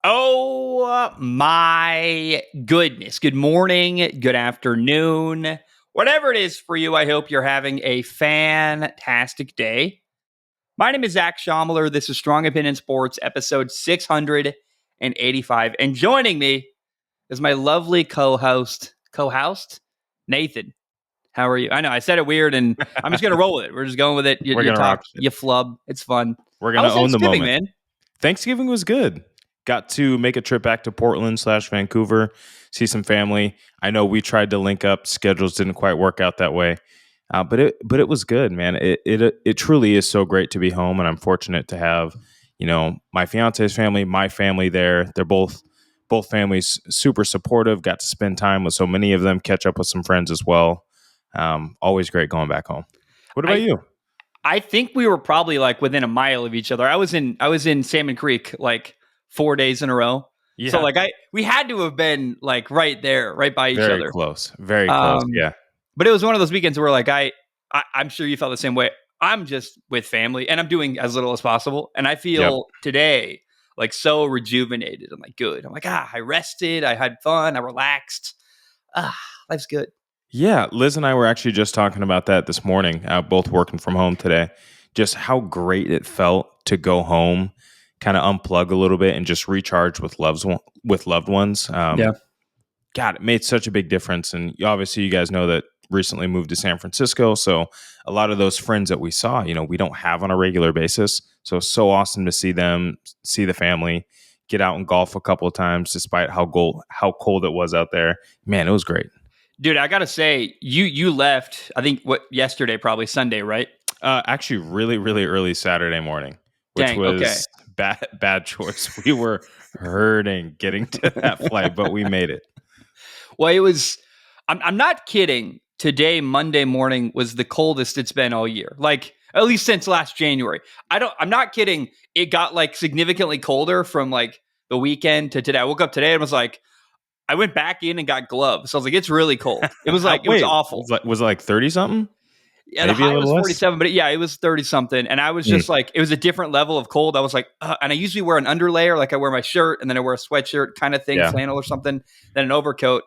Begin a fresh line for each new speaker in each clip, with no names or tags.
Oh my goodness. Good morning, good afternoon, whatever it is for you. I hope you're having a fantastic day. My name is Zach Schomler. This is Strong Opinion Sports, episode 685. And joining me is my lovely co-host, Nathan. How are you? I know I said it weird, and I'm just going to roll with it. We're just going with it. You
We're gonna
talk,
rock it.
you flub. It's fun.
We're
How
going to
was
own the
Thanksgiving,
moment.
man?
Thanksgiving was good. Got to make a trip back to Portland/Vancouver, see some family. I know we tried to link up. Schedules didn't quite work out that way. But it was good, man. It truly is so great to be home, and I'm fortunate to have, my fiance's family, my family there. They're both families super supportive. Got to spend time with so many of them, catch up with some friends as well. Always great going back home. What about you?
I think we were probably like within a mile of each other. I was in Salmon Creek like 4 days in a row.
Yeah.
So we had to have been like right there, right by each other.
Very close. Very close. Yeah.
But it was one of those weekends where like I'm sure you felt the same way. I'm just with family and I'm doing as little as possible. And I feel today like so rejuvenated. I'm like, good. I'm like, I rested. I had fun. I relaxed. Life's good.
Yeah, Liz and I were actually just talking about that this morning, both working from home today. Just how great it felt to go home, kind of unplug a little bit and just recharge with loved ones. God, it made such a big difference. And obviously, you guys know that recently moved to San Francisco. So a lot of those friends that we saw, we don't have on a regular basis. So awesome to see them, see the family, get out and golf a couple of times, despite how cold it was out there. Man, it was great.
Dude, I gotta say, you left, I think, yesterday, probably Sunday, right?
Actually, really, really early Saturday morning, which was bad choice. We were hurting getting to that flight, but we made it.
Well, it was, I'm not kidding. Today, Monday morning, was the coldest it's been all year. Like, at least since last January. I'm not kidding. It got like significantly colder from like the weekend to today. I woke up today and was like, I went back in and got gloves. So I was like, it's really cold. It was like, it was awful.
Was it like 30 something?
Yeah, the high was 47, but it was 30 something. And I was just like, it was a different level of cold. I was like, and I usually wear an underlayer. Like I wear my shirt and then I wear a sweatshirt kind of thing, flannel or something, then an overcoat.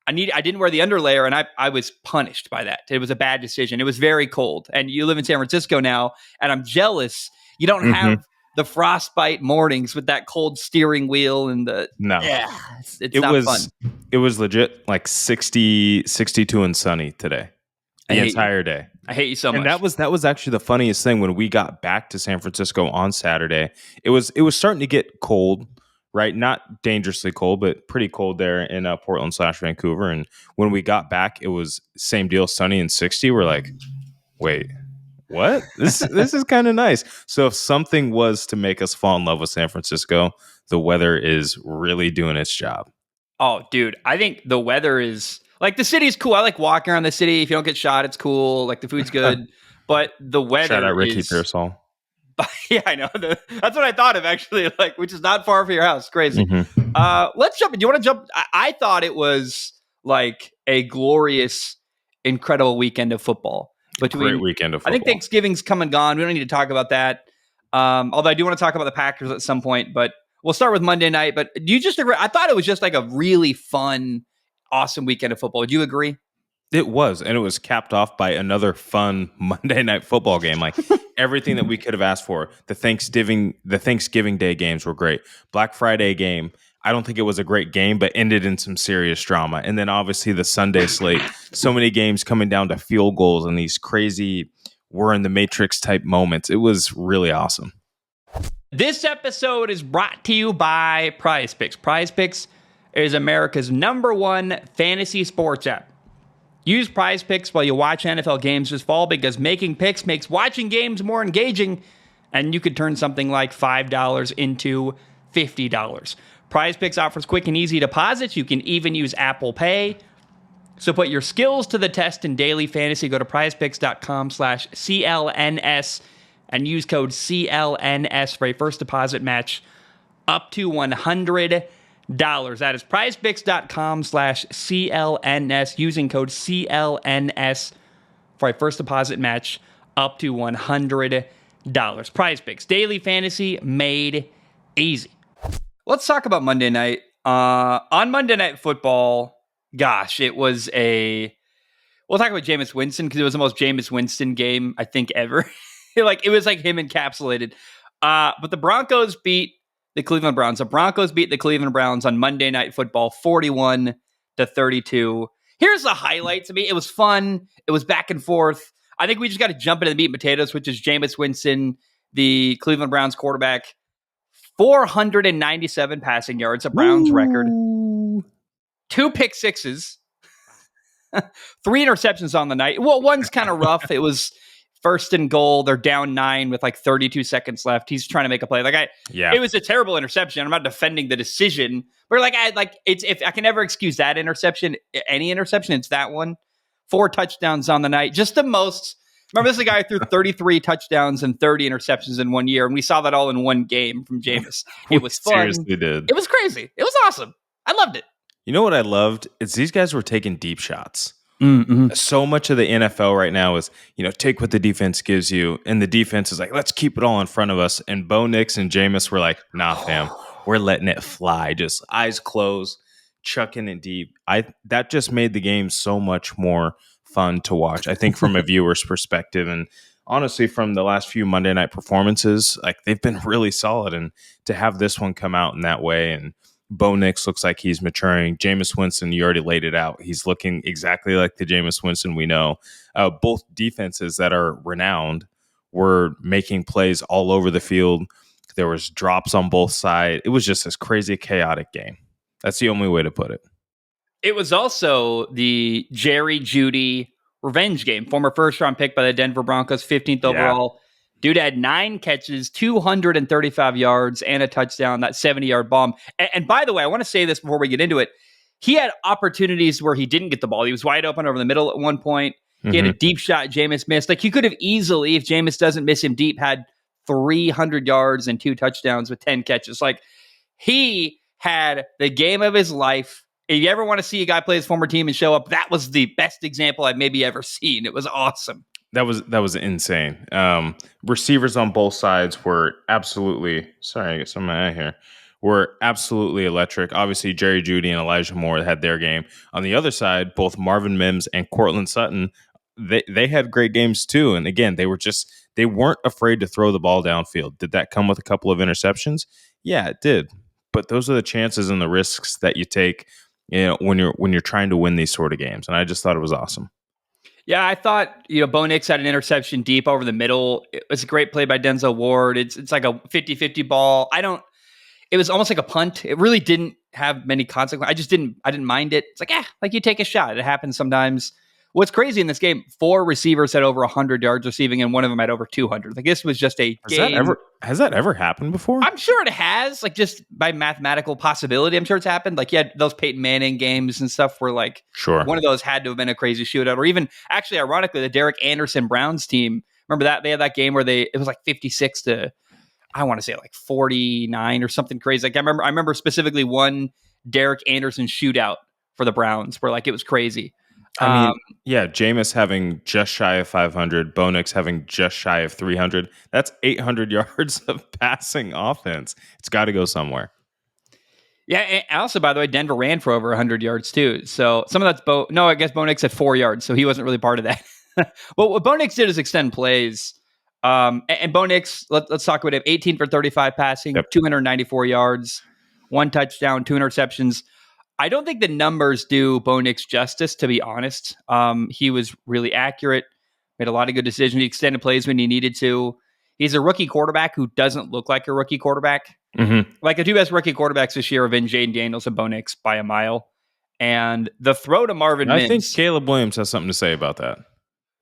I didn't wear the underlayer and I was punished by that. It was a bad decision. It was very cold. And you live in San Francisco now, and I'm jealous. You don't have the frostbite mornings with that cold steering wheel and it's not fun.
It was legit like 60, 62 and sunny today. The entire day.
I hate you so much.
And that was actually the funniest thing when we got back to San Francisco on Saturday. It was starting to get cold, right? Not dangerously cold, but pretty cold there in Portland/Vancouver. And when we got back, it was same deal, sunny and 60. We're like, wait, what? This is kind of nice. So if something was to make us fall in love with San Francisco, the weather is really doing its job.
Oh, dude, I think the weather is like the city's cool. I like walking around the city. If you don't get shot, it's cool. Like the food's good, but the weather.
Shout out Ricky Pearsall.
Yeah, I know. That's what I thought of actually. Like, which is not far from your house. Crazy. Let's jump in. Do you want to jump? I thought it was like a glorious, incredible weekend of football.
Great weekend of football.
I think Thanksgiving's come and gone. We don't need to talk about that. Although I do want to talk about the Packers at some point, but we'll start with Monday night. But do you just agree? I thought it was just like a really fun, awesome weekend of football. Would you agree?
It was, and it was capped off by another fun Monday night football game. Like everything that we could have asked for. The Thanksgiving Day games were great. Black Friday game, I don't think it was a great game, but ended in some serious drama. And then obviously the Sunday slate, so many games coming down to field goals and these crazy we're in the Matrix type moments. It was really awesome.
This episode is brought to you by Prize Picks. Prize Picks is America's #1 fantasy sports app. Use Prize Picks while you watch NFL games this fall because making picks makes watching games more engaging, and you could turn something like $5 into $50. Prize Picks offers quick and easy deposits. You can even use Apple Pay. So put your skills to the test in daily fantasy. Go to prizepicks.com/CLNS and use code CLNS for a first deposit match up to $100. That is prizepicks.com/CLNS using code CLNS for a first deposit match up to $100. Prize Picks, daily fantasy made easy. Let's talk about Monday night. On Monday Night Football, gosh, it was a. We'll talk about Jameis Winston because it was the most Jameis Winston game I think ever. It was like him encapsulated. But the Broncos beat the Cleveland Browns. The Broncos beat the Cleveland Browns on Monday Night Football, 41-32. Here's the highlight to me. It was fun. It was back and forth. I think we just got to jump into the meat and potatoes, which is Jameis Winston, the Cleveland Browns quarterback. 497 passing yards, a Browns record. 2 pick sixes. 3 interceptions on the night. Well, one's kind of rough. It was first and goal. They're down 9 with like 32 seconds left. He's trying to make a play. It was a terrible interception. I'm not defending the decision, but it's if I can ever excuse that interception, any interception, it's that one. 4 touchdowns on the night. Just the most. Remember, this is a guy who threw 33 touchdowns and 30 interceptions in 1 year, and we saw that all in one game from Jameis. It was fun.
Seriously did.
It was crazy. It was awesome. I loved it.
You know what I loved? Is these guys were taking deep shots.
Mm-hmm.
So much of the NFL right now is, take what the defense gives you. And the defense is like, let's keep it all in front of us. And Bo Nix and Jameis were like, nah, fam, we're letting it fly. Just eyes closed, chucking it deep. That just made the game so much more fun to watch, I think, from a viewer's perspective. And honestly, from the last few Monday night performances, like they've been really solid. And to have this one come out in that way, and Bo Nix looks like he's maturing. Jameis Winston, you already laid it out. He's looking exactly like the Jameis Winston we know. Both defenses that are renowned were making plays all over the field. There was drops on both sides. It was just this crazy, chaotic game. That's the only way to put it.
It was also the Jerry Jeudy revenge game. Former first-round pick by the Denver Broncos, 15th overall. Dude had 9 catches, 235 yards, and a touchdown, that 70-yard bomb. And by the way, I want to say this before we get into it. He had opportunities where he didn't get the ball. He was wide open over the middle at one point. He had a deep shot Jameis missed. Like, he could have easily, if Jameis doesn't miss him deep, had 300 yards and 2 touchdowns with 10 catches. Like, he had the game of his life. If you ever want to see a guy play his former team and show up, that was the best example I've maybe ever seen. It was awesome.
That was insane. Receivers on both sides were absolutely. Sorry, I get some of my eye here. Were absolutely electric. Obviously, Jerry Jeudy and Elijah Moore had their game. On the other side, both Marvin Mims and Cortland Sutton, they had great games too. And again, they weren't afraid to throw the ball downfield. Did that come with a couple of interceptions? Yeah, it did. But those are the chances and the risks that you take, when you're trying to win these sort of games. And I just thought it was awesome.
Yeah, I thought, Bo Nix had an interception deep over the middle. It was a great play by Denzel Ward. It's like a 50-50 ball. It was almost like a punt. It really didn't have many consequences. I didn't mind it. It's like you take a shot. It happens sometimes. What's crazy in this game, 4 receivers had over 100 yards receiving, and one of them had over 200. Like, this was just a game.
Has that ever happened before?
I'm sure it has, like, just by mathematical possibility. I'm sure it's happened. Like, you had those Peyton Manning games and stuff where, like,
sure,
one of those had to have been a crazy shootout. Or even, actually, ironically, the Derek Anderson Browns team, remember that? They had that game where it was like 56 to, I want to say like 49 or something crazy. Like, I remember specifically one Derek Anderson shootout for the Browns where, like, it was crazy.
I mean, yeah, Jameis having just shy of 500, Bo Nix having just shy of 300. That's 800 yards of passing offense. It's got to go somewhere.
Yeah, and also, by the way, Denver ran for over 100 yards too. So some of that's I guess Bo Nix had 4 yards, so he wasn't really part of that. But what Bo Nix did is extend plays. And Bo Nix, let's talk about him. 18 for 35 passing, 294 yards, 1 touchdown, 2 interceptions. I don't think the numbers do Bo Nix justice, to be honest. He was really accurate, made a lot of good decisions. He extended plays when he needed to. He's a rookie quarterback who doesn't look like a rookie quarterback.
Mm-hmm.
Like, the 2 best rookie quarterbacks this year have been Jaden Daniels and Bo Nix by a mile. And the throw to Marvin Mims.
I think Caleb Williams has something to say about that.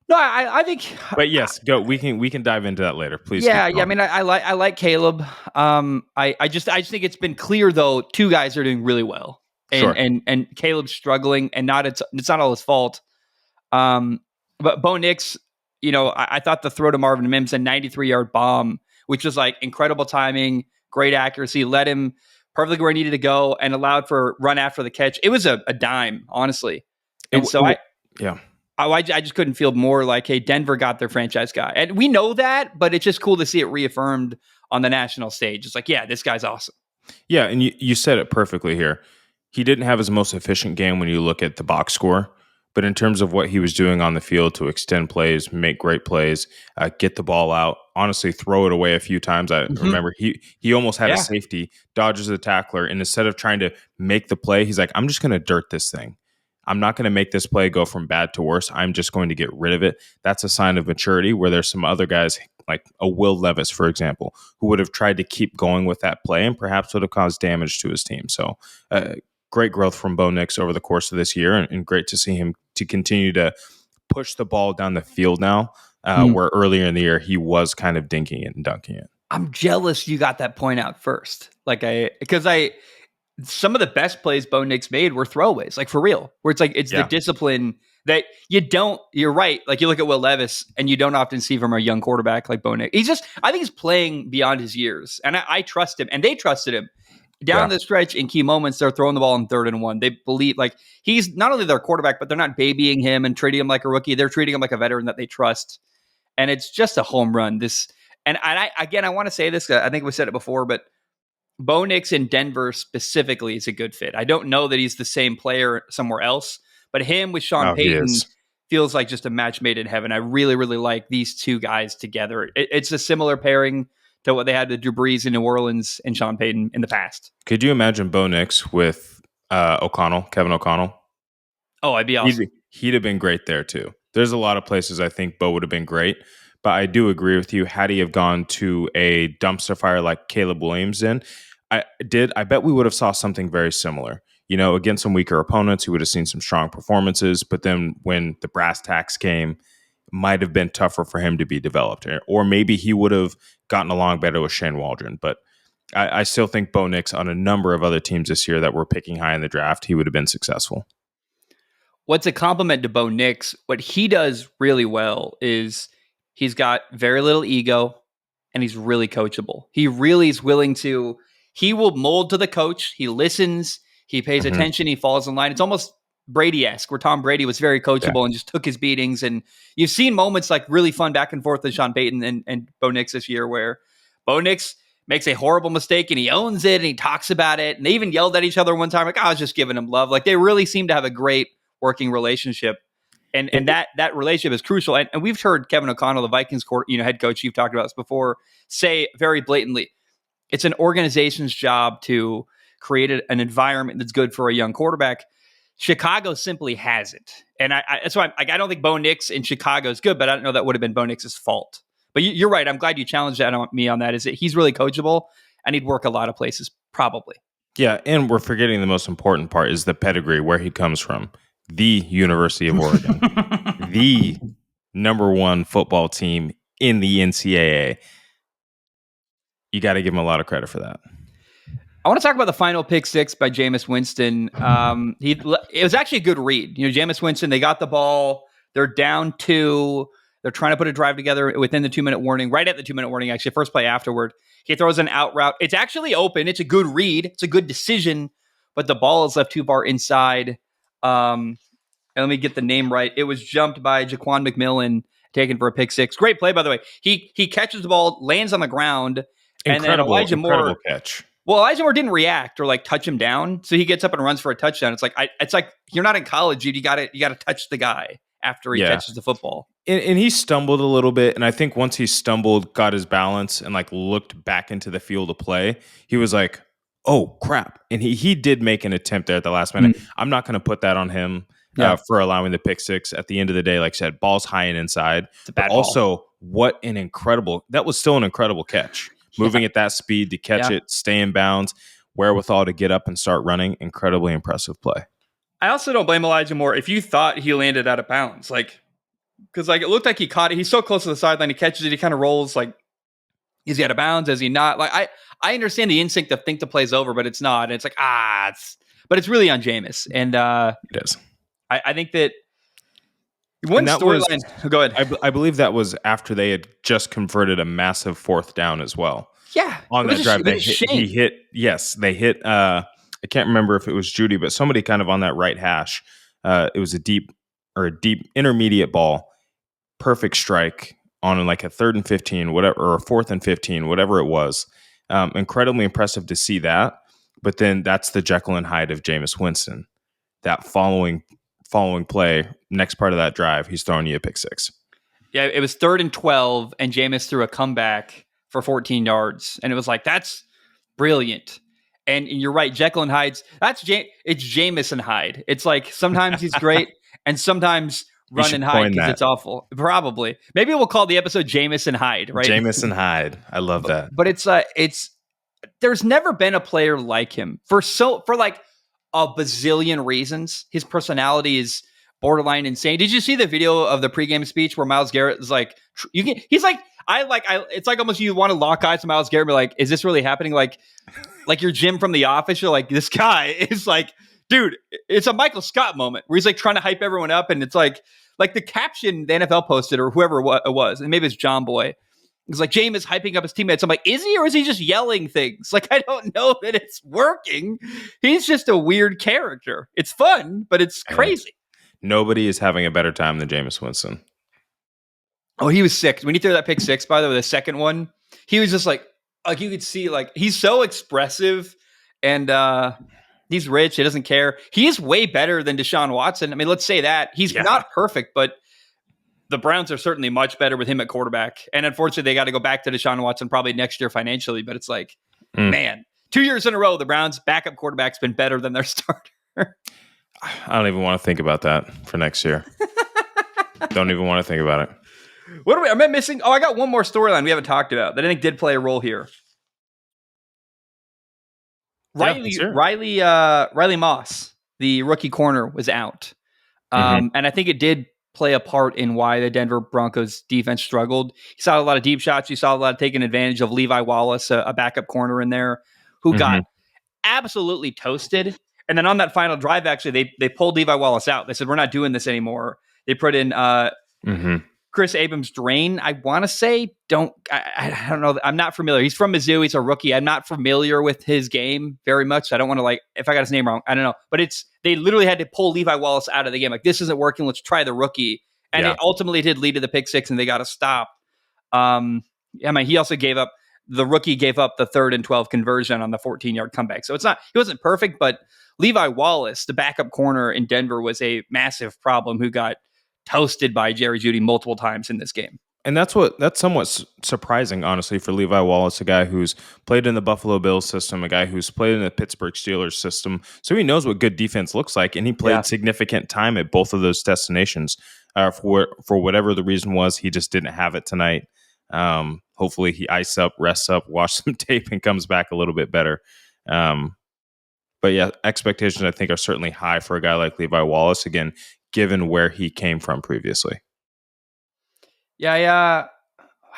No, I think.
But yes, go. We can dive into that later, please.
Yeah. I mean, I like Caleb. I just think it's been clear though. 2 guys are doing really well.
Sure.
And Caleb's struggling, and it's not all his fault. But Bo Nix, I thought the throw to Marvin Mims, a 93-yard bomb, which was like incredible timing, great accuracy, led him perfectly where he needed to go, and allowed for run after the catch. It was a dime, honestly. And I just couldn't feel more like, hey, Denver got their franchise guy, and we know that, but it's just cool to see it reaffirmed on the national stage. It's like, yeah, this guy's awesome.
Yeah, and you said it perfectly here. He didn't have his most efficient game when you look at the box score, but in terms of what he was doing on the field to extend plays, make great plays, get the ball out, honestly throw it away a few times. I
Hmm.
remember he almost had a
Yeah.
safety, dodges the tackler, and instead of trying to make the play, he's like, I'm just going to dirt this thing. I'm not going to make this play go from bad to worse. I'm just going to get rid of it. That's a sign of maturity where there's some other guys like a Will Levis, for example, who would have tried to keep going with that play and perhaps would have caused damage to his team. So great growth from Bo Nix over the course of this year, and great to see him to continue to push the ball down the field now, where earlier in the year he was kind of dinking it and dunking it.
I'm jealous you got that point out first. Because some of the best plays Bo Nix made were throwaways, like for real, where it's the discipline that you're right. Like you look at Will Levis and you don't often see from a young quarterback like Bo Nix. I think he's playing beyond his years, and I trust him, and they trusted him. Down the stretch in key moments, they're throwing the ball in 3rd and 1. They believe like he's not only their quarterback, but they're not babying him and treating him like a rookie. They're treating him like a veteran that they trust. And it's just a home run. I want to say this, I think we said it before, but Bo Nix in Denver specifically is a good fit. I don't know that he's the same player somewhere else, but him with Sean Payton feels like just a match made in heaven. I really, really like these two guys together. It's a similar pairing to what they had with Drew Brees in New Orleans and Sean Payton in the past.
Could you imagine Bo Nix with Kevin O'Connell?
Oh, I'd be awesome.
He'd have been great there too. There's a lot of places I think Bo would have been great, but I do agree with you. Had he have gone to a dumpster fire like Caleb Williams I bet we would have saw something very similar. Against some weaker opponents, he would have seen some strong performances, but then when the brass tacks came, might have been tougher for him to be developed. Or maybe he would have gotten along better with Shane Waldron. But I still think Bo Nix on a number of other teams this year that were picking high in the draft, he would have been successful.
What's a compliment to Bo Nix? What he does really well is he's got very little ego and he's really coachable. He really is willing to, he will mold to the coach. He listens, he pays attention, he falls in line. It's almost Brady-esque, where Tom Brady was very coachable and just took his beatings. And you've seen moments like really fun back and forth with Sean Payton and Bo Nix this year, where Bo Nix makes a horrible mistake and he owns it and he talks about it. And they even yelled at each other one time, like, I was just giving him love. Like they really seem to have a great working relationship. And that relationship is crucial. And we've heard Kevin O'Connell, the Vikings head coach, you've talked about this before, say very blatantly, it's an organization's job to create an environment that's good for a young quarterback. Chicago simply hasn't. And that's why I don't think Bo Nix in Chicago is good, but I don't know that would have been Bo Nix's fault. But you're right. I'm glad you challenged me on that. Is that he's really coachable and he'd work a lot of places, probably.
Yeah, and we're forgetting the most important part is the pedigree, where he comes from. The University of Oregon, the number 1 football team in the NCAA. You got to give him a lot of credit for that.
I want to talk about the final pick 6 by Jameis Winston. It was actually a good read. Jameis Winston, they got the ball. They're down 2. They're trying to put a drive together within the 2-minute warning, right at the 2-minute warning, actually, first play afterward. He throws an out route. It's actually open. It's a good read. It's a good decision, but the ball is left too far inside. And let me get the name right. It was jumped by Jaquan McMillan, taken for a pick 6. Great play, by the way. He catches the ball, lands on the ground, and then Elijah Moore
catch.
Well, Elijah Moore didn't react or like touch him down, so he gets up and runs for a touchdown. It's like you're not in college, dude. You got to touch the guy after he catches the football.
And he stumbled a little bit, and I think once he stumbled, got his balance, and like looked back into the field of play, he was like, "Oh crap!" And he did make an attempt there at the last minute. I'm not going to put that on him for allowing the pick 6. At the end of the day, like I said, ball's high and inside.
It's a bad
ball. Also, that was still an incredible catch. Moving at that speed to catch it, stay in bounds, wherewithal to get up and start running. Incredibly impressive play.
I also don't blame Elijah Moore if you thought he landed out of bounds, because it looked like he caught it. He's so close to the sideline, he catches it, he kind of rolls like, is he out of bounds? Is he not? Like I understand the instinct to think the play's over, but it's not. And it's like but it's really on Jameis, and
it is.
I think that. One storyline. Go ahead.
I believe that was after they had just converted a massive 4th down as well.
Yeah,
on that drive, they hit. Yes, they hit. I can't remember if it was Judy, but somebody kind of on that right hash. It was a deep intermediate ball, perfect strike on like a 3rd and 15, whatever, or a 4th and 15, whatever it was. Incredibly impressive to see that. But then that's the Jekyll and Hyde of Jameis Winston. That following play, next part of that drive, he's throwing you a pick six.
Yeah, it was 3rd and 12, and Jameis threw a comeback for 14 yards. And it was like, that's brilliant. And you're right, Jekyll and Hyde's, it's Jameis and Hyde. It's like sometimes he's great, and sometimes run and hide because it's awful. Probably. Maybe we'll call the episode Jameis and Hyde, right?
Jameis and Hyde. I love that.
But it's there's never been a player like him for like a bazillion reasons. His personality is borderline insane. Did you see the video of the pregame speech where Myles Garrett is like, it's like almost you want to lock eyes with Myles Garrett and be like, is this really happening? Like your Jim from The Office, you're like, this guy is like, dude, it's a Michael Scott moment where he's like trying to hype everyone up. And it's like the caption the NFL posted or whoever it was, and maybe it's John Boy. It's like Jameis hyping up his teammates. I'm like, is he, or is he just yelling things? Like, I don't know that it's working. He's just a weird character. It's fun, but it's crazy.
Nobody is having a better time than Jameis Winston.
Oh, he was sick. When he threw that pick six, by the way, the second one, he was just like you could see, like, he's so expressive, and he's rich. He doesn't care. He is way better than Deshaun Watson. I mean, let's say that. He's not perfect, but the Browns are certainly much better with him at quarterback. And unfortunately, they got to go back to Deshaun Watson probably next year financially. But it's like, man, 2 years in a row, the Browns' backup quarterback's been better than their starter.
I don't even want to think about that for next year. Don't even want to think about it.
Am I missing? Oh, I got one more storyline we haven't talked about that I think did play a role here. Riley Moss, the rookie corner, was out. And I think it did play a part in why the Denver Broncos defense struggled. You saw a lot of deep shots. You saw a lot of taking advantage of Levi Wallace, a backup corner in there, who got absolutely toasted. And then on that final drive, actually, they pulled Levi Wallace out. They said, we're not doing this anymore. They put in Chris Abrams-Drain, I want to say. I don't know. I'm not familiar. He's from Mizzou. He's a rookie. I'm not familiar with his game very much. I don't want to, like, if I got his name wrong, I don't know. But they literally had to pull Levi Wallace out of the game. Like, this isn't working. Let's try the rookie. And it ultimately did lead to the pick six, and they got to stop. He also the rookie gave up the 3rd and 12 conversion on the 14-yard comeback. So he wasn't perfect, but Levi Wallace, the backup corner in Denver, was a massive problem who got toasted by Jerry Jeudy multiple times in this game.
And that's somewhat surprising, honestly, for Levi Wallace, a guy who's played in the Buffalo Bills system, a guy who's played in the Pittsburgh Steelers system. So he knows what good defense looks like, and he played significant time at both of those destinations. For whatever the reason was, he just didn't have it tonight. Hopefully he ices up, rests up, watches some tape, and comes back a little bit better. But yeah, expectations, I think, are certainly high for a guy like Levi Wallace, again, given where he came from previously.
Yeah.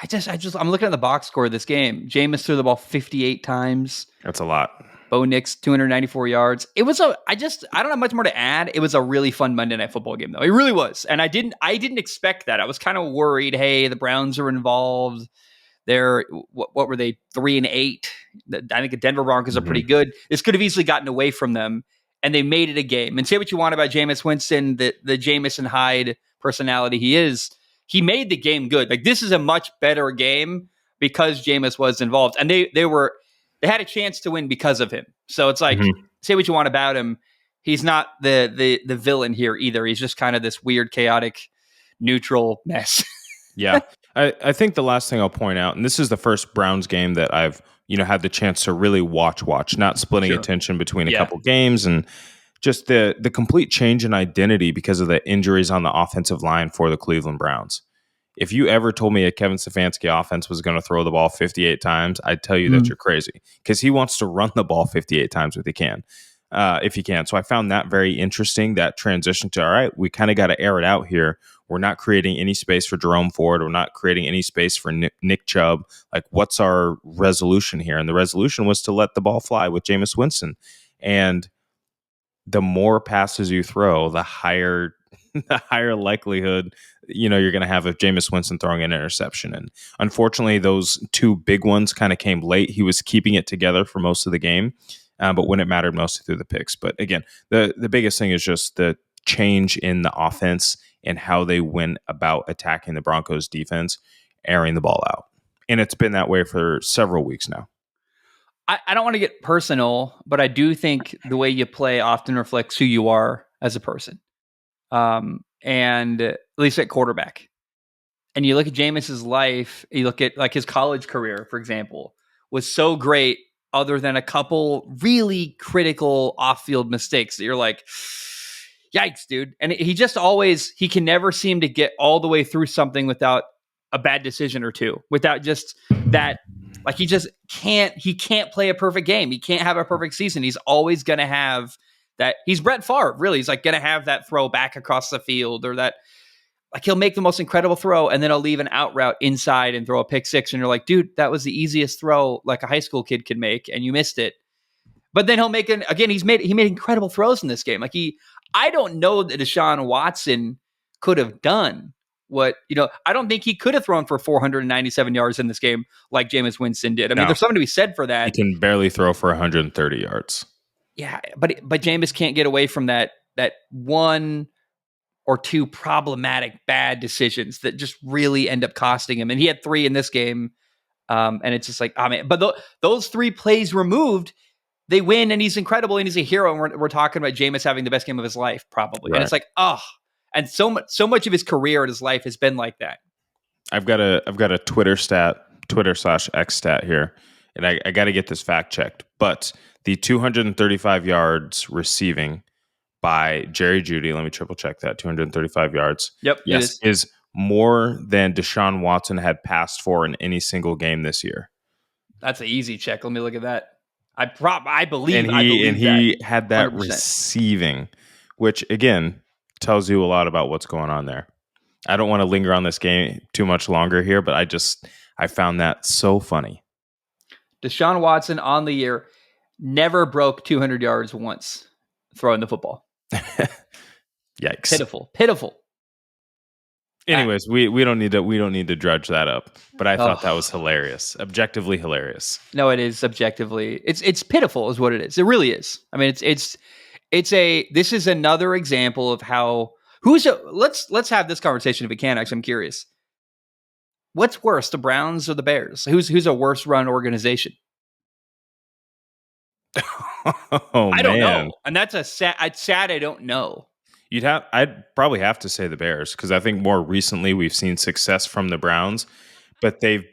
I'm looking at the box score of this game. Jameis threw the ball 58 times.
That's a lot.
Bo Nix, 294 yards. It was I don't have much more to add. It was a really fun Monday Night Football game, though. It really was. And I didn't expect that. I was kind of worried. Hey, the Browns are involved. They're, what were they, 3-8? I think the Denver Broncos are pretty good. This could have easily gotten away from them, and they made it a game. And say what you want about Jameis Winston, the Jameis and Hyde personality he is, he made the game good. Like, this is a much better game because Jameis was involved. And they had a chance to win because of him. So it's like, say what you want about him, he's not the villain here either. He's just kind of this weird, chaotic, neutral mess.
Yeah. I think the last thing I'll point out, and this is the first Browns game that I've had the chance to really watch, not splitting attention between a couple games, and just the complete change in identity because of the injuries on the offensive line for the Cleveland Browns. If you ever told me a Kevin Stefanski offense was going to throw the ball 58 times, I'd tell you that you're crazy, because he wants to run the ball 58 times if he can. So I found that very interesting, that transition to, all right, we kind of got to air it out here. We're not creating any space for Jerome Ford. We're not creating any space for Nick Chubb. Like, what's our resolution here? And the resolution was to let the ball fly with Jameis Winston. And the more passes you throw, the higher likelihood you're going to have of Jameis Winston throwing an interception. And unfortunately, those two big ones kind of came late. He was keeping it together for most of the game, but when it mattered, mostly through the picks. But again, the biggest thing is just the change in the offense and how they went about attacking the Broncos defense, airing the ball out. And it's been that way for several weeks now.
I don't want to get personal, but I do think the way you play often reflects who you are as a person. And at least at quarterback. And you look at Jameis's life, you look at like his college career, for example, was so great other than a couple really critical off-field mistakes that you're like, yikes, dude. And he can never seem to get all the way through something without a bad decision or two, without just that. Like he can't play a perfect game. He can't have a perfect season. He's always going to have that. He's Brett Favre, really. He's like going to have that throw back across the field, or that, like, he'll make the most incredible throw and then he'll leave an out route inside and throw a pick six. And you're like, dude, that was the easiest throw like a high school kid could make, and you missed it. But then he'll make he made incredible throws in this game. Like I don't know that Deshaun Watson could have done what, I don't think he could have thrown for 497 yards in this game like Jameis Winston did. I mean, there's something to be said for that.
He can barely throw for 130 yards.
Yeah, but Jameis can't get away from that one or two problematic bad decisions that just really end up costing him. And he had 3 in this game. And it's just like, but those 3 plays removed, they win, and he's incredible, and he's a hero. And we're talking about Jameis having the best game of his life, probably. Right. And it's like, and so much of his career and his life has been like that.
I've got a Twitter/X stat here, and I got to get this fact checked. But the 235 yards receiving by Jerry Jeudy, let me triple check that. 235 yards.
Yep.
Yes, is more than Deshaun Watson had passed for in any single game this year.
That's an easy check. Let me look at that. I believe.
And he had that 100%. Receiving, which again tells you a lot about what's going on there. I don't want to linger on this game too much longer here, but I found that so funny.
Deshaun Watson on the year never broke 200 yards once throwing the football.
Yikes.
Pitiful.
Anyways, we don't need to drudge that up, but I thought that was hilarious. Objectively hilarious.
No, it is objectively. It's pitiful is what it is. It really is. I mean, this is another example of how let's have this conversation if we can. Actually, I'm curious. What's worse, the Browns or the Bears? Who's a worse run organization? I don't know, and that's sad. I don't know.
I'd probably have to say the Bears, because I think more recently we've seen success from the Browns, but I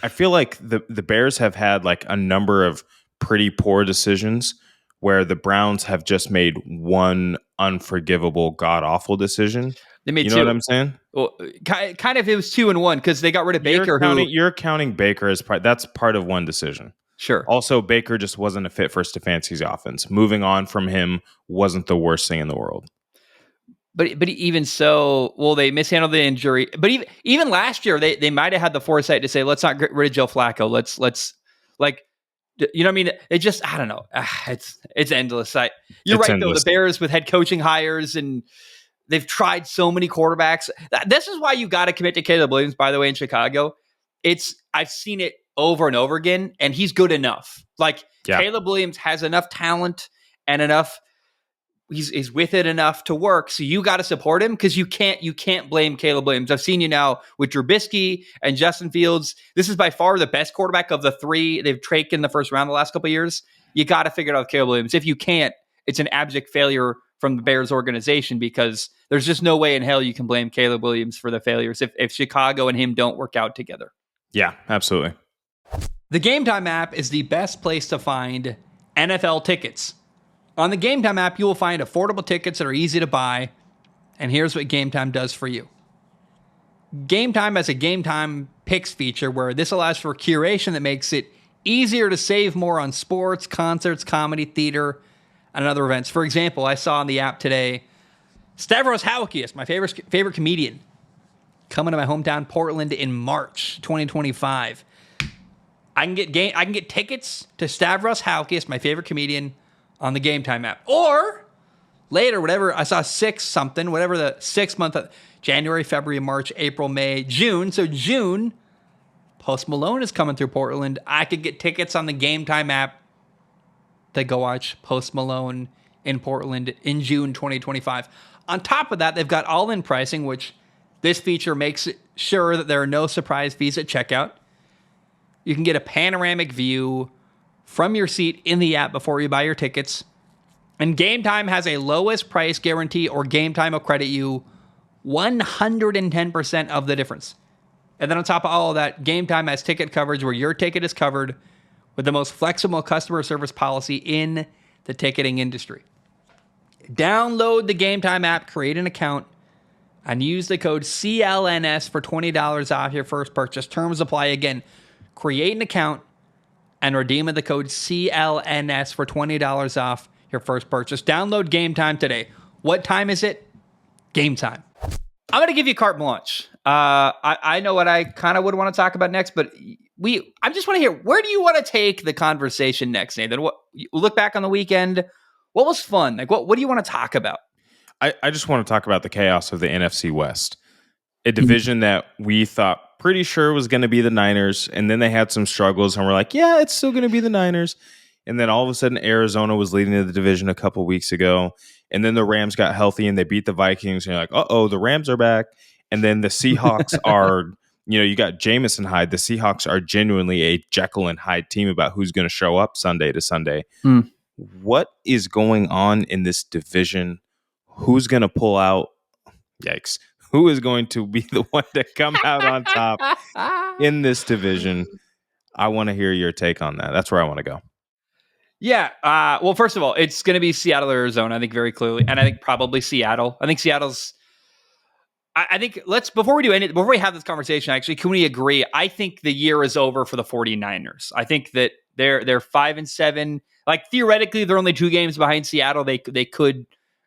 feel like the Bears have had like a number of pretty poor decisions where the Browns have just made one unforgivable, god-awful decision.
They made
two. Know what I'm saying?
Well, kind of it was 2-1 because they got rid of Baker.
You're counting Baker as that's part of one decision.
Sure.
Also, Baker just wasn't a fit for Stefanski's offense. Moving on from him wasn't the worst thing in the world.
But even so, they mishandled the injury. But even last year, they might have had the foresight to say, let's not get rid of Joe Flacco. Let's like, you know what I mean? It just, I don't know. It's endless. You're right, endless. Though. The Bears with head coaching hires, and they've tried so many quarterbacks. This is why you got to commit to Caleb Williams, by the way, in Chicago. I've seen it over and over again, and he's good enough. Caleb Williams has enough talent and enough. He's with it enough to work. So you got to support him, because you can't blame Caleb Williams. I've seen you now with Trubisky and Justin Fields. This is by far the best quarterback of the 3 they've taken in the first round the last couple of years. You got to figure it out with Caleb Williams. If you can't, it's an abject failure from the Bears organization, because there's just no way in hell you can blame Caleb Williams for the failures if Chicago and him don't work out together.
Yeah, absolutely.
The Game Time app is the best place to find NFL tickets. On the Game Time app, you will find affordable tickets that are easy to buy. And here's what Game Time does for you. Game Time has a Game Time picks feature where this allows for curation that makes it easier to save more on sports, concerts, comedy, theater, and other events. For example, I saw on the app today, Stavros Halkias, my favorite comedian, coming to my hometown, Portland, in March 2025. I can get tickets to Stavros Halkias, my favorite comedian, on the Game Time app. Or later, whatever, I saw 6-something, whatever the 6 month, January, February, March, April, May, June. So June, Post Malone is coming through Portland. I could get tickets on the Game Time app to go watch Post Malone in Portland in June 2025. On top of that, they've got all-in pricing, which this feature makes sure that there are no surprise fees at checkout. You can get a panoramic view from your seat in the app before you buy your tickets. And Game Time has a lowest price guarantee, or Game Time will credit you 110% of the difference. And then on top of all of that, Game Time has ticket coverage where your ticket is covered with the most flexible customer service policy in the ticketing industry. Download the Game Time app, create an account, and use the code CLNS for $20 off your first purchase. Terms apply. Again, create an account and redeem the code CLNS for $20 off your first purchase. Download Game Time today. What time is it? Game time. I'm going to give you carte blanche. I know what I kind of would want to talk about next, but I just want to hear, where do you want to take the conversation next, Nathan? Look back on the weekend. What was fun? Like, what do you want to talk about?
I just want to talk about the chaos of the NFC West, a division that we thought pretty sure was going to be the Niners, and then they had some struggles, and we're like, yeah, it's still going to be the Niners. And then all of a sudden, Arizona was leading the division a couple weeks ago, and then the Rams got healthy and they beat the Vikings, and you're like, uh-oh, the Rams are back. And then the Seahawks are, you got Jameis Hyde. The Seahawks are genuinely a Jekyll and Hyde team about who's going to show up Sunday to Sunday. What is going on in this division? Who's going to pull out? Yikes. Who is going to be the one to come out on top in this division? I want to hear your take on that. That's where I want to go.
Yeah. Well, first of all, it's going to be Seattle, Arizona, I think very clearly. And I think probably Seattle. I think Seattle's... I think before we have this conversation, actually, can we agree? I think the year is over for the 49ers. I think that they're 5-7. Like, theoretically, they're only 2 games behind Seattle. They could,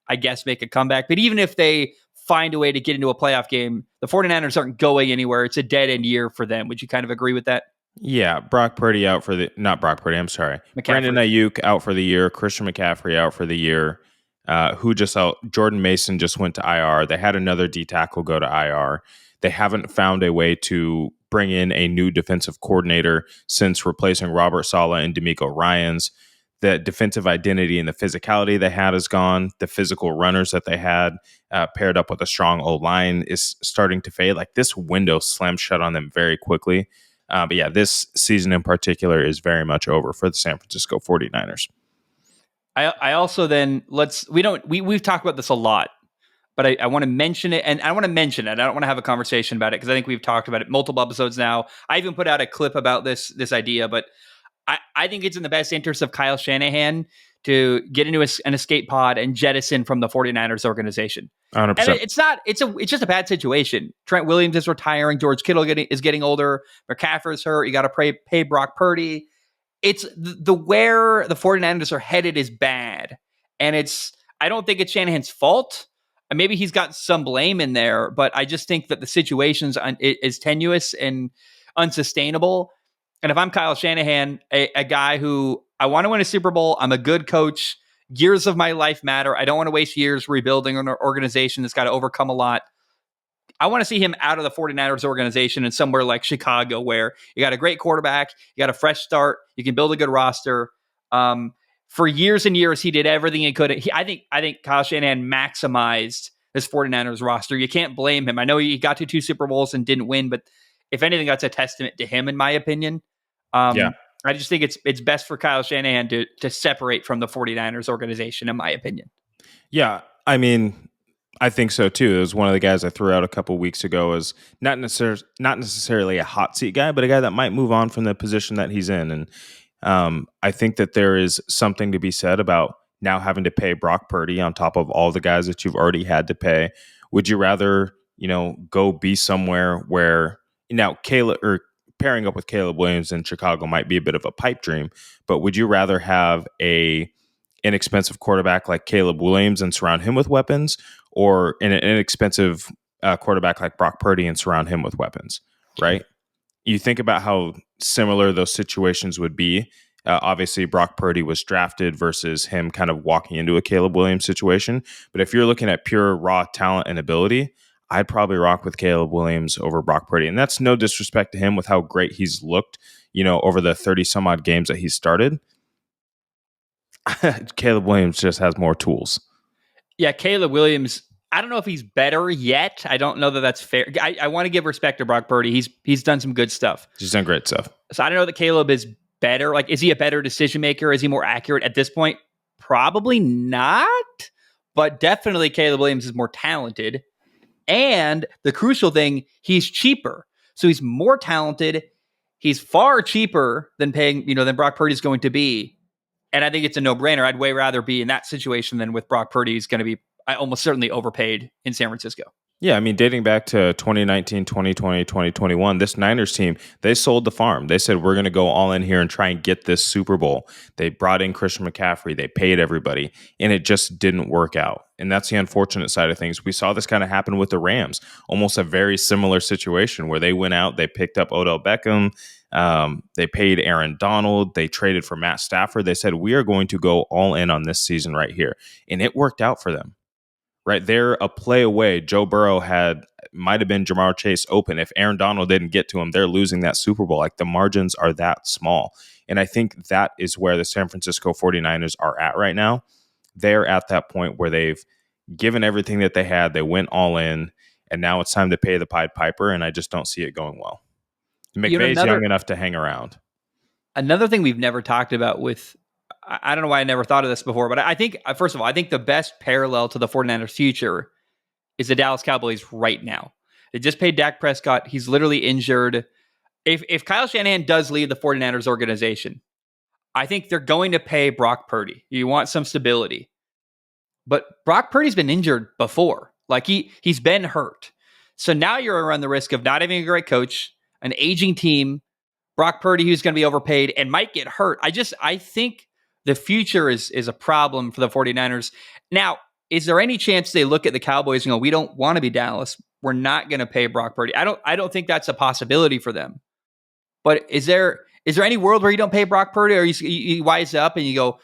I guess, make a comeback. But even if they find a way to get into a playoff game, the 49ers aren't going anywhere. It's a dead-end year for them. Would you kind of agree with that?
Yeah, Brock Purdy out for the... Not Brock Purdy, I'm sorry.
McCaffrey.
Brandon Ayuk out for the year. Christian McCaffrey out for the year. Who just out? Jordan Mason just went to IR. They had another D tackle go to IR. They haven't found a way to bring in a new defensive coordinator since replacing Robert Saleh and DeMeco Ryans. The defensive identity and the physicality they had is gone. The physical runners that they had paired up with a strong O-line is starting to fade. Like, this window slammed shut on them very quickly. But yeah, this season in particular is very much over for the San Francisco 49ers.
I also then we've talked about this a lot, but I want to mention it, and I want to mention it. I don't want to have a conversation about it because I think we've talked about it multiple episodes now. I even put out a clip about this idea, but I think it's in the best interest of Kyle Shanahan to get into an escape pod and jettison from the 49ers organization.
100%.
And it's just a bad situation. Trent Williams is retiring. George Kittle is getting older. McCaffrey's hurt. You got to pay Brock Purdy. It's where the 49ers are headed is bad. And I don't think it's Shanahan's fault. And maybe he's got some blame in there, but I just think that the situation's is tenuous and unsustainable. And if I'm Kyle Shanahan, a guy who I want to win a Super Bowl, I'm a good coach, years of my life matter. I don't want to waste years rebuilding an organization that's got to overcome a lot. I want to see him out of the 49ers organization and somewhere like Chicago, where you got a great quarterback, you got a fresh start, you can build a good roster. For years and years, he did everything he could. I think Kyle Shanahan maximized his 49ers roster. You can't blame him. I know he got to 2 Super Bowls and didn't win, but if anything, that's a testament to him, in my opinion. I just think it's best for Kyle Shanahan to separate from the 49ers organization, in my opinion.
Yeah, I mean, I think so too. It was one of the guys I threw out a couple weeks ago as not necessarily a hot seat guy, but a guy that might move on from the position that he's in. And I think that there is something to be said about now having to pay Brock Purdy on top of all the guys that you've already had to pay. Would you rather, go be somewhere where now Caleb, or pairing up with Caleb Williams in Chicago might be a bit of a pipe dream, but would you rather have a inexpensive quarterback like Caleb Williams and surround him with weapons, or an inexpensive quarterback like Brock Purdy and surround him with weapons, right? You think about how similar those situations would be. Obviously, Brock Purdy was drafted versus him kind of walking into a Caleb Williams situation. But if you're looking at pure raw talent and ability, I'd probably rock with Caleb Williams over Brock Purdy. And that's no disrespect to him with how great he's looked, over the 30 some odd games that he's started. Caleb Williams just has more tools.
Yeah, Caleb Williams, I don't know if he's better yet. I don't know that that's fair. I want to give respect to Brock Purdy. He's done some good stuff.
He's done great stuff.
So I don't know that Caleb is better. Like, is he a better decision maker? Is he more accurate at this point? Probably not, but definitely Caleb Williams is more talented. And the crucial thing, he's cheaper. So he's more talented. He's far cheaper than than Brock Purdy's going to be. And I think it's a no-brainer. I'd way rather be in that situation than with Brock Purdy. He's going to be almost certainly overpaid in San Francisco.
Yeah, I mean, dating back to 2019, 2020, 2021, this Niners team, they sold the farm. They said, we're going to go all in here and try and get this Super Bowl. They brought in Christian McCaffrey. They paid everybody, and it just didn't work out. And that's the unfortunate side of things. We saw this kind of happen with the Rams, almost a very similar situation where they went out, they picked up Odell Beckham, they paid Aaron Donald, they traded for Matt Stafford. They said, we are going to go all in on this season right here. And it worked out for them. Right, they're a play away. Joe Burrow might have been Jamar Chase open. If Aaron Donald didn't get to him, they're losing that Super Bowl. Like, the margins are that small. And I think that is where the San Francisco 49ers are at right now. They're at that point where they've given everything that they had. They went all in, and now it's time to pay the Pied Piper, and I just don't see it going well. McVay's young enough to hang around.
Another thing we've never talked about with, I don't know why I never thought of this before, but I think, first of all, I think the best parallel to the 49ers future is the Dallas Cowboys right now. They just paid Dak Prescott. He's literally injured. If Kyle Shanahan does lead the 49ers organization, I think they're going to pay Brock Purdy. You want some stability. But Brock Purdy's been injured before. Like, he's been hurt. So now you're around the risk of not having a great coach, an aging team, Brock Purdy who's going to be overpaid and might get hurt. I think the future is a problem for the 49ers. Now, is there any chance they look at the Cowboys and go, we don't want to be Dallas. We're not going to pay Brock Purdy. I don't think that's a possibility for them. But is there any world where you don't pay Brock Purdy, or you wise up and you go,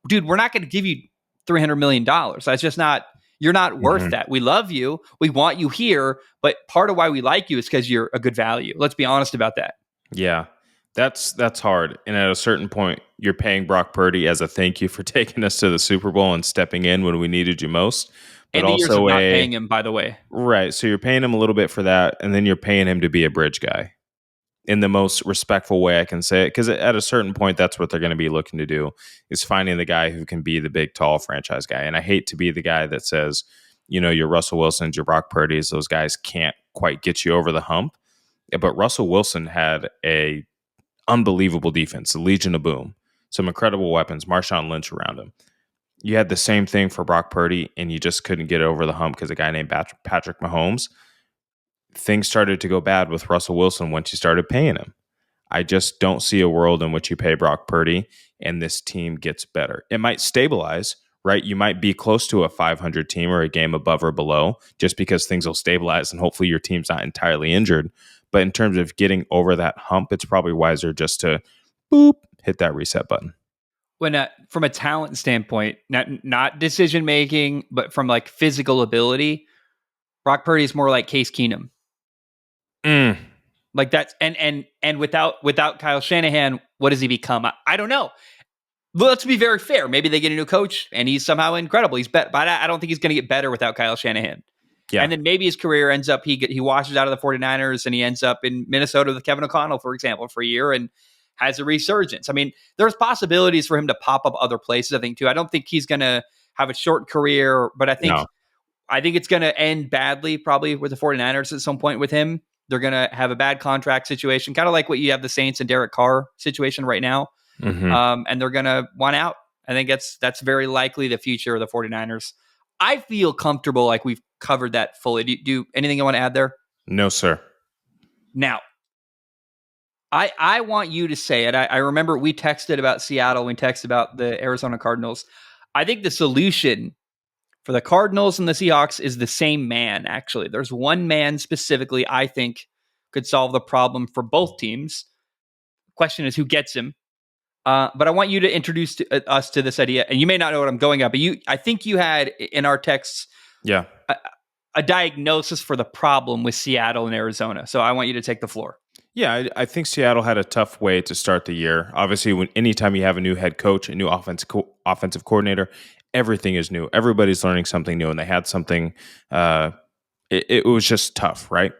dude, we're not going to give you $300 million. That's just not, you're not worth that. We love you. We want you here. But part of why we like you is because you're a good value. Let's be honest about that.
Yeah. That's hard. And at a certain point, you're paying Brock Purdy as a thank you for taking us to the Super Bowl and stepping in when we needed you most. But
and the years of not paying him, by the way.
Right. So you're paying him a little bit for that, and then you're paying him to be a bridge guy in the most respectful way I can say it. Because at a certain point, that's what they're going to be looking to do, is finding the guy who can be the big, tall franchise guy. And I hate to be the guy that says, your Russell Wilsons, your Brock Purdy's, those guys can't quite get you over the hump. But Russell Wilson had a unbelievable defense, the Legion of Boom, some incredible weapons, Marshawn Lynch around him. You had the same thing for Brock Purdy, and you just couldn't get over the hump because a guy named Patrick Mahomes. Things started to go bad with Russell Wilson once you started paying him. I just don't see a world in which you pay Brock Purdy and this team gets better. It might stabilize, right? You might be close to a 500 team or a game above or below just because things will stabilize and hopefully your team's not entirely injured. But in terms of getting over that hump, it's probably wiser just to hit that reset button.
When from a talent standpoint, not decision making, but from like physical ability, Brock Purdy is more like Case Keenum. Like that's and without Kyle Shanahan, what does he become? I don't know. Let's be very fair. Maybe they get a new coach and he's somehow incredible. He's better, but I don't think he's going to get better without Kyle Shanahan. Yeah. And then maybe his career ends up, he washes out of the 49ers and he ends up in Minnesota with Kevin O'Connell, for example, for a year and has a resurgence. I mean, there's possibilities for him to pop up other places, I think, too. I don't think he's going to have a short career, but I think it's going to end badly probably with the 49ers at some point with him. They're going to have a bad contract situation, kind of like what you have the Saints and Derek Carr situation right now. And they're going to want out. I think that's very likely the future of the 49ers. I feel comfortable like we've covered that fully. Do anything you want to add there?
No, sir.
Now, I want you to say it. I remember we texted about Seattle. We texted about the Arizona Cardinals. I think the solution for the Cardinals and the Seahawks is the same man, actually. There's one man specifically I think could solve the problem for both teams. Question is who gets him. But I want you to introduce us to this idea. And you may not know what I'm going at, but I think you had in our texts a diagnosis for the problem with Seattle and Arizona. So I want you to take the floor.
Yeah, I think Seattle had a tough way to start the year. Obviously, anytime you have a new head coach, a new offensive coordinator, everything is new. Everybody's learning something new, and they had something. It was just tough, right?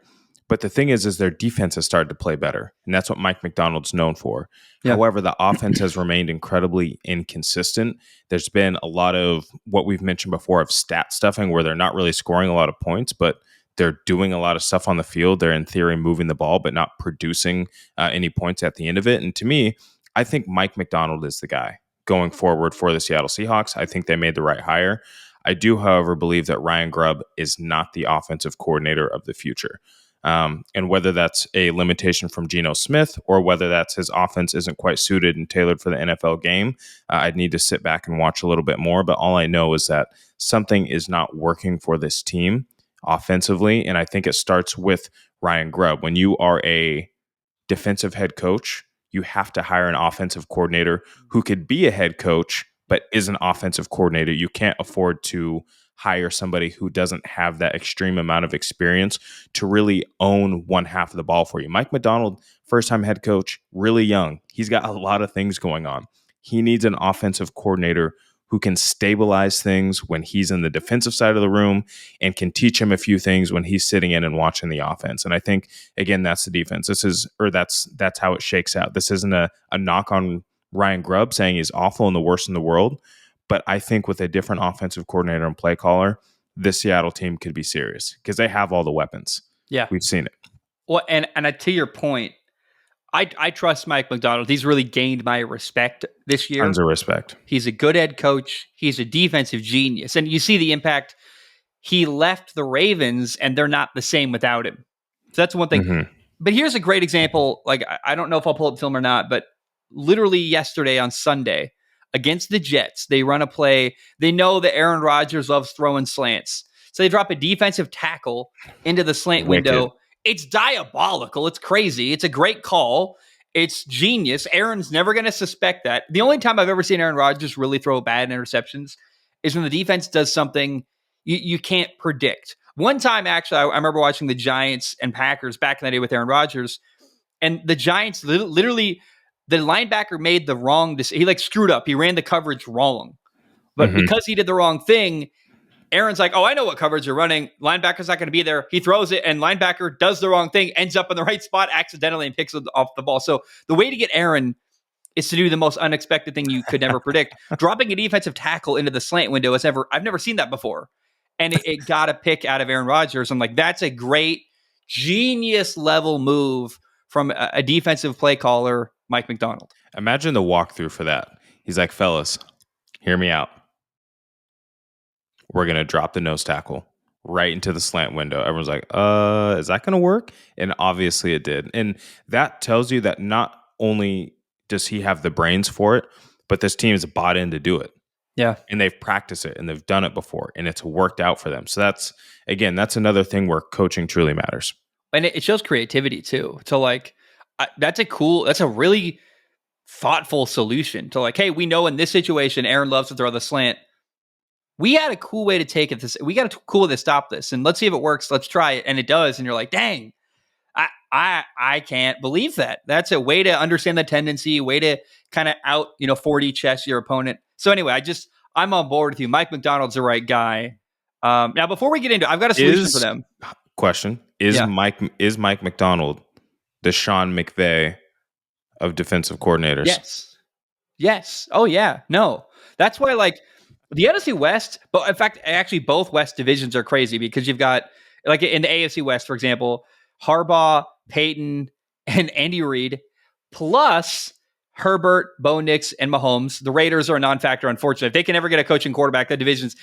But the thing is their defense has started to play better, and that's what Mike Macdonald's known for.
Yeah.
However, the offense has remained incredibly inconsistent. There's been a lot of what we've mentioned before of stat stuffing, where they're not really scoring a lot of points, but they're doing a lot of stuff on the field. They're in theory moving the ball, but not producing any points at the end of it. And to me, I think Mike Macdonald is the guy going forward for the Seattle Seahawks. I think they made the right hire. I do, however, believe that Ryan Grubb is not the offensive coordinator of the future. And whether that's a limitation from Geno Smith or whether that's his offense isn't quite suited and tailored for the NFL game, I'd need to sit back and watch a little bit more. But all I know is that something is not working for this team offensively. And I think it starts with Ryan Grubb. When you are a defensive head coach, you have to hire an offensive coordinator who could be a head coach, but is an offensive coordinator. You can't afford to hire somebody who doesn't have that extreme amount of experience to really own one half of the ball for you. Mike Macdonald, first-time head coach, really young. He's got a lot of things going on. He needs an offensive coordinator who can stabilize things when he's in the defensive side of the room and can teach him a few things when he's sitting in and watching the offense. And I think, again, that's the defense. That's how it shakes out. This isn't a knock on Ryan Grubb saying he's awful and the worst in the world. But I think with a different offensive coordinator and play caller, this Seattle team could be serious because they have all the weapons.
Yeah.
We've seen it.
Well, and to your point, I trust Mike Macdonald. He's really gained my respect this year.
Tons of respect.
He's a good head coach. He's a defensive genius. And you see the impact. He left the Ravens, and they're not the same without him. So that's one thing. Mm-hmm. But here's a great example. Like, I don't know if I'll pull up the film or not, but literally yesterday on Sunday, against the Jets, they run a play. They know that Aaron Rodgers loves throwing slants. So they drop a defensive tackle into the slant window. It's diabolical. It's crazy. It's a great call. It's genius. Aaron's never going to suspect that. The only time I've ever seen Aaron Rodgers really throw bad interceptions is when the defense does something you can't predict. One time, actually, I remember watching the Giants and Packers back in the day with Aaron Rodgers, and the Giants literally – the linebacker made the wrong decision. He screwed up. He ran the coverage wrong. But because he did the wrong thing, Aaron's like, oh, I know what coverage you're running. Linebacker's not going to be there. He throws it, and linebacker does the wrong thing, ends up in the right spot accidentally and picks it off the ball. So the way to get Aaron is to do the most unexpected thing you could never predict. Dropping a defensive tackle into the slant window I've never seen that before. And it got a pick out of Aaron Rodgers. I'm like, that's a great genius level move from a defensive play caller, Mike Macdonald.
Imagine the walkthrough for that. He's like, fellas, hear me out. We're going to drop the nose tackle right into the slant window. Everyone's like, is that going to work? And obviously it did. And that tells you that not only does he have the brains for it, but this team is bought in to do it.
Yeah.
And they've practiced it and they've done it before and it's worked out for them. So that's another thing where coaching truly matters.
And it shows creativity too. So that's a really thoughtful solution to hey, we know in this situation, Aaron loves to throw the slant. We had a cool way to take it. We got a cool way to stop this, and let's see if it works. Let's try it, and it does. And you're like, dang, I can't believe that. That's a way to understand the tendency, way to kind of out 4D chess your opponent. So anyway, I'm on board with you. Mike Macdonald's the right guy. Now, before we get into it, I've got a solution for them.
Question: Is Mike Macdonald the Sean McVay of defensive coordinators?
Yes. Oh yeah. No, that's why the NFC West, but in fact, actually both West divisions are crazy because you've got in the AFC West, for example, Harbaugh, Peyton, and Andy Reid, plus Herbert, Bo Nix, and Mahomes. The Raiders are a non-factor, unfortunately. If they can ever get a coaching quarterback, that division's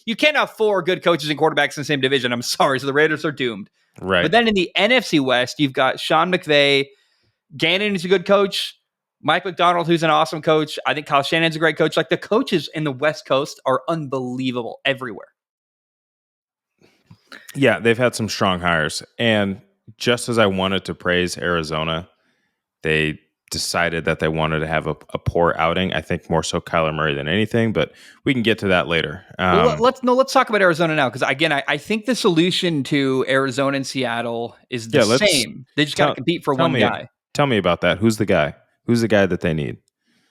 you can't have 4 good coaches and quarterbacks in the same division. I'm sorry. So the Raiders are doomed.
Right.
But then in the NFC West, you've got Sean McVay. Gannon is a good coach. Mike Macdonald, who's an awesome coach. I think Kyle Shanahan's a great coach. The coaches in the West Coast are unbelievable everywhere.
Yeah, they've had some strong hires. And just as I wanted to praise Arizona, they decided that they wanted to have a poor outing. I think more so Kyler Murray than anything, but we can get to that later.
Let's talk about Arizona now, because again, I think the solution to Arizona and Seattle is the same. They just got to compete for one guy.
Tell me about that. Who's the guy? Who's the guy that they need?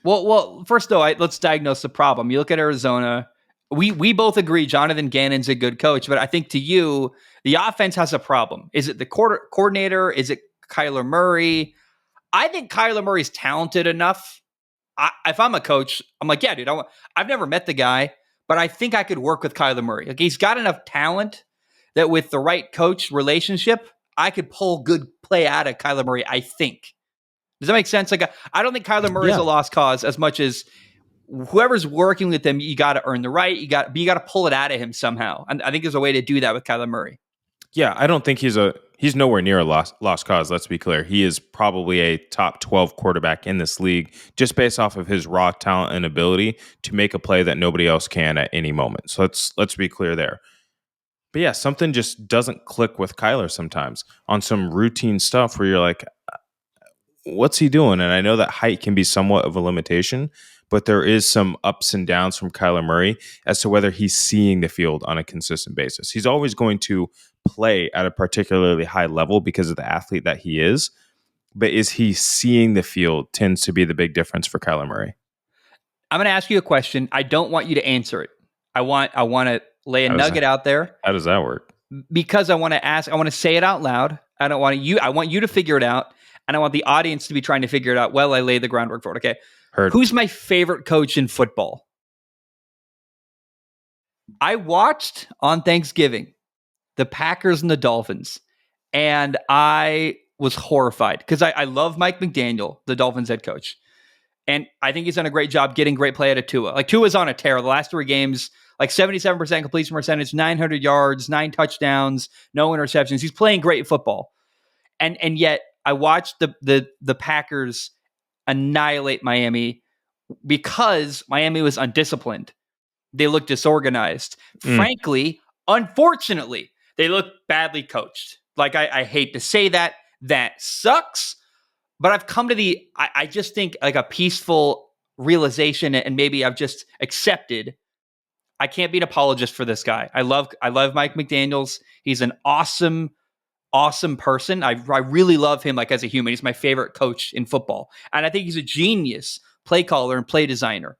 Well, first though, let's diagnose the problem. You look at Arizona. we both agree Jonathan Gannon's a good coach, but I think to you, the offense has a problem. Is it the coordinator? Is it Kyler Murray? I think Kyler Murray's talented enough. If I'm a coach, I'm like, yeah, dude, I've never met the guy, but I think I could work with Kyler Murray. Like, he's got enough talent that with the right coach relationship, I could pull good play out of Kyler Murray, I think. Does that make sense? Like, I don't think Kyler Murray is a lost cause as much as whoever's working with him, you got to earn the right. You got to pull it out of him somehow. And I think there's a way to do that with Kyler Murray.
Yeah, I don't think he's nowhere near a lost cause. Let's be clear. He is probably a top 12 quarterback in this league just based off of his raw talent and ability to make a play that nobody else can at any moment. So let's be clear there. But yeah, something just doesn't click with Kyler sometimes on some routine stuff where you're like, what's he doing? And I know that height can be somewhat of a limitation, but there is some ups and downs from Kyler Murray as to whether he's seeing the field on a consistent basis. He's always going to play at a particularly high level because of the athlete that he is. But is he seeing the field tends to be the big difference for Kyler Murray.
I'm going to ask you a question. I don't want you to answer it. I want to lay a nugget out there.
How does that work?
Because I want to say it out loud. I want you to figure it out. And I want the audience to be trying to figure it out while I lay the groundwork for it. Okay.
Heard.
Who's my favorite coach in football? I watched on Thanksgiving the Packers and the Dolphins, and I was horrified because I love Mike McDaniel, the Dolphins head coach. And I think he's done a great job getting great play out of Tua. Like, Tua's on a tear. The last 3 games, like 77% completion percentage, 900 yards, 9 touchdowns, no interceptions. He's playing great football. And yet I watched the Packers annihilate Miami because Miami was undisciplined. They looked disorganized. Frankly, unfortunately, they look badly coached. Like, I hate to say that. That sucks. But I've come to I just think like a peaceful realization, and maybe I've just accepted I can't be an apologist for this guy. I love Mike McDaniels. He's an awesome person. I really love him like as a human. He's my favorite coach in football. And I think he's a genius play caller and play designer.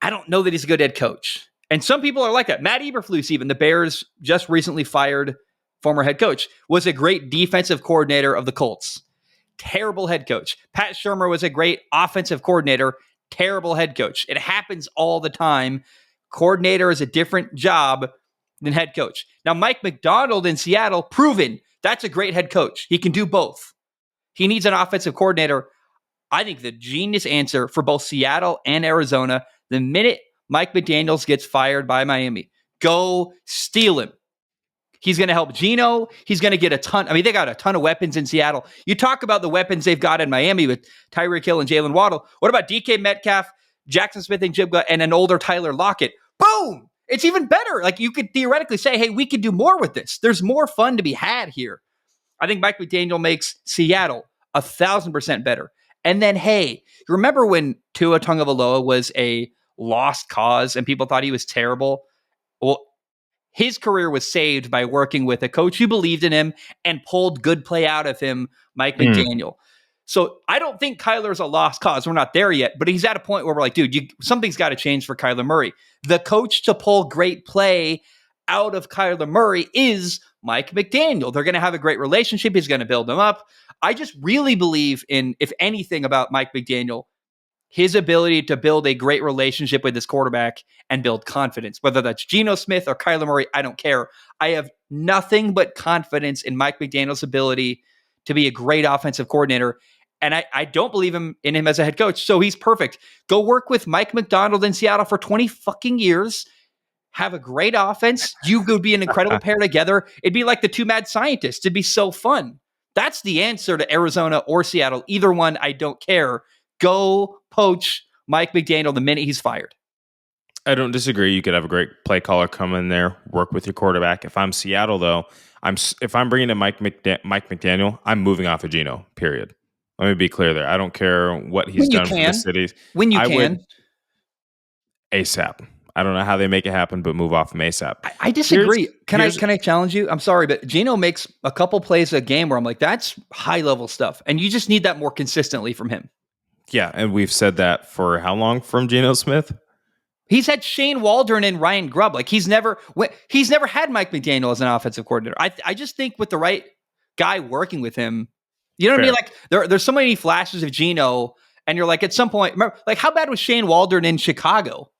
I don't know that he's a good head coach. And some people are like that. Matt Eberflus, even the Bears just recently fired former head coach, was a great defensive coordinator of the Colts. Terrible head coach. Pat Shurmur was a great offensive coordinator. Terrible head coach. It happens all the time. Coordinator is a different job than head coach. Now, Mike McDonald in Seattle, proven that's a great head coach. He can do both. He needs an offensive coordinator. I think the genius answer for both Seattle and Arizona, the minute Mike McDaniels gets fired by Miami, go steal him. He's going to help Geno. He's going to get a ton. I mean, they got a ton of weapons in Seattle. You talk about the weapons they've got in Miami with Tyreek Hill and Jalen Waddle. What about DK Metcalf, Jackson Smith and Jigba, and an older Tyler Lockett? Boom! It's even better. Like, you could theoretically say, hey, we could do more with this. There's more fun to be had here. I think Mike McDaniel makes Seattle 1,000% better. And then, hey, you remember when Tua Tagovailoa was a lost cause and people thought he was terrible? Well, his career was saved by working with a coach who believed in him and pulled good play out of him, Mike McDaniel. So I don't think Kyler's a lost cause. We're not there yet, but he's at a point where we're like, dude, something's got to change for Kyler Murray. The coach to pull great play out of Kyler Murray is Mike McDaniel. They're going to have a great relationship. He's going to build them up. I just really believe in, if anything, about Mike McDaniel, his ability to build a great relationship with his quarterback and build confidence. Whether that's Geno Smith or Kyler Murray, I don't care. I have nothing but confidence in Mike McDaniel's ability to be a great offensive coordinator. And I don't believe in him as a head coach. So he's perfect. Go work with Mike McDonald in Seattle for 20 fucking years. Have a great offense. You could be an incredible pair together. It'd be like the 2 mad scientists. It'd be so fun. That's the answer to Arizona or Seattle. Either one, I don't care. Go poach Mike McDaniel the minute he's fired.
I don't disagree. You could have a great play caller come in there, work with your quarterback. If I'm Seattle, though, if I'm bringing in Mike McDaniel, I'm moving off of Geno, period. Let me be clear there. I don't care what he's done for the cities.
When you can.
ASAP. I don't know how they make it happen, but move off him ASAP.
I disagree. Can I challenge you? I'm sorry, but Geno makes a couple plays a game where I'm like, that's high level stuff. And you just need that more consistently from him.
Yeah, and we've said that for how long from Geno Smith?
He's had Shane Waldron and Ryan Grubb. Like he's never had Mike McDaniel as an offensive coordinator. I just think with the right guy working with him, you know what I mean? Like there's so many flashes of Geno, and you're like at some point, remember, like how bad was Shane Waldron in Chicago?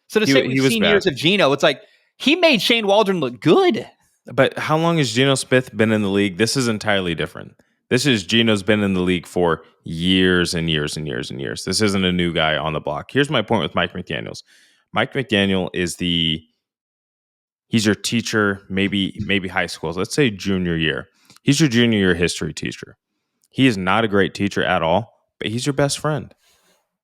So to say we've seen years of Geno, it's like he made Shane Waldron look good.
But how long has Geno Smith been in the league? This is entirely different. This is Geno's been in the league for years and years and years and years. This isn't a new guy on the block. Here's my point with Mike McDaniels. Mike McDaniel is he's your teacher, maybe high schools. Let's say junior year. He's your junior year history teacher. He is not a great teacher at all, but he's your best friend.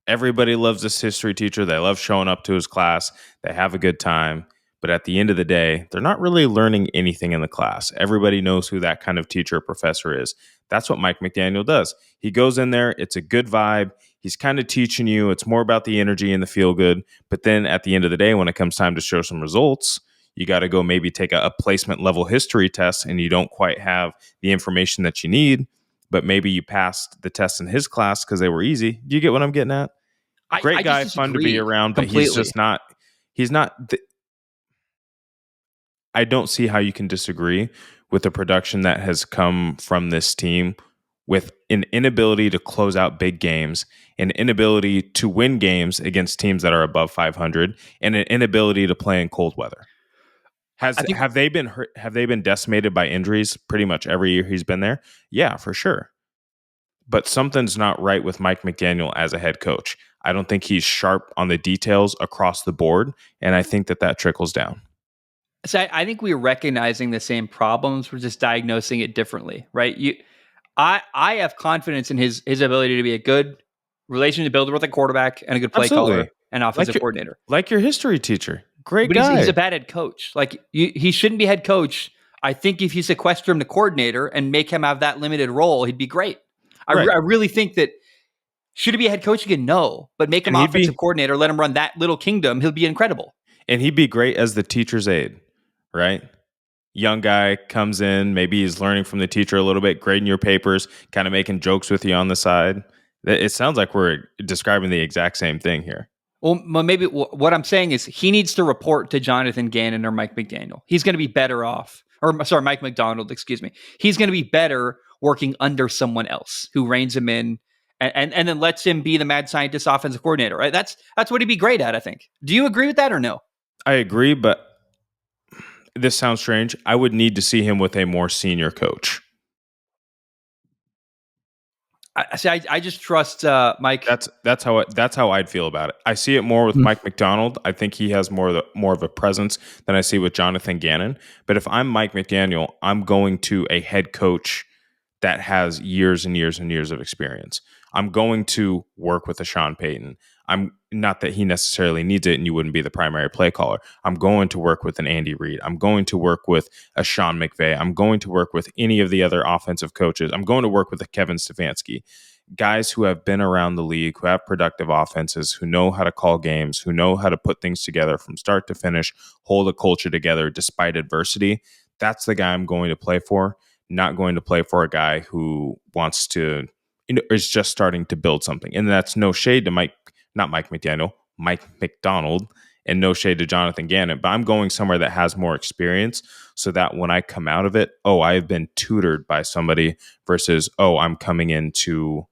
Everybody loves this history teacher. They love showing up to his class. They have a good time. But at the end of the day, they're not really learning anything in the class. Everybody knows who that kind of teacher or professor is. That's what Mike McDaniel does. He goes in there. It's a good vibe. He's kind of teaching you. It's more about the energy and the feel good. But then at the end of the day, when it comes time to show some results, you got to go maybe take a placement level history test and you don't quite have the information that you need, but maybe you passed the test in his class because they were easy. Do you get what I'm getting at? Great guy, fun to be around, but he's just not, I don't see how you can disagree with the production that has come from this team with an inability to close out big games, an inability to win games against teams that are above 500, and an inability to play in cold weather. Have they been hurt? Have they been decimated by injuries pretty much every year he's been there? Yeah, for sure. But something's not right with Mike McDaniel as a head coach. I don't think he's sharp on the details across the board, and I think that trickles down.
So I think we're recognizing the same problems. We're just diagnosing it differently, right? I have confidence in his ability to be a good relationship builder with a quarterback and a good play caller and offensive coordinator.
Like your history teacher. Great
but
guy.
He's a bad head coach. Like he shouldn't be head coach. I think if you sequester him to coordinator and make him have that limited role, he'd be great. I really think that should he be a head coach again? No. But make him offensive coordinator, let him run that little kingdom. He'll be incredible.
And he'd be great as the teacher's aide, right? Young guy comes in, maybe he's learning from the teacher a little bit, grading your papers, kind of making jokes with you on the side. It sounds like we're describing the exact same thing here.
Well, maybe what I'm saying is he needs to report to Jonathan Gannon or Mike McDaniel. He's going to be better off. Or, sorry, Mike McDonald, excuse me. He's going to be better working under someone else who reins him in and then lets him be the mad scientist offensive coordinator, right? That's what he'd be great at, I think. Do you agree with that or no?
I agree, but this sounds strange. I would need to see him with a more senior coach.
I just trust Mike.
That's how I'd feel about it. I see it more with Mike McDonald. I think he has more of a presence than I see with Jonathan Gannon. But if I'm Mike McDaniel, I'm going to a head coach that has years and years and years of experience. I'm going to work with a Sean Payton. I'm not that he necessarily needs it and you wouldn't be the primary play caller. I'm going to work with an Andy Reid. I'm going to work with a Sean McVay. I'm going to work with any of the other offensive coaches. I'm going to work with a Kevin Stefanski. Guys who have been around the league, who have productive offenses, who know how to call games, who know how to put things together from start to finish, hold a culture together despite adversity. That's the guy I'm going to play for, not going to play for a guy who wants to, is just starting to build something. And that's no shade to Mike McDonald, and no shade to Jonathan Gannon, but I'm going somewhere that has more experience so that when I come out of it, I have been tutored by somebody versus, I'm coming in to,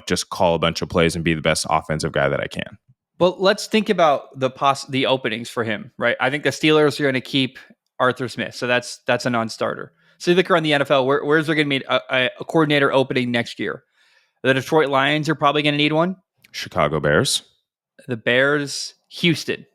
just call a bunch of plays and be the best offensive guy that I can.
Well, let's think about the openings for him, right? I think the Steelers are going to keep Arthur Smith, so that's a non-starter. So you look around the NFL, where's there going to be a coordinator opening next year? The Detroit Lions are probably going to need one.
Chicago Bears.
The Bears, Houston.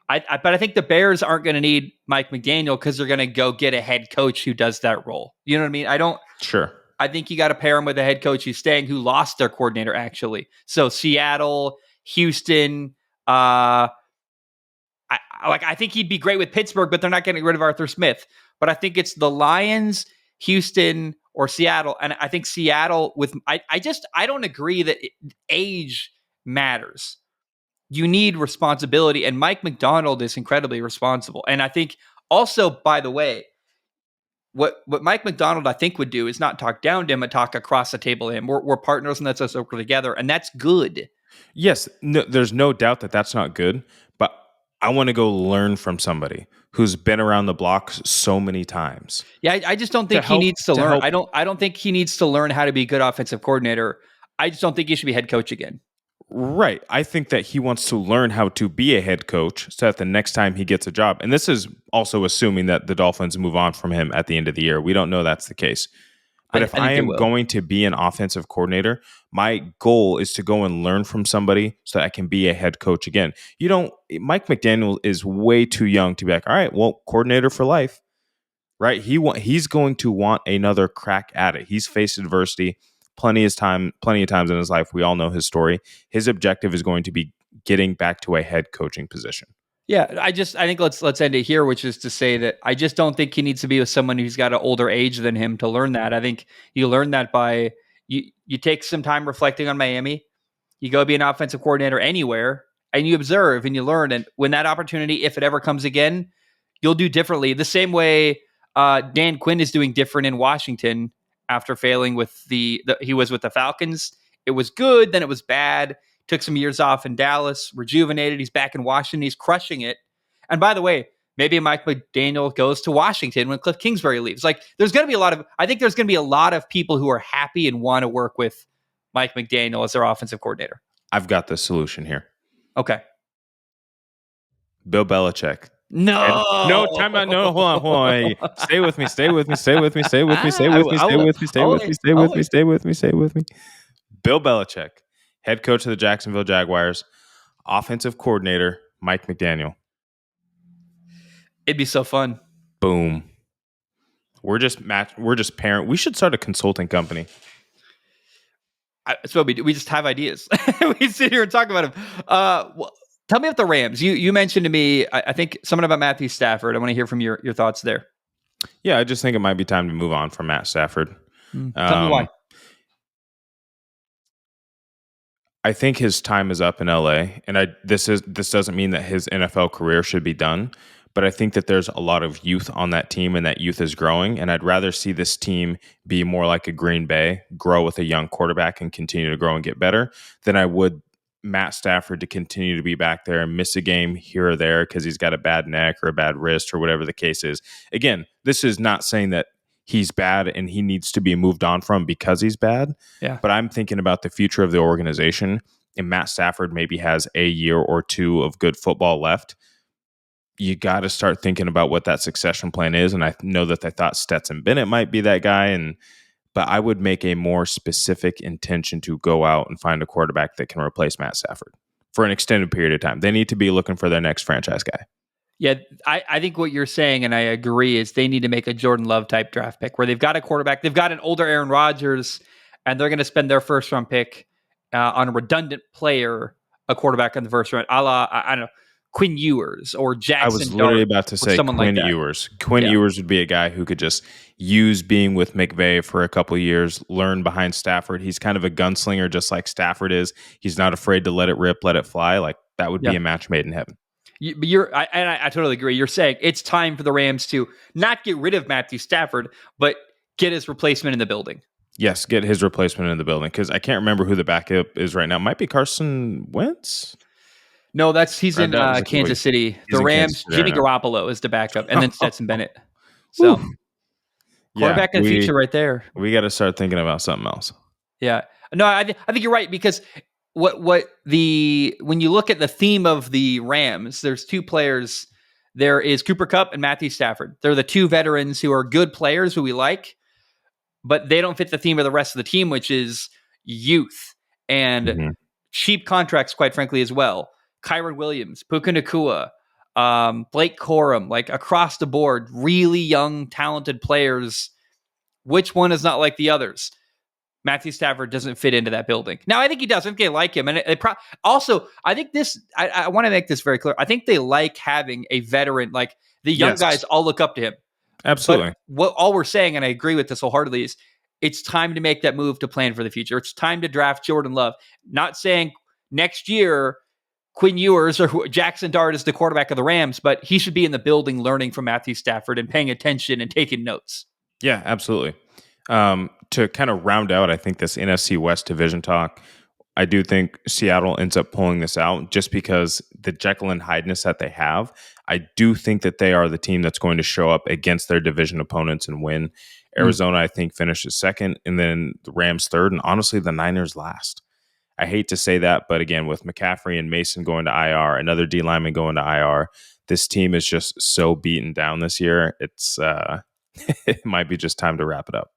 But I think the Bears aren't going to need Mike McDaniel because they're going to go get a head coach who does that role. You know what I mean?
Sure.
I think you got to pair him with a head coach who's staying, who lost their coordinator, actually. So Seattle, Houston. I think he'd be great with Pittsburgh, but they're not getting rid of Arthur Smith. But I think it's the Lions, Houston, or Seattle. And I think Seattle I don't agree that age matters. You need responsibility. And Mike McDonald is incredibly responsible. And I think also, by the way, what Mike McDonald, I think, would do is not talk down to him, but talk across the table to him. We're partners and let's us work together. And that's good.
Yes, no, there's no doubt that that's not good, but I want to go learn from somebody who's been around the block so many times.
Yeah, I just don't think he
help
needs to
to
learn.
help.
I don't think he needs to learn how to be a good offensive coordinator. I just don't think he should be head coach again.
Right. I think that he wants to learn how to be a head coach so that the next time he gets a job, and this is also assuming that the Dolphins move on from him at the end of the year. We don't know that's the case. But if
I
I
think they
am
will.
going to be an offensive coordinator, my goal is to go and learn from somebody so that I can be a head coach again. Mike McDaniel is way too young to be like, all right, well, coordinator for life, right? He's going to want another crack at it. He's faced adversity plenty of times in his life. We all know his story. His objective is going to be getting back to a head coaching position.
Yeah, I think let's end it here, which is to say that I just don't think he needs to be with someone who's got an older age than him to learn that. I think you learn that by you take some time reflecting on Miami. You go be an offensive coordinator anywhere, and you observe and you learn. And when that opportunity, if it ever comes again, you'll do differently. The same way Dan Quinn is doing different in Washington after failing with he was with the Falcons. It was good, then it was bad. Took some years off in Dallas, rejuvenated. He's back in Washington. He's crushing it. And by the way, maybe Mike McDaniel goes to Washington when Cliff Kingsbury leaves. Like, there's going to be I think there's going to be a lot of people who are happy and want to work with Mike McDaniel as their offensive coordinator.
I've got the solution here.
Okay.
Bill Belichick.
No,
no, time out. No, hold on. Hey, stay with me. Stay with me. Stay with me. Stay with me. Stay with me. Stay with me. Stay with me. Stay with me. Stay with me. Stay with me. Bill Belichick, head coach of the Jacksonville Jaguars, offensive coordinator Mike McDaniel.
It'd be so fun.
Boom. We're just parent. We should start a consulting company.
That's what we do. We just have ideas. We sit here and talk about them. Tell me about the Rams. You mentioned to me, I think, something about Matthew Stafford. I want to hear from your thoughts there.
Yeah, I just think it might be time to move on from Matt Stafford.
Tell me why.
I think his time is up in LA, and this doesn't mean that his NFL career should be done, but I think that there's a lot of youth on that team, and that youth is growing, and I'd rather see this team be more like a Green Bay, grow with a young quarterback and continue to grow and get better, than I would Matt Stafford to continue to be back there and miss a game here or there because he's got a bad neck or a bad wrist or whatever the case is. Again, this is not saying that he's bad and he needs to be moved on from because he's bad.
Yeah.
But I'm thinking about the future of the organization, and Matt Stafford maybe has a year or two of good football left. You got to start thinking about what that succession plan is. And I know that they thought Stetson Bennett might be that guy, but I would make a more specific intention to go out and find a quarterback that can replace Matt Stafford for an extended period of time. They need to be looking for their next franchise guy.
Yeah, I think what you're saying, and I agree, is they need to make a Jordan Love type draft pick where they've got a quarterback, they've got an older Aaron Rodgers, and they're going to spend their first round pick on a redundant player, a quarterback in the first round, a la, I don't know, Quinn Ewers or Jackson.
I was literally about to say Quinn Ewers. Quinn Ewers would be a guy who could just use being with McVay for a couple of years, learn behind Stafford. He's kind of a gunslinger, just like Stafford is. He's not afraid to let it rip, let it fly. Like, that would be a match made in heaven.
I totally agree. You're saying it's time for the Rams to not get rid of Matthew Stafford, but get his replacement in the building.
Yes, get his replacement in the building, because I can't remember who the backup is right now. It might be Carson Wentz.
No, he's in Kansas City. The Rams, Jimmy Garoppolo is the backup, and then Stetson Bennett. So quarterback in the future right there.
We got to start thinking about something else.
Yeah. No, I think you're right, because when you look at the theme of the Rams, there's two players. There is Cooper Kupp and Matthew Stafford. They're the two veterans who are good players who we like, but they don't fit the theme of the rest of the team, which is youth and cheap contracts, quite frankly, as well. Kyron Williams, Puka Nacua, Blake Corum, like across the board, really young, talented players. Which one is not like the others? Matthew Stafford doesn't fit into that building. Now, I think he does. I think they like him. And also, I think I want to make this very clear. I think they like having a veteran, like the young guys all look up to him.
Absolutely.
But all we're saying, and I agree with this wholeheartedly, is it's time to make that move to plan for the future. It's time to draft Jordan Love. Not saying next year Quinn Ewers or Jackson Dart is the quarterback of the Rams, but he should be in the building learning from Matthew Stafford and paying attention and taking notes.
Yeah, absolutely. To kind of round out, I think this NFC West division talk, I do think Seattle ends up pulling this out just because the Jekyll and Hydeness that they have. I do think that they are the team that's going to show up against their division opponents and win.
Mm.
Arizona, I think, finishes second, and then the Rams third, and honestly, the Niners last. I hate to say that, but again, with McCaffrey and Mason going to IR, another D lineman going to IR, this team is just so beaten down this year. It's it might be just time to wrap it up.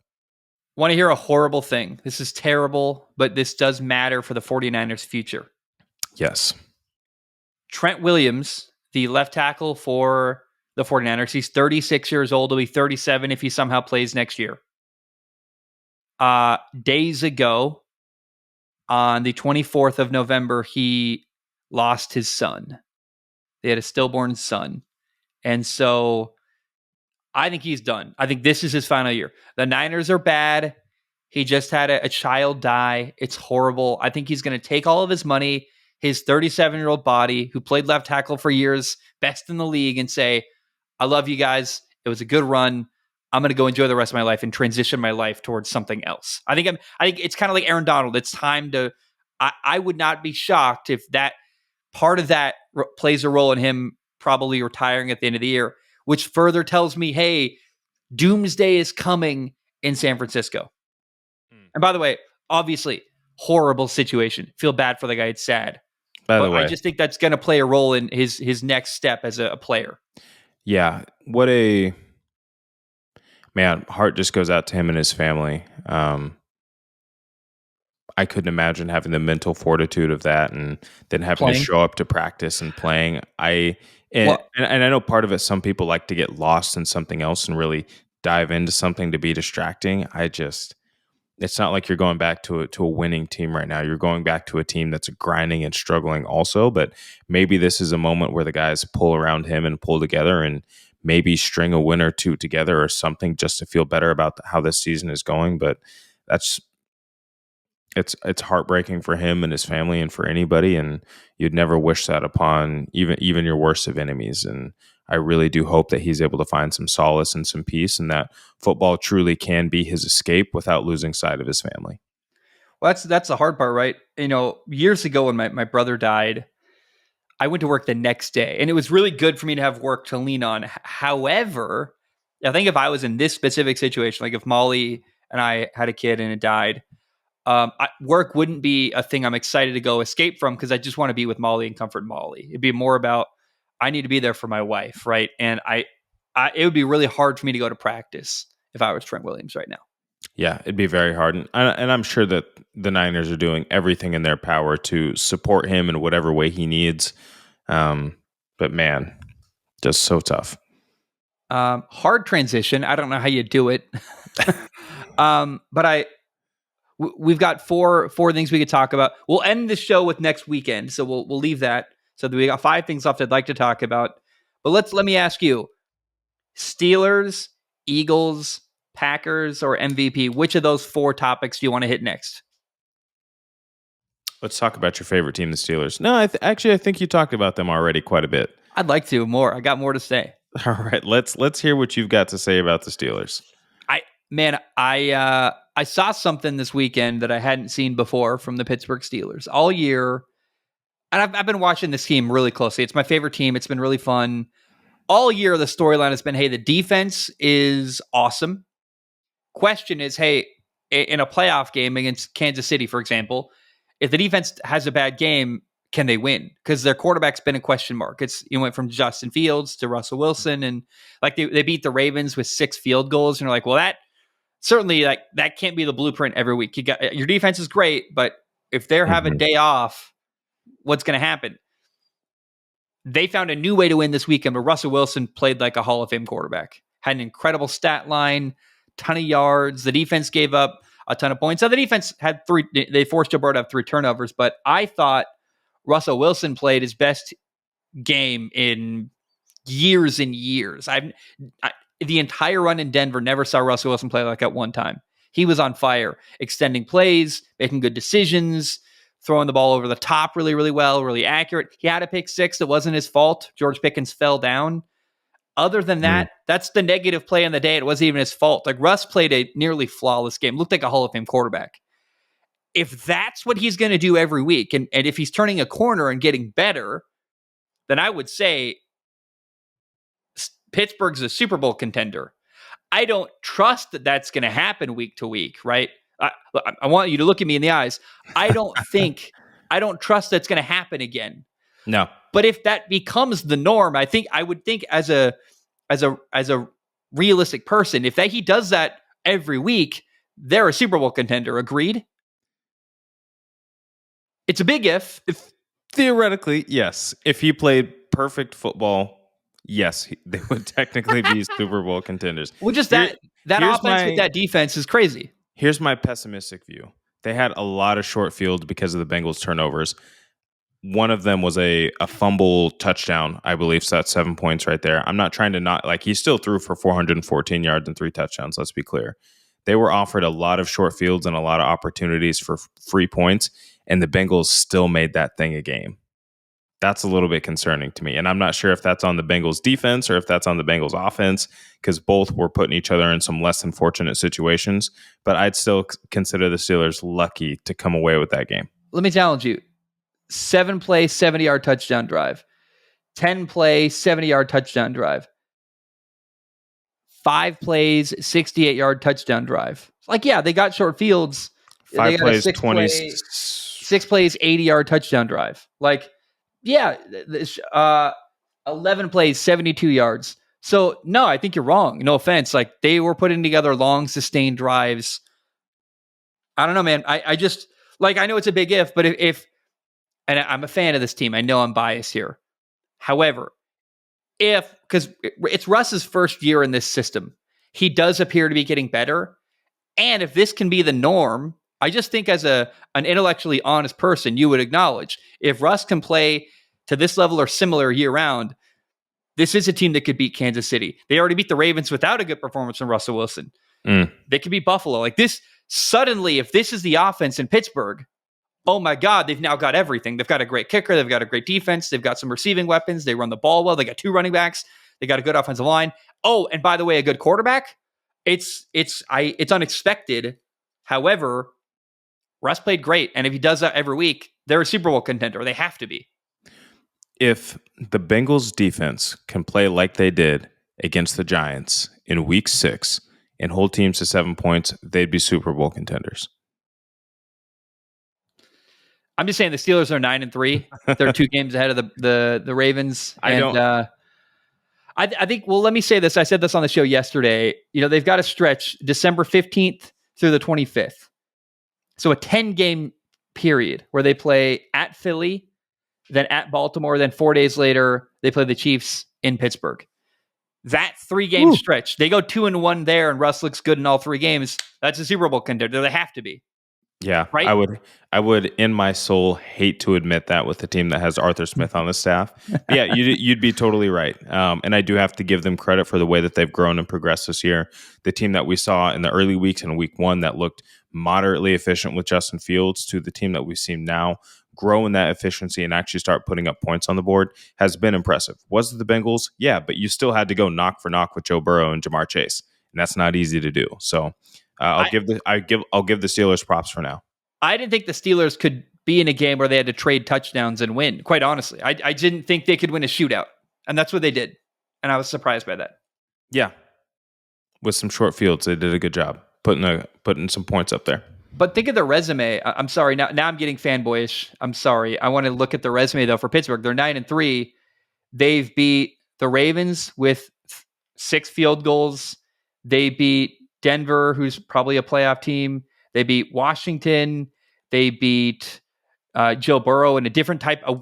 Want to hear a horrible thing? This is terrible, but this does matter for the 49ers' future.
Yes.
Trent Williams, the left tackle for the 49ers, he's 36 years old. He'll be 37 if he somehow plays next year. Days ago, on the 24th of November, he lost his son. They had a stillborn son. And so I think he's done. I think this is his final year. The Niners are bad. He just had a child die. It's horrible. I think he's going to take all of his money, his 37-year-old body, who played left tackle for years, best in the league, and say, I love you guys. It was a good run. I'm going to go enjoy the rest of my life and transition my life towards something else. I think it's kind of like Aaron Donald. It's time to, I would not be shocked if that part of that plays a role in him probably retiring at the end of the year, which further tells me, hey, doomsday is coming in San Francisco. And by the way, obviously, horrible situation. Feel bad for the guy. It's sad.
By the
But
way,
I just think that's going to play a role in his next step as a player.
yeah, what a man. Heart just goes out to him and his family. I couldn't imagine having the mental fortitude of that and then having to
Playing.
show up to practice and playing. And
Well,
I know part of it, some people like to get lost in something else and really dive into something to be distracting. It's not like you're going back to a winning team right now. You're going back to a team that's grinding and struggling also, but maybe this is a moment where the guys pull around him and pull together and maybe string a win or two together or something just to feel better about how this season is going. But that's it's heartbreaking for him and his family and for anybody, and you'd never wish that upon even your worst of enemies. And I really do hope that he's able to find some solace and some peace, and that football truly can be his escape without losing sight of his family.
well, that's the hard part, right? Years ago when my brother died, I went to work the next day, and it was really good for me to have work to lean on. However, I think if I was in this specific situation, like if Molly and I had a kid and it died, work wouldn't be a thing I'm excited to go escape from because I just want to be with Molly and comfort Molly. It'd be more about I need to be there for my wife, right? And it would be really hard for me to go to practice if I was Trent Williams right now.
Yeah, it'd be very hard, and I'm sure that the Niners are doing everything in their power to support him in whatever way he needs. But man, just so tough.
Hard transition. I don't know how you do it, but we've got four things we could talk about. We'll end the show with next weekend, so we'll leave that. So we got 5 things left I'd like to talk about. But let me ask you: Steelers, Eagles, Packers, or MVP? Which of those 4 topics do you want to hit next?
Let's talk about your favorite team, the Steelers. No, I think you talked about them already quite a bit.
I'd like to more. I got more to say.
All right, let's hear what you've got to say about the Steelers.
I saw something this weekend that I hadn't seen before from the Pittsburgh Steelers all year. And I've been watching this team really closely. It's my favorite team. It's been really fun. All year, the storyline has been, hey, the defense is awesome. Question is, hey, in a playoff game against Kansas City, for example, if the defense has a bad game, can they win? Because their quarterback's been a question mark. You went from Justin Fields to Russell Wilson, and like they beat the Ravens with 6 field goals, and you're like, well, that certainly that can't be the blueprint every week. Your defense is great, but if they have a day off, what's going to happen? They found a new way to win this weekend, but Russell Wilson played like a Hall of Fame quarterback. Had an incredible stat line, ton of yards. The defense gave up a ton of points. So the defense had 3. They forced Joe Burrow to have 3 turnovers, but I thought Russell Wilson played his best game in years and years. The entire run in Denver never saw Russell Wilson play like at one time. He was on fire, extending plays, making good decisions, throwing the ball over the top really, really well, really accurate. He had a pick 6 that wasn't his fault. George Pickens fell down. Other than that, that's the negative play on the day. It wasn't even his fault. Like Russ played a nearly flawless game, looked like a Hall of Fame quarterback. If that's what he's going to do every week, and if he's turning a corner and getting better, then I would say Pittsburgh's a Super Bowl contender. I don't trust that that's going to happen week to week, right? I want you to look at me in the eyes. I don't trust that's going to happen again.
No.
But if that becomes the norm, I would think as a realistic person, if he does that every week, they're a Super Bowl contender. Agreed? It's a big if.
Theoretically, yes. If he played perfect football, yes, they would technically be Super Bowl contenders.
Well, just that offense with that defense is crazy.
Here's my pessimistic view. They had a lot of short fields because of the Bengals' turnovers. One of them was a fumble touchdown, I believe, so that's 7 points right there. I'm not trying to he still threw for 414 yards and 3 touchdowns, let's be clear. They were offered a lot of short fields and a lot of opportunities for free points, and the Bengals still made that thing a game. That's a little bit concerning to me. And I'm not sure if that's on the Bengals defense or if that's on the Bengals offense, because both were putting each other in some less than fortunate situations. But I'd still consider the Steelers lucky to come away with that game.
Let me challenge you. 7-play, 70-yard touchdown drive. 10-play, 70-yard touchdown drive. 5 plays, 68-yard touchdown drive. Yeah, they got short fields.
5 plays, 20.
6 plays, 80-yard touchdown drive. 11 plays, 72 yards. So, no, I think you're wrong. No offense. They were putting together long, sustained drives. I don't know, man. I just, I know it's a big if, but if and I'm a fan of this team. I know I'm biased here. However, because it's Russ's first year in this system, he does appear to be getting better. And if this can be the norm, I just think as an intellectually honest person, you would acknowledge if Russ can play to this level or similar year round, this is a team that could beat Kansas City. They already beat the Ravens without a good performance from Russell Wilson. They could beat Buffalo. Suddenly, if this is the offense in Pittsburgh, oh my God, they've now got everything. They've got a great kicker. They've got a great defense. They've got some receiving weapons. They run the ball well. They got 2 running backs. They got a good offensive line. Oh, and by the way, a good quarterback. It's unexpected. However, Russ played great. And if he does that every week, they're a Super Bowl contender. They have to be.
If the Bengals defense can play like they did against the Giants in week 6 and hold teams to 7 points, they'd be Super Bowl contenders.
I'm just saying the Steelers are 9-3. They're 2 games ahead of the Ravens. I think, well, let me say this. I said this on the show yesterday. They've got a stretch December 15th through the 25th. So a 10-game period where they play at Philly, then at Baltimore, then 4 days later, they play the Chiefs in Pittsburgh. That 3-game stretch, they go 2-1 there, and Russ looks good in all 3 games. That's a Super Bowl contender. They have to be.
Yeah,
right?
I would in my soul hate to admit that with a team that has Arthur Smith on the staff. But yeah, you'd be totally right. And I do have to give them credit for the way that they've grown and progressed this year. The team that we saw in the early weeks in week 1 that looked moderately efficient with Justin Fields to the team that we've seen now grow in that efficiency and actually start putting up points on the board has been impressive. Was it the Bengals? Yeah, but you still had to go knock for knock with Joe Burrow and Jamar Chase, and that's not easy to do. So I'll give the Steelers props for now.
I didn't think the Steelers could be in a game where they had to trade touchdowns and win. Quite honestly, I didn't think they could win a shootout, and that's what they did, and I was surprised by that.
Yeah, with some short fields, they did a good job putting some points up there.
But think of the resume. I'm sorry. Now I'm getting fanboyish. I'm sorry. I want to look at the resume though for Pittsburgh. They're 9-3. They've beat the Ravens with 6 field goals. They beat Denver, who's probably a playoff team. They beat Washington. They beat Joe Burrow in a different type of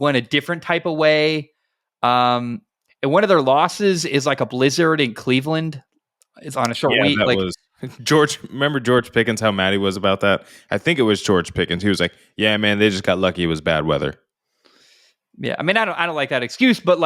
way. And one of their losses is like a blizzard in Cleveland. It's on a short week.
That was George. Remember George Pickens? How mad he was about that. I think it was George Pickens. He was like, "Yeah, man, they just got lucky. It was bad weather."
Yeah, I mean, I don't like that excuse, but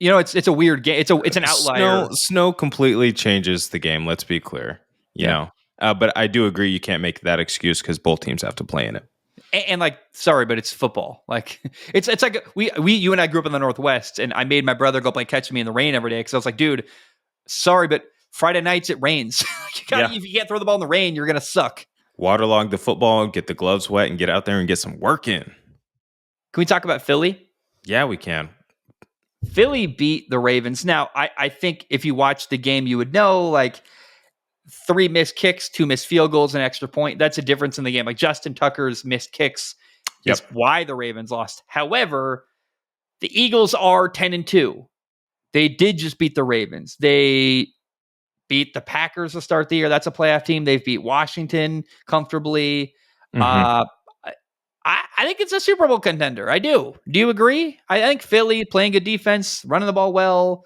it's a weird game. It's an outlier.
Snow completely changes the game. Let's be clear. You know. But I do agree you can't make that excuse because both teams have to play in it.
And like, sorry, but it's football. Like, it's like you and I grew up in the Northwest, and I made my brother go play catch me in the rain every day because I was like, dude, sorry, but Friday nights it rains. If you can't throw the ball in the rain, you're gonna suck.
Waterlog the football, get the gloves wet, and get out there and get some work in.
Can we talk about Philly?
Yeah, we can.
Philly beat the Ravens. Now, I think if you watch the game, you would know, like, 3 missed kicks, 2 missed field goals, an extra point. That's a difference in the game. Like, Justin Tucker's missed kicks is why the Ravens lost. However, the Eagles are 10-2. They did just beat the Ravens. They beat the Packers to start the year. That's a playoff team. They've beat Washington comfortably. I think it's a Super Bowl contender. I do. Do you agree? I think Philly playing good defense, running the ball well.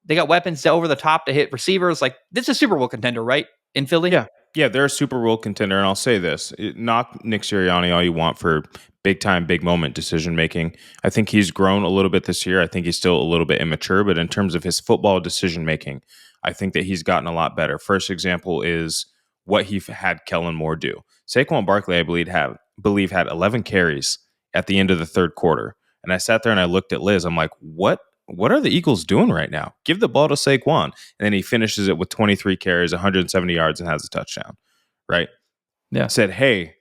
They got weapons over the top to hit receivers. Like, this is a Super Bowl contender, right? In Philly?
Yeah, they're a Super Bowl contender. And I'll say this, knock Nick Sirianni all you want for big time, big moment decision making. I think he's grown a little bit this year. I think he's still a little bit immature, but in terms of his football decision making, I think that he's gotten a lot better. First example is what he had Kellen Moore do. Saquon Barkley, I believe had 11 carries at the end of the third quarter. And I sat there and I looked at Liz. I'm like, what are the Eagles doing right now? Give the ball to Saquon. And then he finishes it with 23 carries, 170 yards, and has a touchdown. Right?
Yeah.
Said, hey,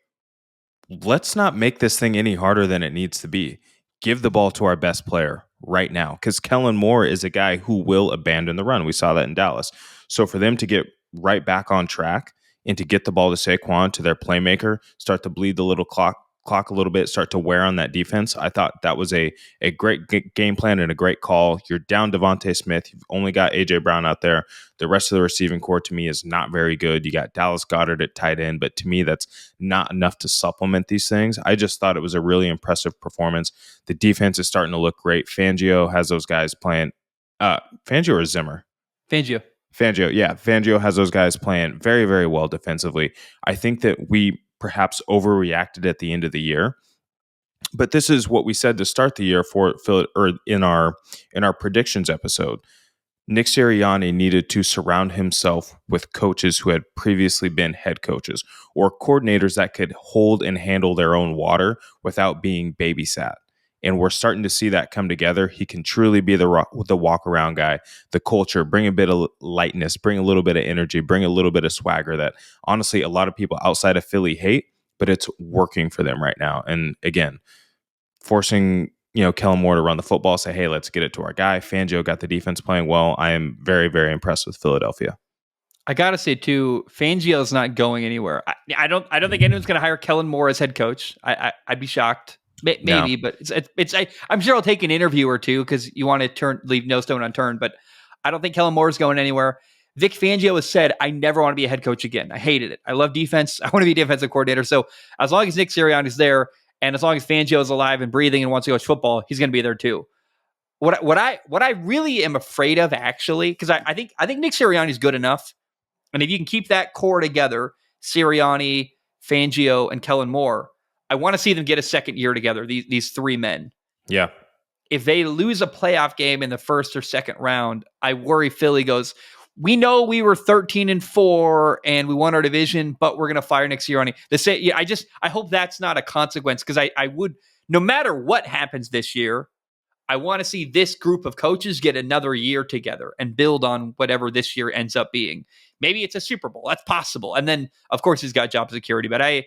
let's not make this thing any harder than it needs to be. Give the ball to our best player right now. Because Kellen Moore is a guy who will abandon the run. We saw that in Dallas. So for them to get right back on track and to get the ball to Saquon, to their playmaker, start to bleed the little clock a little bit, start to wear on that defense. I thought that was a great game plan and a great call. You're down Devontae Smith. You've only got A.J. Brown out there. The rest of the receiving core to me is not very good. You got Dallas Goedert at tight end, but to me, that's not enough to supplement these things. I just thought it was a really impressive performance. The defense is starting to look great. Fangio has those guys playing. Fangio or Zimmer? Fangio, yeah. Fangio has those guys playing very, very well defensively. I think that we perhaps overreacted at the end of the year, but this is what we said to start the year for Phil, or in our predictions episode. Nick Sirianni needed to surround himself with coaches who had previously been head coaches or coordinators that could hold and handle their own water without being babysat. And we're starting to see that come together. He can truly be the walk around guy, the culture, bring a bit of lightness, bring a little bit of energy, bring a little bit of swagger that honestly a lot of people outside of Philly hate, but it's working for them right now. And again, forcing Kellen Moore to run the football, say, hey, let's get it to our guy. Fangio got the defense playing well. I am very, very impressed with Philadelphia. I
gotta say too, Fangio's not going anywhere. I don't think anyone's going to hire Kellen Moore as head coach. I'd be shocked. Maybe, no. But I'm sure I'll take an interview or two because you want to leave no stone unturned. But I don't think Kellen Moore is going anywhere. Vic Fangio has said, I never want to be a head coach again. I hated it. I love defense. I want to be a defensive coordinator. So as long as Nick Sirianni is there, and as long as Fangio is alive and breathing and wants to coach football, he's going to be there too. What I really am afraid of, actually, because I think Nick Sirianni is good enough, and if you can keep that core together, Sirianni, Fangio, and Kellen Moore, I want to see them get a second year together, these 3 men.
Yeah.
If they lose a playoff game in the first or second round, I worry Philly goes, we know we were 13-4 and we won our division, but we're going to fire Nick Sirianni. I hope that's not a consequence, because I would, no matter what happens this year, I want to see this group of coaches get another year together and build on whatever this year ends up being. Maybe it's a Super Bowl. That's possible. And then, of course, he's got job security. But I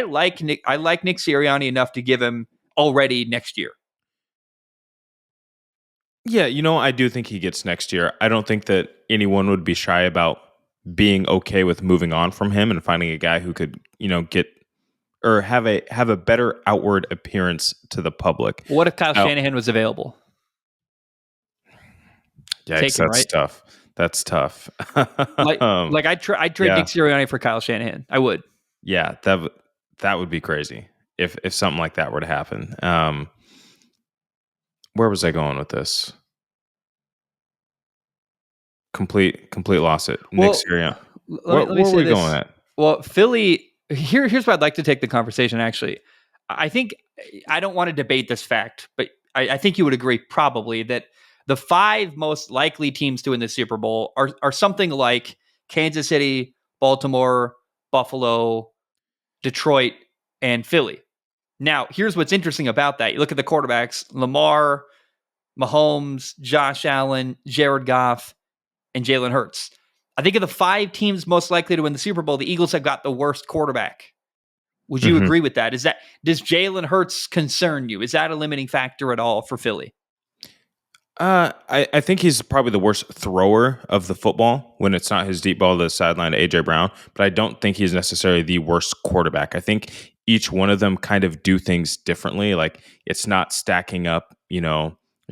like Nick Sirianni enough to give him already next year.
Yeah, I do think he gets next year. I don't think that anyone would be shy about being okay with moving on from him and finding a guy who could, get or have a better outward appearance to the public.
What if Kyle Shanahan was available?
Yikes, that's tough. That's tough.
I'd trade Nick Sirianni for Kyle Shanahan. I would.
Yeah, that would be crazy if something like that were to happen. Where was I going with this? Complete loss it. Nick Sirianni. Where were we going at?
Well, Philly, here's where I'd like to take the conversation, actually. I don't want to debate this fact, but I think you would agree probably that the 5 most likely teams to win the Super Bowl are something like Kansas City, Baltimore, Buffalo, Detroit, and Philly. Now, here's what's interesting about that. You look at the quarterbacks, Lamar, Mahomes, Josh Allen, Jared Goff, and Jalen Hurts. I think of the 5 teams most likely to win the Super Bowl, the Eagles have got the worst quarterback. Would you agree with that? Does Jalen Hurts concern you? Is that a limiting factor at all for Philly?
I think he's probably the worst thrower of the football when it's not his deep ball to the sideline to AJ Brown, but I don't think he's necessarily the worst quarterback. I think each one of them kind of do things differently. Like it's not stacking up,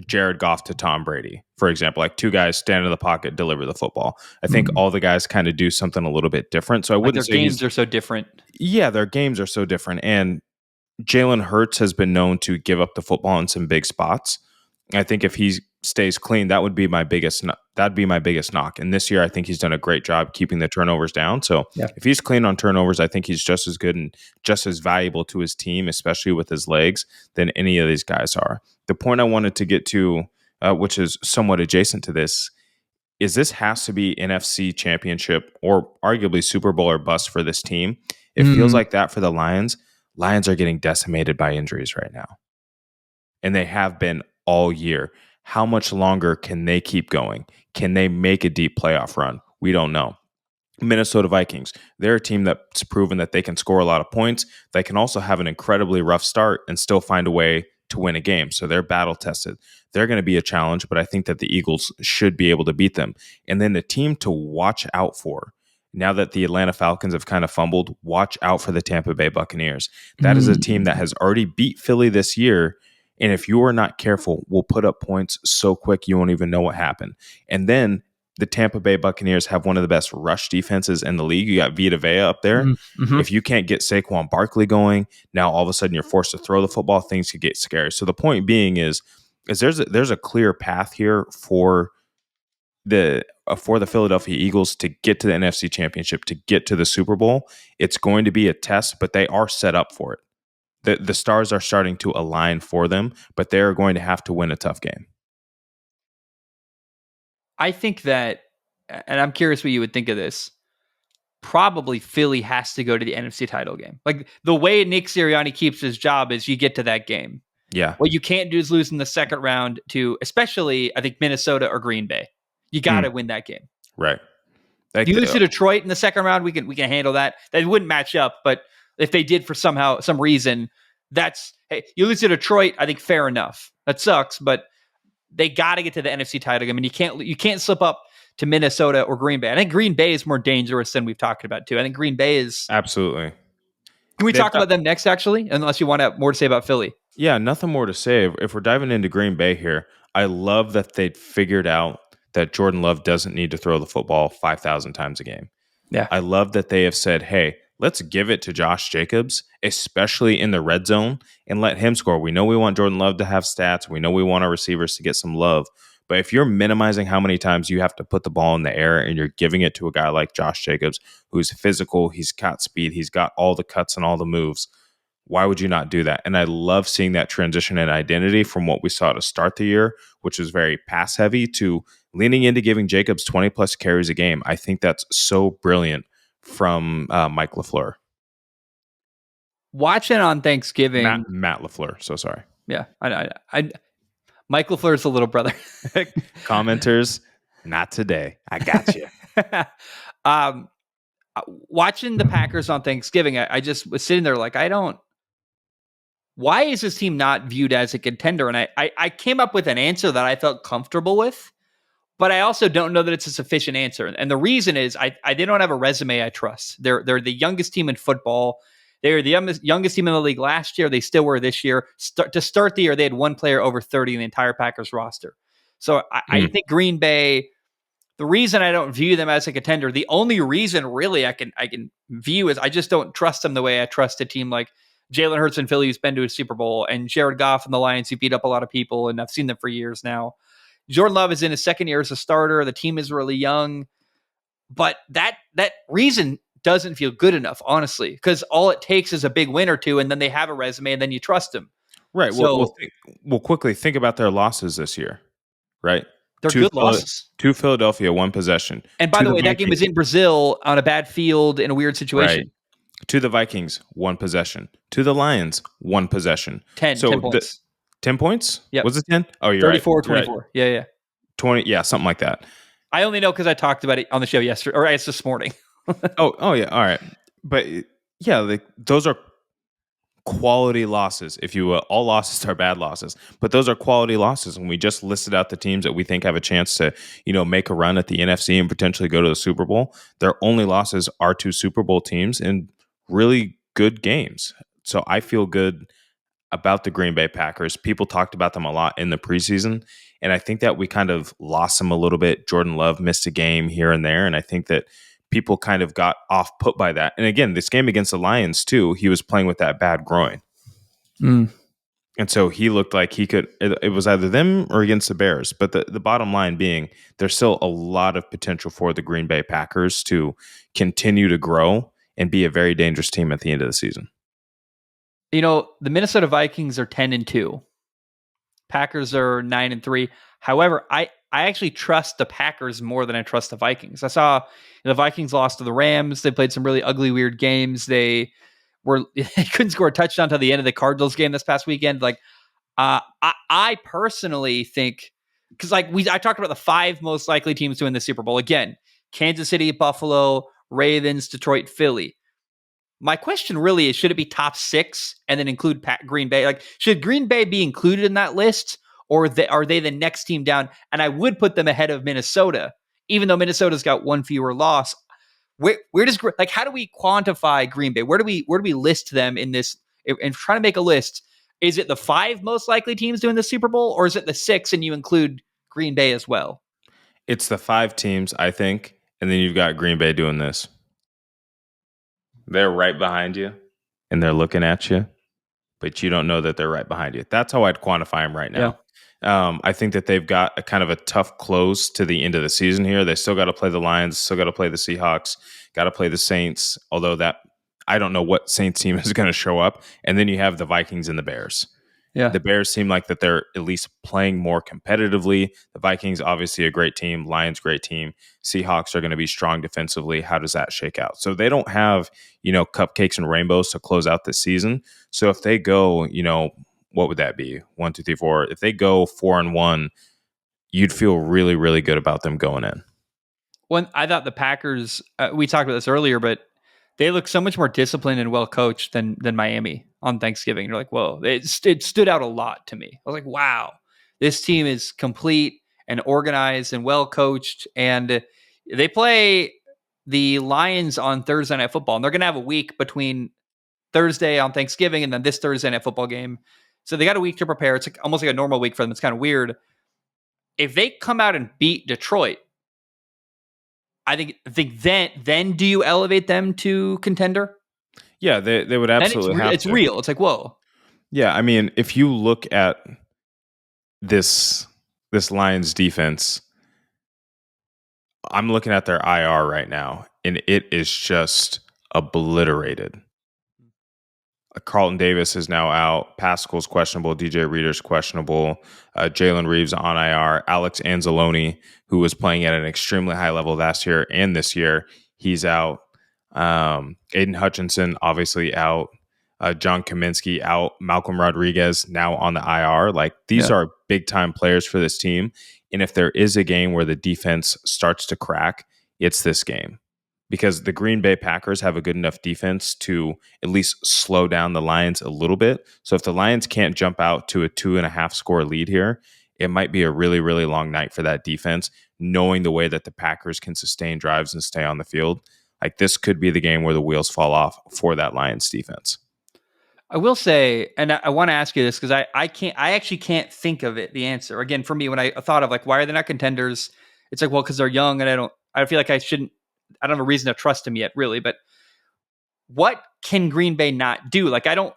Jared Goff to Tom Brady, for example, like 2 guys stand in the pocket, deliver the football. I think all the guys kind of do something a little bit different. So I wouldn't say
their games are so different.
Yeah, their games are so different. And Jalen Hurts has been known to give up the football in some big spots. I think if he stays clean, that'd be my biggest knock. And this year, I think he's done a great job keeping the turnovers down. So if he's clean on turnovers, I think he's just as good and just as valuable to his team, especially with his legs, than any of these guys are. The point I wanted to get to, which is somewhat adjacent to this, is this has to be NFC Championship or arguably Super Bowl or bust for this team. It feels like that for the Lions. Lions are getting decimated by injuries right now, and they have been all year. How much longer can they keep going? Can they make a deep playoff run? We don't know. Minnesota Vikings, they're a team that's proven that they can score a lot of points. They can also have an incredibly rough start and still find a way to win a game. So they're battle tested. They're going to be a challenge, but I think that the Eagles should be able to beat them. And then the team to watch out for, now that the Atlanta Falcons have kind of fumbled, watch out for the Tampa Bay Buccaneers. That is a team that has already beat Philly this year. And if you are not careful, will put up points so quick you won't even know what happened. And then the Tampa Bay Buccaneers have one of the best rush defenses in the league. You got Vita Vea up there. If you can't get Saquon Barkley going, now all of a sudden you're forced to throw the football. Things could get scary. So the point being is there's a clear path here for the Philadelphia Eagles to get to the NFC Championship, to get to the Super Bowl. It's going to be a test, but they are set up for it. The stars are starting to align for them, but they're going to have to win a tough game.
I think that, and I'm curious what you would think of this, probably Philly has to go to the NFC title game. Like the way Nick Sirianni keeps his job is you get to that game.
Yeah.
What you can't do is lose in the second round to, especially, I think, Minnesota or Green Bay. You got to win that game.
Right.
If you lose to Detroit in the second round, we can handle that. That wouldn't match up, but if they did for some reason, hey, you lose to Detroit, I think fair enough. That sucks, but they got to get to the NFC title game, and you can't slip up to Minnesota or Green Bay. I think Green Bay is more dangerous than we've talked about too. I think Green Bay is
absolutely.
Can we talk about them next, actually? Unless you want to have more to say about Philly.
Yeah, nothing more to say. If we're diving into Green Bay here, I love that they figured out that Jordan Love doesn't need to throw the football 5,000 times a game.
Yeah.
I love that they have said, hey, let's give it to Josh Jacobs, especially in the red zone, and let him score. We know we want Jordan Love to have stats. We know we want our receivers to get some love. But if you're minimizing how many times you have to put the ball in the air and you're giving it to a guy like Josh Jacobs, who's physical, he's got speed, he's got all the cuts and all the moves, why would you not do that? And I love seeing that transition in identity from what we saw to start the year, which was very pass heavy, to leaning into giving Jacobs 20 plus carries a game. I think that's so brilliant from Mike LaFleur.
Watching on Thanksgiving.
Matt LaFleur. So sorry.
Yeah. I Mike LaFleur's the little brother.
Commenters, not today. I got you.
Watching the Packers on Thanksgiving, I just was sitting there like, why is this team not viewed as a contender? And I came up with an answer that I felt comfortable with, but I also don't know that it's a sufficient answer. And the reason is they don't have a resume I trust. They're the youngest team in football. They were the youngest team in the league last year. They still were this year. To start the year, they had one player over 30 in the entire Packers roster. So I think Green Bay, the reason I don't view them as a contender, the only reason really I can view is I just don't trust them the way I trust a team like Jalen Hurts and Philly, who's been to a Super Bowl, and Jared Goff and the Lions, who beat up a lot of people, and I've seen them for years now. Jordan Love is in his second year as a starter. The team is really young. But that reason doesn't feel good enough, honestly, because all it takes is a big win or two, and then they have a resume, and then you trust them.
Right.
So,
we'll quickly think about their losses this year, right?
They're good losses.
To Philadelphia, one possession.
And by the way, that game was in Brazil on a bad field in a weird situation.
Right. To the Vikings, 1 possession. To the Lions, 1 possession.
10 points.
10 points?
Yep.
Was it 10? Oh, you're
34,
right.
24. Right. Yeah.
20, yeah, something like that.
I only know because I talked about it on the show yesterday, or it's this morning.
oh yeah, all right. But yeah, those are quality losses, if you will. All losses are bad losses, but those are quality losses. And we just listed out the teams that we think have a chance to, make a run at the NFC and potentially go to the Super Bowl. Their only losses are to Super Bowl teams in really good games. So I feel good about the Green Bay Packers. People talked about them a lot in the preseason, and I think that we kind of lost them a little bit. Jordan Love missed a game here and there, and I think that people kind of got off put by that. And again, this game against the Lions too, he was playing with that bad groin. And so he looked like he could, it was either them or against the Bears. But the bottom line being, there's still a lot of potential for the Green Bay Packers to continue to grow and be a very dangerous team at the end of the season.
The Minnesota Vikings are 10-2. Packers are 9-3. However, I actually trust the Packers more than I trust the Vikings. I saw the Vikings lost to the Rams. They played some really ugly, weird games. They couldn't score a touchdown until the end of the Cardinals game this past weekend. I personally think, because I talked about the 5 most likely teams to win the Super Bowl. Again, Kansas City, Buffalo, Ravens, Detroit, Philly. My question really is, should it be top 6 and then include Green Bay? Should Green Bay be included in that list, or are they the next team down? And I would put them ahead of Minnesota, even though Minnesota's got 1 fewer loss. Where does how do we quantify Green Bay? Where do we list them in this? And trying to make a list, is it the 5 most likely teams doing the Super Bowl, or is it the 6 and you include Green Bay as well?
It's the 5 teams, I think, and then you've got Green Bay doing this. They're right behind you, and they're looking at you, but you don't know that they're right behind you. That's how I'd quantify them right now. Yeah. I think that they've got a kind of a tough close to the end of the season here. They still got to play the Lions, still got to play the Seahawks, got to play the Saints, although I don't know what Saints team is going to show up. And then you have the Vikings and the Bears. Yeah. The Bears seem like that they're at least playing more competitively. The Vikings, obviously a great team. Lions, great team. Seahawks are going to be strong defensively. How does that shake out? So they don't have, cupcakes and rainbows to close out the season. So if they go, what would that be? 1, 2, 3, 4. If they go 4-1, you'd feel really, really good about them going in.
Well, I thought the Packers, we talked about this earlier, but they look so much more disciplined and well coached than Miami on Thanksgiving. You're like, whoa, it stood out a lot to me. I was like, wow, this team is complete and organized and well coached. And they play the Lions on Thursday Night Football, and they're going to have a week between Thursday on Thanksgiving and then this Thursday Night Football game. So they got a week to prepare. It's almost like a normal week for them. It's kind of weird. If they come out and beat Detroit, I think then do you elevate them to contender?
Yeah, they would absolutely have to.
It's real. It's like, whoa.
Yeah, I mean, if you look at this Lions defense, I'm looking at their IR right now, and it is just obliterated. Carlton Davis is now out. Pascal's questionable. DJ Reader's questionable. Jalen Reeves on IR. Alex Anzalone, who was playing at an extremely high level last year and this year, he's out. Aiden Hutchinson, obviously out. John Kaminsky out. Malcolm Rodriguez now on the IR. These are big-time players for this team. And if there is a game where the defense starts to crack, it's this game. Because the Green Bay Packers have a good enough defense to at least slow down the Lions a little bit. So if the Lions can't jump out to a 2.5 score lead here, it might be a really, really long night for that defense, knowing the way that the Packers can sustain drives and stay on the field. This could be the game where the wheels fall off for that Lions defense.
I will say, and I want to ask you this because I actually can't think of it, the answer. Again, for me, when I thought of why are they not contenders? It's well, because they're young and I feel like I don't have a reason to trust him yet, really. But what can Green Bay not do? I don't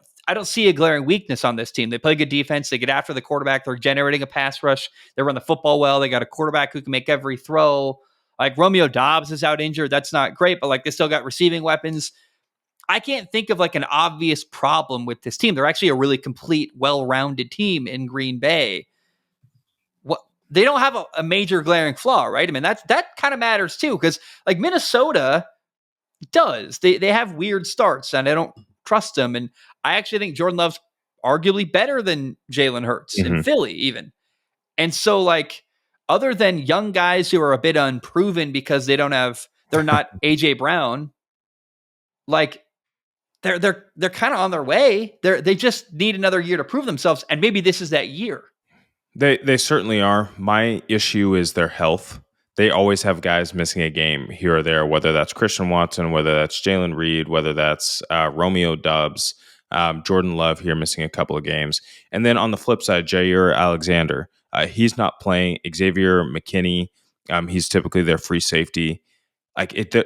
see a glaring weakness on this team. They play good defense. They get after the quarterback. They're generating a pass rush. They run the football well. They got a quarterback who can make every throw. Romeo Doubs is out injured. That's not great, but they still got receiving weapons. I can't think of an obvious problem with this team. They're actually a really complete, well-rounded team in Green Bay. They don't have a major glaring flaw, right? I mean, that kind of matters too, because Minnesota, does. They have weird starts, and I don't trust them. And I actually think Jordan Love's arguably better than Jalen Hurts in Philly, even. And so, like, other than young guys who are a bit unproven because they're not AJ Brown, like they're kind of on their way. They just need another year to prove themselves, and maybe this is that year.
They certainly are. My issue is their health. They always have guys missing a game here or there, whether that's Christian Watson, whether that's Jalen Reed, whether that's Romeo Doubs, Jordan Love here missing a couple of games. And then on the flip side, Jair Alexander, he's not playing. Xavier McKinney, he's typically their free safety.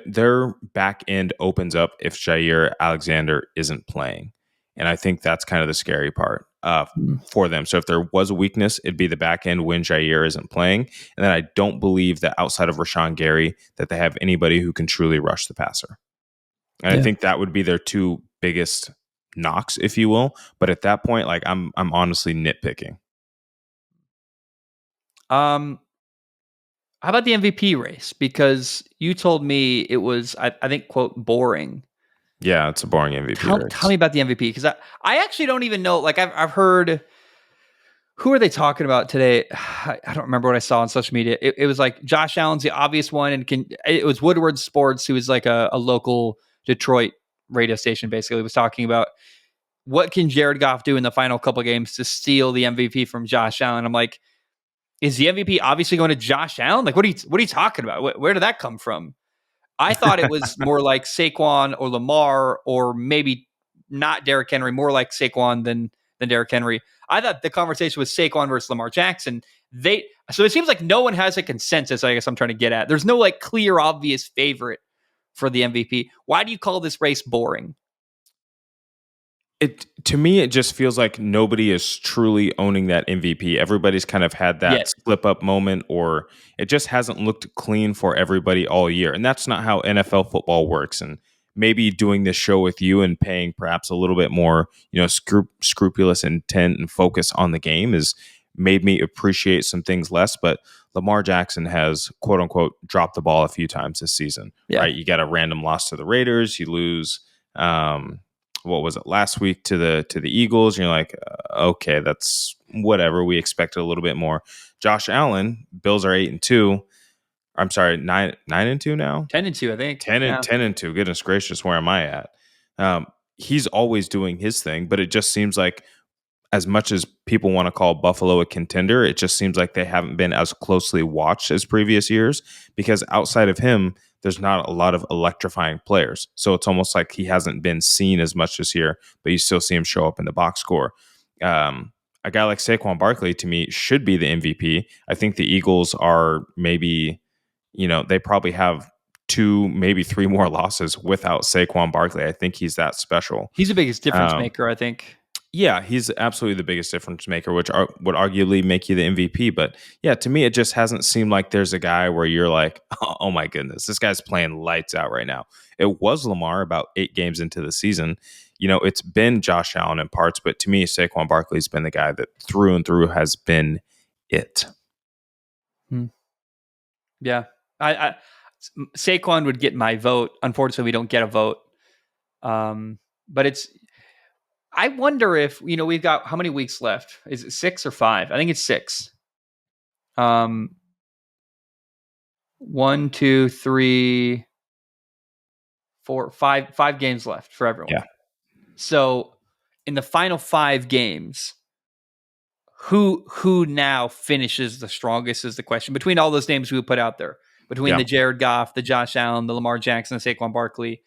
Their back end opens up if Jair Alexander isn't playing. And I think that's kind of the scary part for them. So if there was a weakness, it'd be the back end when Jair isn't playing. And then I don't believe that outside of Rashawn Gary that they have anybody who can truly rush the passer. And I think that would be their two biggest knocks, if you will. But at that point, like I'm honestly nitpicking.
How about the MVP race? Because you told me it was, I think, quote, boring.
Yeah, it's a boring MVP race.
Tell me about the MVP, because I actually don't even know. Like, I've heard, who are they talking about today? I don't remember what I saw on social media. It was like Josh Allen's the obvious one, and it was Woodward Sports, who is like a local Detroit radio station, basically, was talking about what can Jared Goff do in the final couple games to steal the MVP from Josh Allen. I'm like, is the MVP obviously going to Josh Allen? Like, what are you talking about? Where did that come from? I thought it was more like Saquon or Lamar, or maybe not Derrick Henry, more like Saquon than Derrick Henry. I thought the conversation was Saquon versus Lamar Jackson. So it seems like no one has a consensus, I guess I'm trying to get at. There's no like clear, obvious favorite for the MVP. Why do you call this race boring?
To me, it just feels like nobody is truly owning that MVP. Everybody's kind of had that slip up moment, or it just hasn't looked clean for everybody all year. And that's not how NFL football works. And maybe doing this show with you and paying perhaps a little bit more, scrupulous intent and focus on the game has made me appreciate some things less. But Lamar Jackson has, quote unquote, dropped the ball a few times this season, right? You got a random loss to the Raiders. You lose, what was it, last week to the Eagles, and you're like, okay, that's whatever. We expected a little bit more. Josh Allen, Bills are 8-2. I'm sorry, 9-2 now.
10-2, I think.
10-2. Goodness gracious, where am I at? He's always doing his thing, but it just seems like, as much as people want to call Buffalo a contender, it just seems like they haven't been as closely watched as previous years, because outside of him, there's not a lot of electrifying players. So it's almost like he hasn't been seen as much this year, but you still see him show up in the box score. A guy like Saquon Barkley, to me, should be the MVP. I think the Eagles are maybe, they probably have 2, maybe 3 more losses without Saquon Barkley. I think he's that special.
He's the biggest difference maker, I think.
Yeah, he's absolutely the biggest difference maker, which would arguably make you the MVP. But yeah, to me, it just hasn't seemed like there's a guy where you're like, oh my goodness, this guy's playing lights out right now. It was Lamar about 8 games into the season. It's been Josh Allen in parts, but to me, Saquon Barkley's been the guy that through and through has been it.
Yeah, I Saquon would get my vote. Unfortunately, we don't get a vote. But I wonder if, we've got how many weeks left? Is it 6 or 5? I think it's 6. 1, 2, 3, 4, 5 games left for everyone.
Yeah.
So in the final 5 games, who now finishes the strongest is the question, between all those names we put out there, between the Jared Goff, the Josh Allen, the Lamar Jackson, the Saquon Barkley.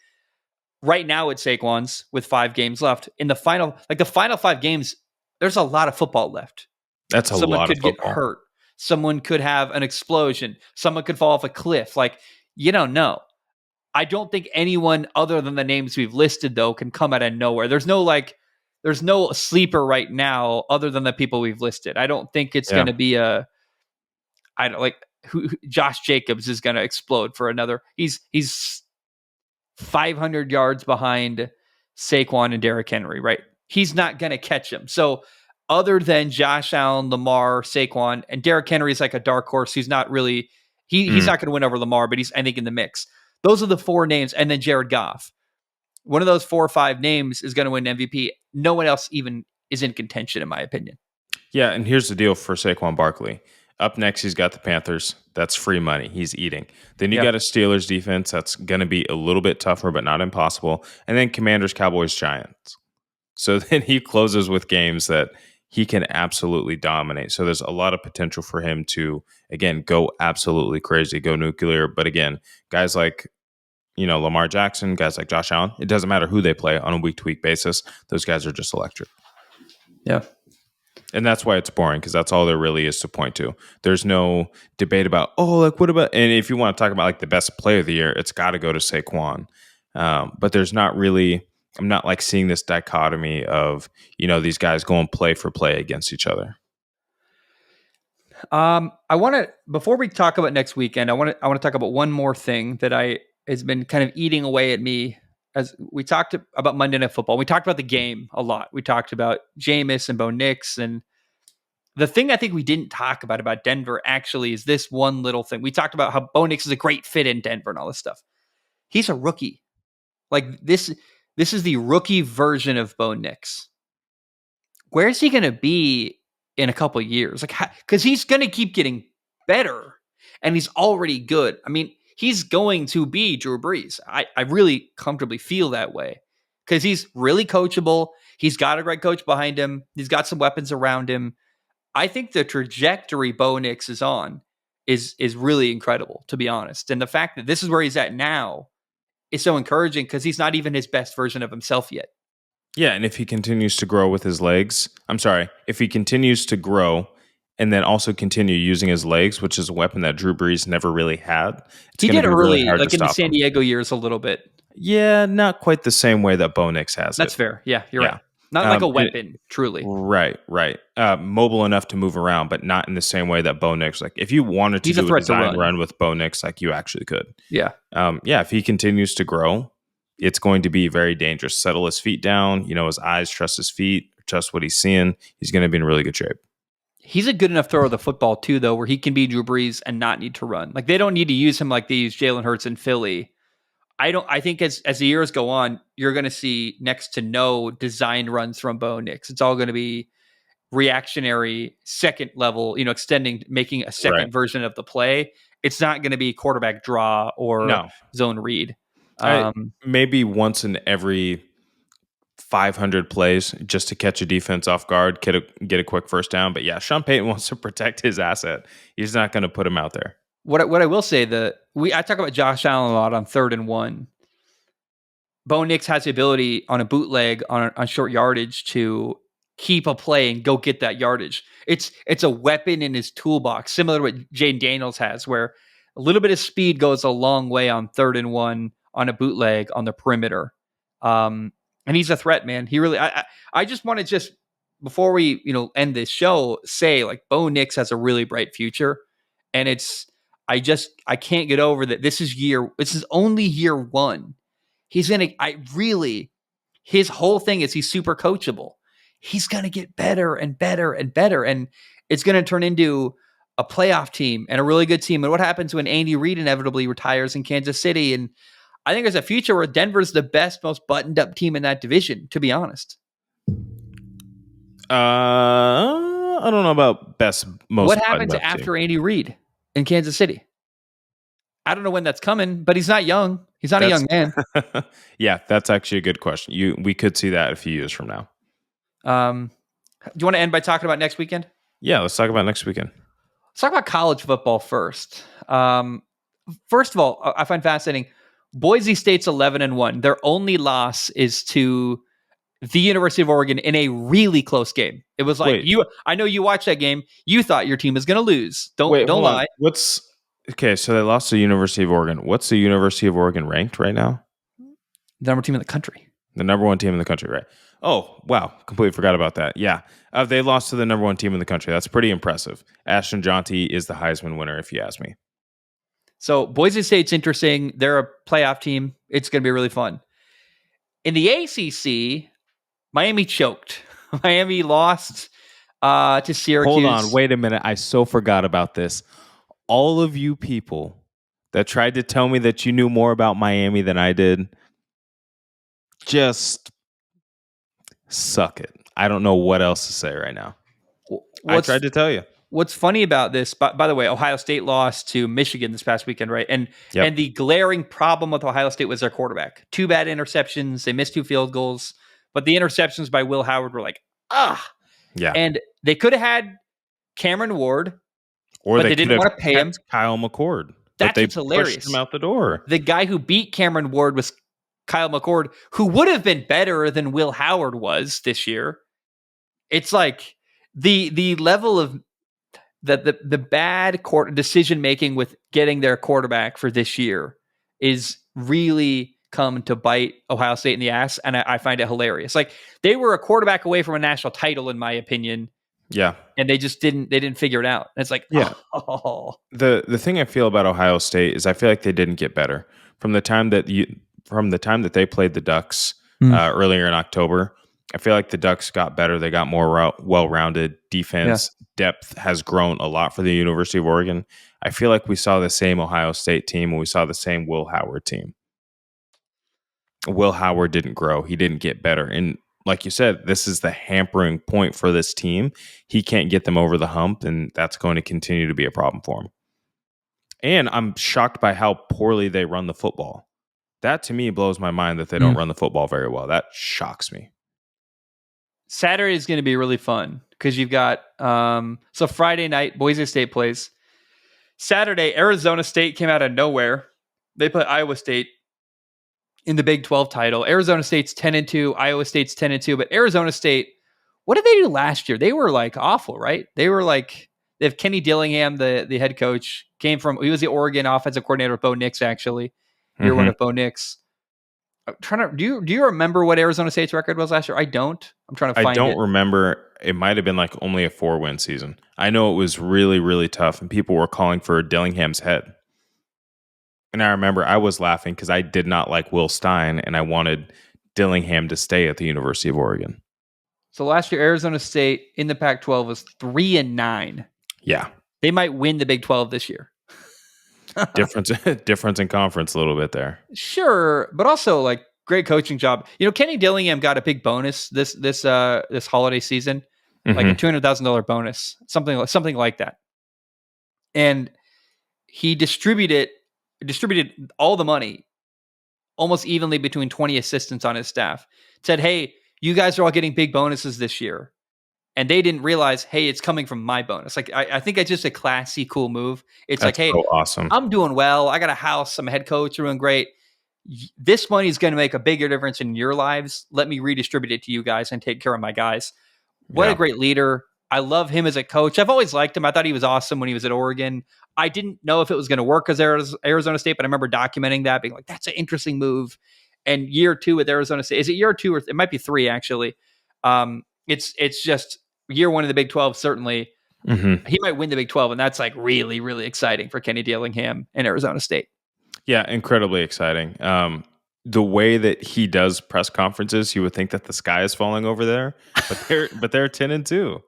Right now it's Saquon's with 5 games left. In the final 5 games, there's a lot of football left.
That's a lot of football. Someone could get
hurt. Someone could have an explosion. Someone could fall off a cliff. Like, you don't know. I don't think anyone other than the names we've listed, though, can come out of nowhere. There's no sleeper right now other than the people we've listed. I don't think it's going to be Josh Jacobs is going to explode for another. He's 500 yards behind Saquon and Derrick Henry, right? He's not going to catch him. So other than Josh Allen, Lamar, Saquon, and Derrick Henry is like a dark horse. He's not really, he's not going to win over Lamar, but he's, I think, in the mix. Those are the 4 names, and then Jared Goff. One of those 4 or 5 names is going to win MVP. No one else even is in contention, in my opinion.
Yeah, and here's the deal for Saquon Barkley. Up next, he's got the Panthers. That's free money. He's eating. Then you got a Steelers defense that's going to be a little bit tougher, but not impossible. And then Commanders, Cowboys, Giants. So then he closes with games that he can absolutely dominate. So there's a lot of potential for him to, again, go absolutely crazy, go nuclear. But again, guys like, Lamar Jackson, guys like Josh Allen, it doesn't matter who they play on a week-to-week basis. Those guys are just electric.
Yeah.
And that's why it's boring, because that's all there really is to point to. There's no debate about, what about, and if you want to talk about like the best player of the year, it's got to go to Saquon. But there's not really, I'm not like seeing this dichotomy of, these guys going play for play against each other.
I want to, before we talk about next weekend, I want to talk about one more thing that has been kind of eating away at me. As we talked about Monday Night Football, we talked about the game a lot. We talked about Jameis and Bo Nix, and the thing I think we didn't talk about Denver actually is this one little thing. We talked about how Bo Nix is a great fit in Denver and all this stuff. He's a rookie. Like this is the rookie version of Bo Nix. Where is he going to be in a couple of years? Like, because he's going to keep getting better, and he's already good. I mean, he's going to be Drew Brees. I really comfortably feel that way because he's really coachable. He's got a great coach behind him. He's got some weapons around him. I think the trajectory Bo Nix is on is really incredible, to be honest. And the fact that this is where he's at now is so encouraging because he's not even his best version of himself yet.
Yeah, and if he continues to grow with his legs, if he continues to grow and then also continue using his legs, which is a weapon that Drew Brees never really had.
He did early, really like in the San Diego years a little bit.
Yeah, not quite the same way that Bo Nix has.
That's fair. Yeah, you're right. Not like a weapon, truly.
Right. Mobile enough to move around, but not in the same way that Bo Nix. Like, if you wanted to do a design run with Bo Nix, like, you actually could.
Yeah.
If he continues to grow, it's going to be very dangerous. Settle his feet down, his eyes, trust his feet, trust what he's seeing. He's going to be in really good shape.
He's a good enough thrower of the football, too, though, where he can be Drew Brees and not need to run. Like, they don't need to use him like they use Jalen Hurts in Philly. I think as the years go on, you're going to see next to no designed runs from Bo Nix. It's all going to be reactionary, second level, extending, making a second version of the play. It's not going to be quarterback draw or zone read.
Maybe once in every 500 plays just to catch a defense off guard, get a quick first down. But yeah, Sean Payton wants to protect his asset. He's not going to put him out there.
What I will say, I talk about Josh Allen a lot on 3rd and 1. Bo Nix has the ability on a bootleg on short yardage to keep a play and go get that yardage. It's a weapon in his toolbox, similar to what Jaden Daniels has, where a little bit of speed goes a long way on 3rd and 1 on a bootleg on the perimeter. And he's a threat, man. He really. I just want to before we end this show say like Bo Nix has a really bright future, and I can't get over that. This is only year 1. His whole thing is he's super coachable. He's going to get better and better and better. And it's going to turn into a playoff team and a really good team. And what happens when Andy Reid inevitably retires in Kansas City? And I think there's a future where Denver's the best, most buttoned up team in that division, to be honest.
I don't know about best, most.
What happens after Andy Reid in Kansas City? I don't know when that's coming, but he's not young. He's not a young man.
Yeah, that's actually a good question. We could see that a few years from now.
Do you want to end by talking about next weekend?
Yeah, let's talk about next weekend.
Let's talk about college football first. First of all, I find fascinating. Boise State's 11-1. Their only loss is to the University of Oregon in a really close game. It was like I know you watched that game. You thought your team was going to lose. Don't lie.
Okay, so they lost to the University of Oregon. What's the University of Oregon ranked right now?
The number 1 team in the country.
The number 1 team in the country, right? Oh, wow. Completely forgot about that. Yeah. They lost to the number 1 team in the country. That's pretty impressive. Ashton Jonty is the Heisman winner, if you ask me.
So Boise State's interesting. They're a playoff team. It's going to be really fun. In the ACC, Miami choked. Miami lost to Syracuse.
Hold on. Wait a minute. I so forgot about this. All of you people that tried to tell me that you knew more about Miami than I did, just suck it. I don't know what else to say right now. I tried to tell you.
What's funny about this, by the way, Ohio State lost to Michigan this past weekend, right? And the glaring problem with Ohio State was their quarterback. 2 bad interceptions. They missed 2 field goals. But the interceptions by Will Howard were like,
Yeah.
And they could have had Cameron Ward,
or
but they didn't want to pay him.
Kyle McCord.
That's
they
hilarious.
Pushed him out the door.
The guy who beat Cameron Ward was Kyle McCord, who would have been better than Will Howard was this year. It's like the level of the bad decision making with getting their quarterback for this year is really come to bite Ohio State in the ass, and I find it hilarious. Like, they were a quarterback away from a national title, in my opinion.
Yeah,
and they just didn't figure it out. And it's like,
The thing I feel about Ohio State is I feel like they didn't get better from the time that they played the Ducks earlier in October. I feel like the Ducks got better. They got more well-rounded defense. Yeah. Depth has grown a lot for the University of Oregon. I feel like we saw the same Ohio State team and we saw the same Will Howard team. Will Howard didn't grow. He didn't get better. And like you said, this is the hampering point for this team. He can't get them over the hump, and that's going to continue to be a problem for him. And I'm shocked by how poorly they run the football. That, to me, blows my mind that they don't run the football very well. That shocks me.
Saturday is going to be really fun because you've got so Friday night, Boise State plays. Saturday, Arizona State came out of nowhere. They put Iowa State in the Big 12 title. Arizona State's 10-2, Iowa State's 10-2, but Arizona State, what did they do last year? They were like awful, right? They have Kenny Dillingham, the head coach, he was the Oregon offensive coordinator with Bo Nix, actually. Year one of Bo Nix. Do you remember what Arizona State's record was last year? I don't. I'm trying to find it.
I don't remember. It might have been like only a 4-win season. I know it was really, really tough, and people were calling for Dillingham's head. And I remember I was laughing because I did not like Will Stein, and I wanted Dillingham to stay at the University of Oregon.
So last year, Arizona State in the Pac-12 was 3-9.
Yeah.
They might win the Big 12 this year.
Difference in conference a little bit there.
Sure, but also like great coaching job. Kenny Dillingham got a big bonus this holiday season, like a $200,000 bonus, something like that. And he distributed all the money almost evenly between 20 assistants on his staff. Said, "Hey, you guys are all getting big bonuses this year." And they didn't realize, hey, it's coming from my bonus. Like, I think it's just a classy, cool move. It's
That's
like, hey,
so awesome.
I'm doing well. I got a house. I'm a head coach. You're doing great. This money is going to make a bigger difference in your lives. Let me redistribute it to you guys and take care of my guys. What a great leader. I love him as a coach. I've always liked him. I thought he was awesome when he was at Oregon. I didn't know if it was going to work as Arizona State, but I remember documenting that, being like, that's an interesting move. And year 2 with Arizona State, is it year 2 or it might be 3 actually? It's just year 1 of the Big 12, certainly. He might win the Big 12, and that's like really, really exciting for Kenny Dillingham and Arizona State. Yeah,
incredibly exciting. The way that he does press conferences, you would think that the sky is falling over there, but they're 10-2.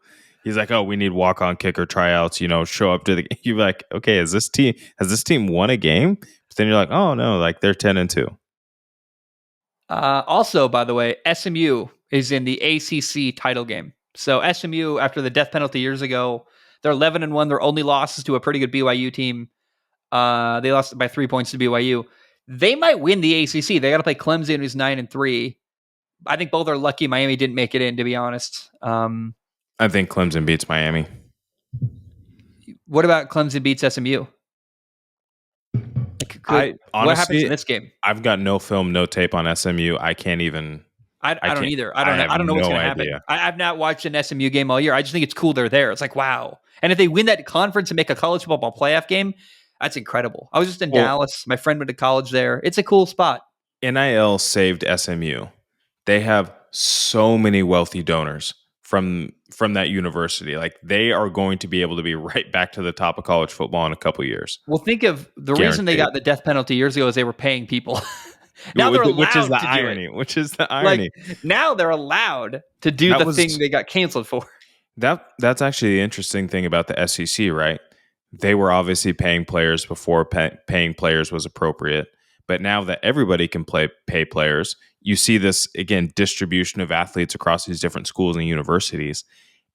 He's like, "Oh, we need walk-on kicker tryouts. Show up to the." You're like, "Okay, has this team won a game?" But then you're like, "Oh no, like they're 10-2."
Also, by the way, SMU is in the ACC title game. So SMU, after the death penalty years ago, they're 11-1. Their only losses to a pretty good BYU team. They lost by 3 points to BYU. They might win the ACC. They got to play Clemson, who's 9-3. I think both are lucky Miami didn't make it in, to be honest.
I think Clemson beats Miami.
What about Clemson beats SMU?
Honestly,
what happens in this game?
I've got no film, no tape on SMU. I can't even.
I don't either. I don't know what's going to happen. I've not watched an SMU game all year. I just think it's cool they're there. It's like, wow. And if they win that conference and make a college football playoff game, that's incredible. I was just in Dallas. My friend went to college there. It's a cool spot.
NIL saved SMU. They have so many wealthy donors from that university. Like, they are going to be able to be right back to the top of college football in a couple years.
Well, think of the reason they got the death penalty years ago is they were paying people. Now they're allowed
which is the
to
irony.
do it.
Which is the irony.
Like, now they're allowed to do thing they got canceled for.
That's actually the interesting thing about the SEC, right? they were obviously paying players before paying players was appropriate. But now that everybody can pay players, you see this, again, distribution of athletes across these different schools and universities.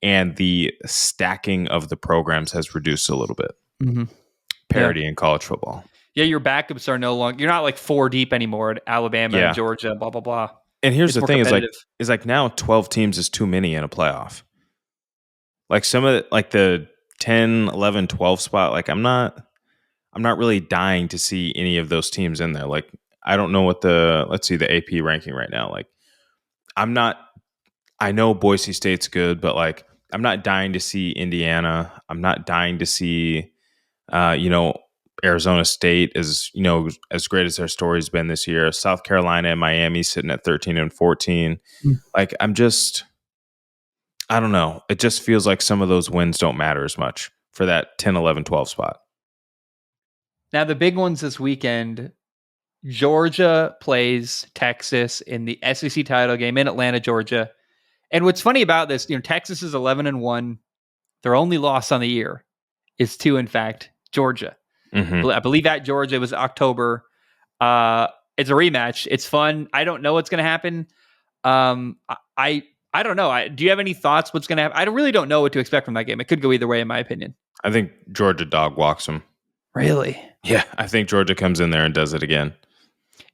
And the stacking of the programs has reduced a little bit.
Mm-hmm.
Parity in college football.
Yeah, your backups are no longer, you're not like 4 deep anymore at Alabama and Georgia, blah, blah, blah.
And here's the thing is like now 12 teams is too many in a playoff. Like some of the 10, 11, 12 spot, like I'm not really dying to see any of those teams in there. Like I don't know what let's see the AP ranking right now. Like I know Boise State's good, but like I'm not dying to see Indiana. I'm not dying to see Arizona State is, as great as their story's been this year. South Carolina and Miami sitting at 13 and 14. Like I don't know. It just feels like some of those wins don't matter as much for that 10, 11, 12 spot.
Now, the big ones this weekend, Georgia plays Texas in the SEC title game in Atlanta, Georgia. And what's funny about this, Texas is 11-1. Their only loss on the year is to, in fact, Georgia. Mm-hmm. I believe at Georgia it was October. It's a rematch. It's fun. I don't know what's going to happen. I don't know. Do you have any thoughts what's going to happen? I really don't know what to expect from that game. It could go either way, in my opinion.
I think Georgia dog walks them.
Really?
Yeah, I think Georgia comes in there and does it again.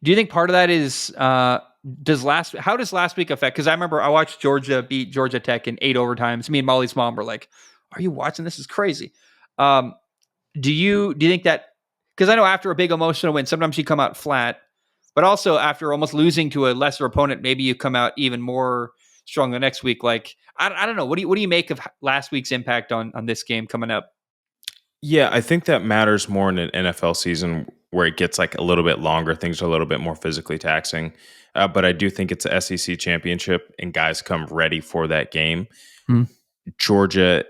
Do you think part of that is how does last week affect? Because I remember I watched Georgia beat Georgia Tech in 8 overtimes. Me and Molly's mom were like, "Are you watching? This is crazy." Do you think that? Because I know after a big emotional win, sometimes you come out flat, but also after almost losing to a lesser opponent, maybe you come out even more strong the next week. Like I don't know. What do you make of last week's impact on this game coming up?
Yeah, I think that matters more in an NFL season where it gets like a little bit longer. Things are a little bit more physically taxing. But I do think it's a SEC championship and guys come ready for that game. Georgia,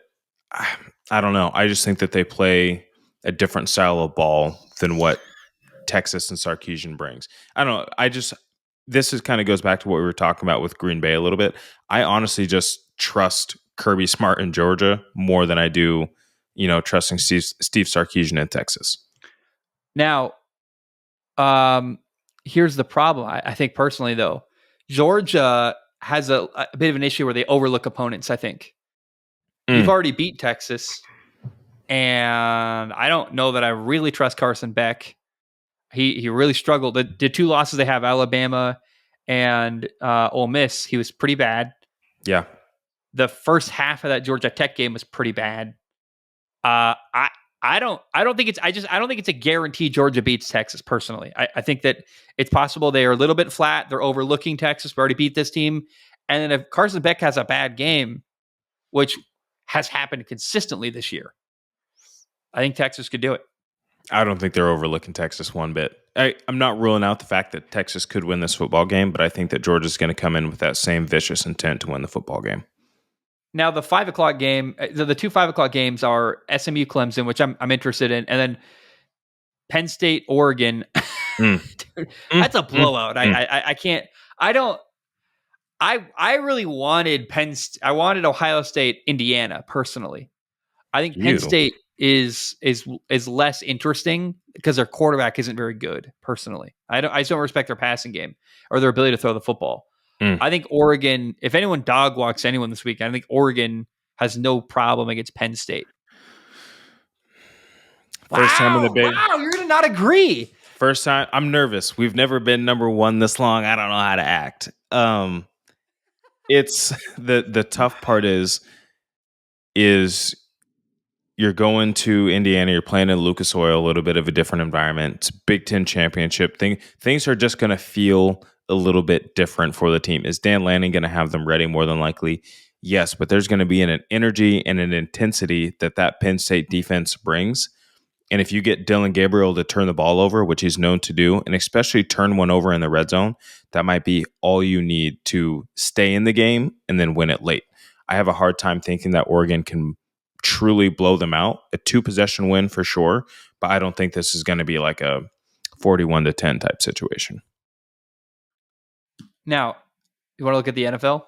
I don't know. I just think that they play a different style of ball than what Texas and Sarkisian brings. I don't know. This kind of goes back to what we were talking about with Green Bay a little bit. I honestly just trust Kirby Smart in Georgia more than I do, trusting Steve Sarkisian in Texas.
Now, here's the problem. I think personally, though, Georgia has a bit of an issue where they overlook opponents, I think. You've already beat Texas, and I don't know that I really trust Carson Beck. He really struggled. The 2 losses they have, Alabama and Ole Miss, he was pretty bad.
Yeah.
The first half of that Georgia Tech game was pretty bad. I don't think it's a guarantee Georgia beats Texas personally. I think that it's possible they are a little bit flat. They're overlooking Texas. We already beat this team. And then if Carson Beck has a bad game, which has happened consistently this year, I think Texas could do it.
I don't think they're overlooking Texas one bit. I'm not ruling out the fact that Texas could win this football game, but I think that Georgia's going to come in with that same vicious intent to win the football game.
Now, the 5 o'clock game, the 2 5 o'clock games are SMU Clemson, which I'm interested in, and then Penn State Oregon. That's a blowout. I can't. I really wanted I wanted Ohio State Indiana personally. I think Penn State is less interesting because their quarterback isn't very good. Personally, I just don't respect their passing game or their ability to throw the football. I think Oregon, if anyone dog walks anyone this weekend, I think Oregon has no problem against Penn State.
First time in the Big.
Wow, you're going to not agree.
First time. I'm nervous. We've never been number 1 this long. I don't know how to act. It's the tough part is you're going to Indiana, you're playing in Lucas Oil, a little bit of a different environment. It's Big Ten championship thing. Things are just going to feel a little bit different for the team. Is Dan Lanning going to have them ready? More than likely, yes. But there's going to be an energy and an intensity that Penn State defense brings. And if you get Dylan Gabriel to turn the ball over, which he's known to do, and especially turn one over in the red zone, that might be all you need to stay in the game and then win it late. I have a hard time thinking that Oregon can truly blow them out. A 2-possession win for sure, but I don't think this is going to be like a 41-10 type situation.
Now, you want to look at the NFL?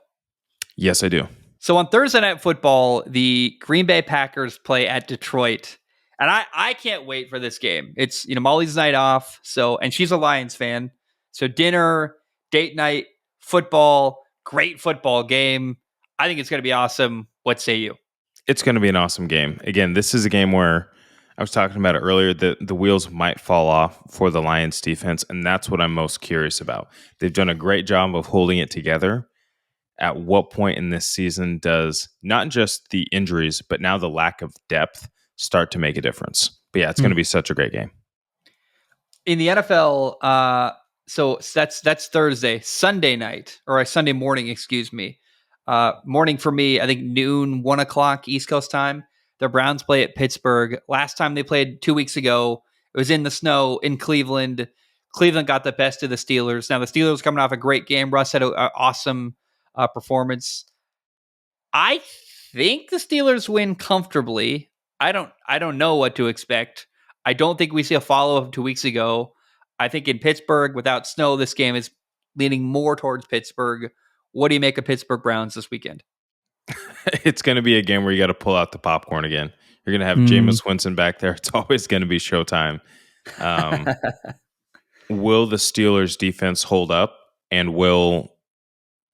Yes, I do.
So on Thursday Night Football, the Green Bay Packers play at Detroit. And I can't wait for this game. It's, Molly's night off. So, and she's a Lions fan. So dinner, date night, football, great football game. I think it's going to be awesome. What say you?
It's going to be an awesome game. Again, this is a game where I was talking about it earlier. The wheels might fall off for the Lions defense, and that's what I'm most curious about. They've done a great job of holding it together. At what point in this season does not just the injuries, but now the lack of depth start to make a difference? But yeah, it's going to be such a great game.
In the NFL, so that's Thursday, Sunday night, or a Sunday morning, excuse me. Morning for me, I think noon, 1:00 East Coast time. The Browns play at Pittsburgh. Last time they played 2 weeks ago, it was in the snow in Cleveland. Cleveland got the best of the Steelers. Now the Steelers coming off a great game. Russ had an awesome performance. I think the Steelers win comfortably. I don't know what to expect. I don't think we see a follow-up 2 weeks ago. I think in Pittsburgh, without snow, this game is leaning more towards Pittsburgh. What do you make of Pittsburgh Browns this weekend?
It's going to be a game where you got to pull out the popcorn again. You're going to have Jameis Winston back there. It's always going to be showtime. Will the Steelers defense hold up, and will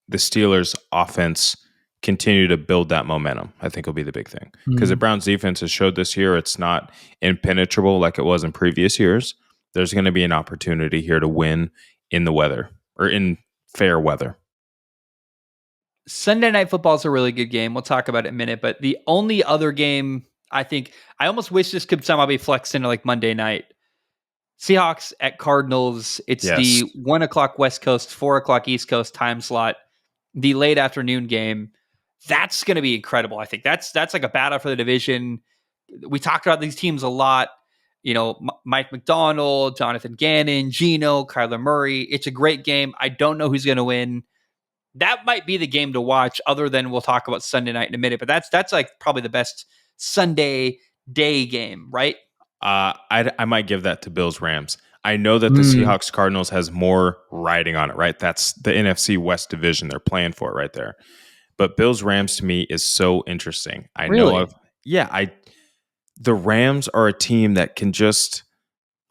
the Steelers offense continue to build that momentum? I think will be the big thing, because the Browns defense has showed this year it's not impenetrable like it was in previous years. There's going to be an opportunity here to win in the weather, or in fair weather.
Sunday Night Football is a really good game. We'll talk about it in a minute. But the only other game, I almost wish this could somehow be flexed into like Monday night. Seahawks at Cardinals. It's the 1:00 West Coast, 4:00 East Coast time slot. The late afternoon game. That's going to be incredible. I think that's like a battle for the division. We talked about these teams a lot. Mike McDonald, Jonathan Gannon, Geno, Kyler Murray. It's a great game. I don't know who's going to win. That might be the game to watch, other than we'll talk about Sunday night in a minute. But that's like probably the best Sunday day game, right?
I might give that to Bills Rams. I know that the Seahawks Cardinals has more riding on it, right? That's the NFC West division they're playing for right there. But Bills Rams to me is so interesting. The Rams are a team that can just,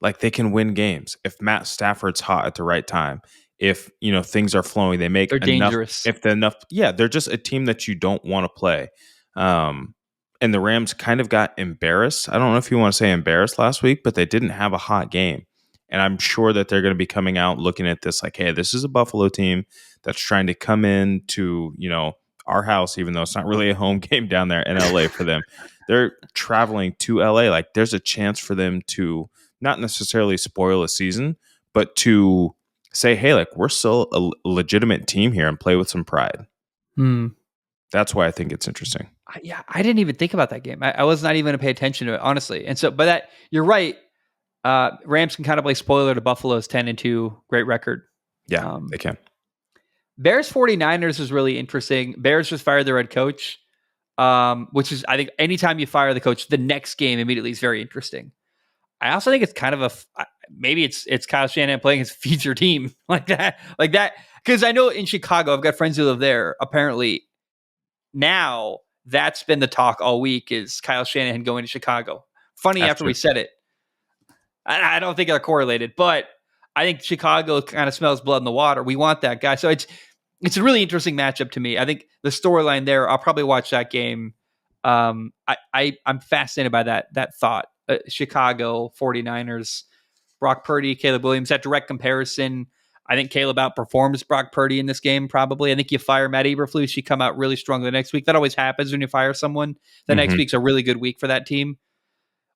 like, they can win games if Matt Stafford's hot at the right time. If things are flowing, they're
dangerous.
They're just a team that you don't want to play. And the Rams kind of got embarrassed. I don't know if you want to say embarrassed last week, but they didn't have a hot game. And I'm sure that they're going to be coming out looking at this like, hey, this is a Buffalo team that's trying to come in to our house, even though it's not really a home game down there in LA for them. They're traveling to LA. Like, there's a chance for them to not necessarily spoil a season, but to say, hey, like, we're still a legitimate team here and play with some pride. That's why I think it's interesting.
I didn't even think about that game. I was not even going to pay attention to it, honestly. And so, but you're right. Rams can kind of play spoiler to Buffalo's 10-2 great record.
Yeah, they can.
Bears 49ers is really interesting. Bears just fired their head coach, which is, I think, anytime you fire the coach, the next game immediately is very interesting. I also think it's kind of maybe it's Kyle Shanahan playing his feature team like that. Because I know in Chicago, I've got friends who live there. Apparently, now that's been the talk all week, is Kyle Shanahan going to Chicago. Funny, after we said it. I don't think they're correlated, but I think Chicago kind of smells blood in the water. We want that guy. So it's a really interesting matchup to me. I think the storyline there, I'll probably watch that game. I'm fascinated by that thought. Chicago 49ers, Brock Purdy, Caleb Williams, that direct comparison. I think Caleb outperforms Brock Purdy in this game, probably. I think you fire Matt Eberflus, you come out really strong the next week. That always happens when you fire someone. The next week's a really good week for that team.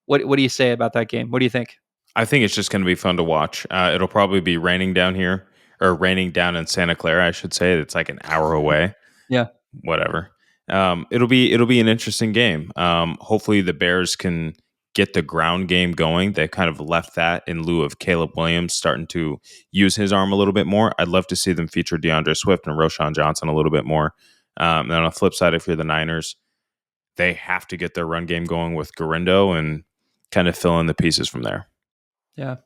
What do you say about that game? What do you think?
I think it's just going to be fun to watch. It'll probably be raining down here, or raining down in Santa Clara, I should say. It's like an hour away.
Yeah.
Whatever. It'll be an interesting game. Hopefully the Bears can get the ground game going. They kind of left that in lieu of Caleb Williams starting to use his arm a little bit more. I'd love to see them feature DeAndre Swift and Roschon Johnson a little bit more. And on the flip side, if you're the Niners, they have to get their run game going with Garindo and kind of fill in the pieces from there.
Yeah.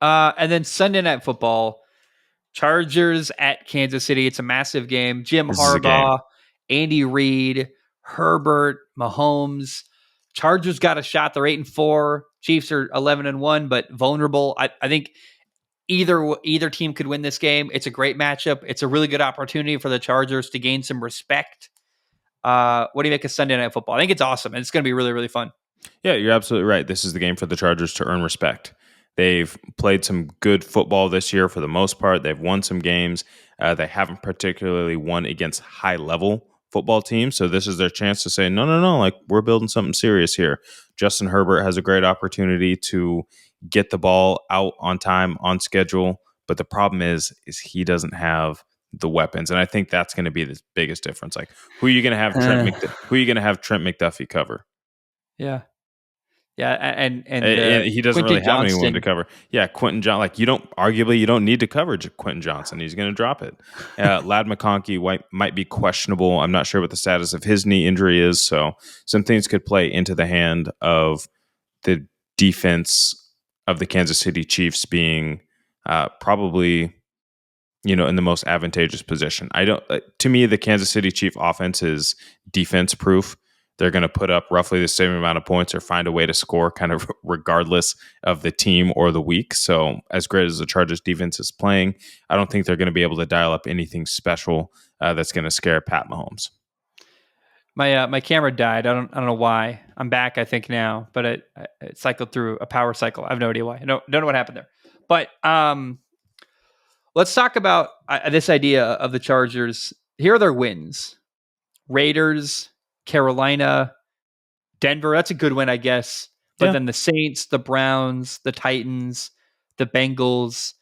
And then Sunday Night Football, Chargers at Kansas City. It's a massive game. Jim Harbaugh, Andy Reid, Herbert, Mahomes. Chargers got a shot. They're 8-4. Chiefs are 11-1, but vulnerable. I think either team could win this game. It's a great matchup. It's a really good opportunity for the Chargers to gain some respect. What do you make of Sunday Night Football? I think it's awesome, and it's going to be really, really fun.
Yeah, you're absolutely right. This is the game for the Chargers to earn respect. They've played some good football this year for the most part. They've won some games. They haven't particularly won against high-level football teams. So this is their chance to say, no, like we're building something serious here. Justin Herbert has a great opportunity to get the ball out on time, on schedule. But the problem is he doesn't have the weapons. And I think that's going to be the biggest difference. Like, who are you going to have Trent McDuffie cover?
Yeah. Yeah, and
he doesn't
Quentin
really have
Johnston.
anyone to cover. Yeah, Quentin Johnson. Like you don't need to cover Quentin Johnson. He's going to drop it. Lad McConkey might be questionable. I'm not sure what the status of his knee injury is. So some things could play into the hand of the defense of the Kansas City Chiefs being probably in the most advantageous position. To me, the Kansas City Chief offense is defense proof. They're going to put up roughly the same amount of points or find a way to score kind of regardless of the team or the week. So as great as the Chargers defense is playing, I don't think they're going to be able to dial up anything special that's going to scare Pat Mahomes.
My camera died. I don't know why. I'm back, I think now, but it cycled through a power cycle. I have no idea why. I don't know what happened there. But let's talk about this idea of the Chargers. Here are their wins: Raiders, Carolina, Denver. That's a good win, I guess. But then the Saints, the Browns, the Titans, the Bengals,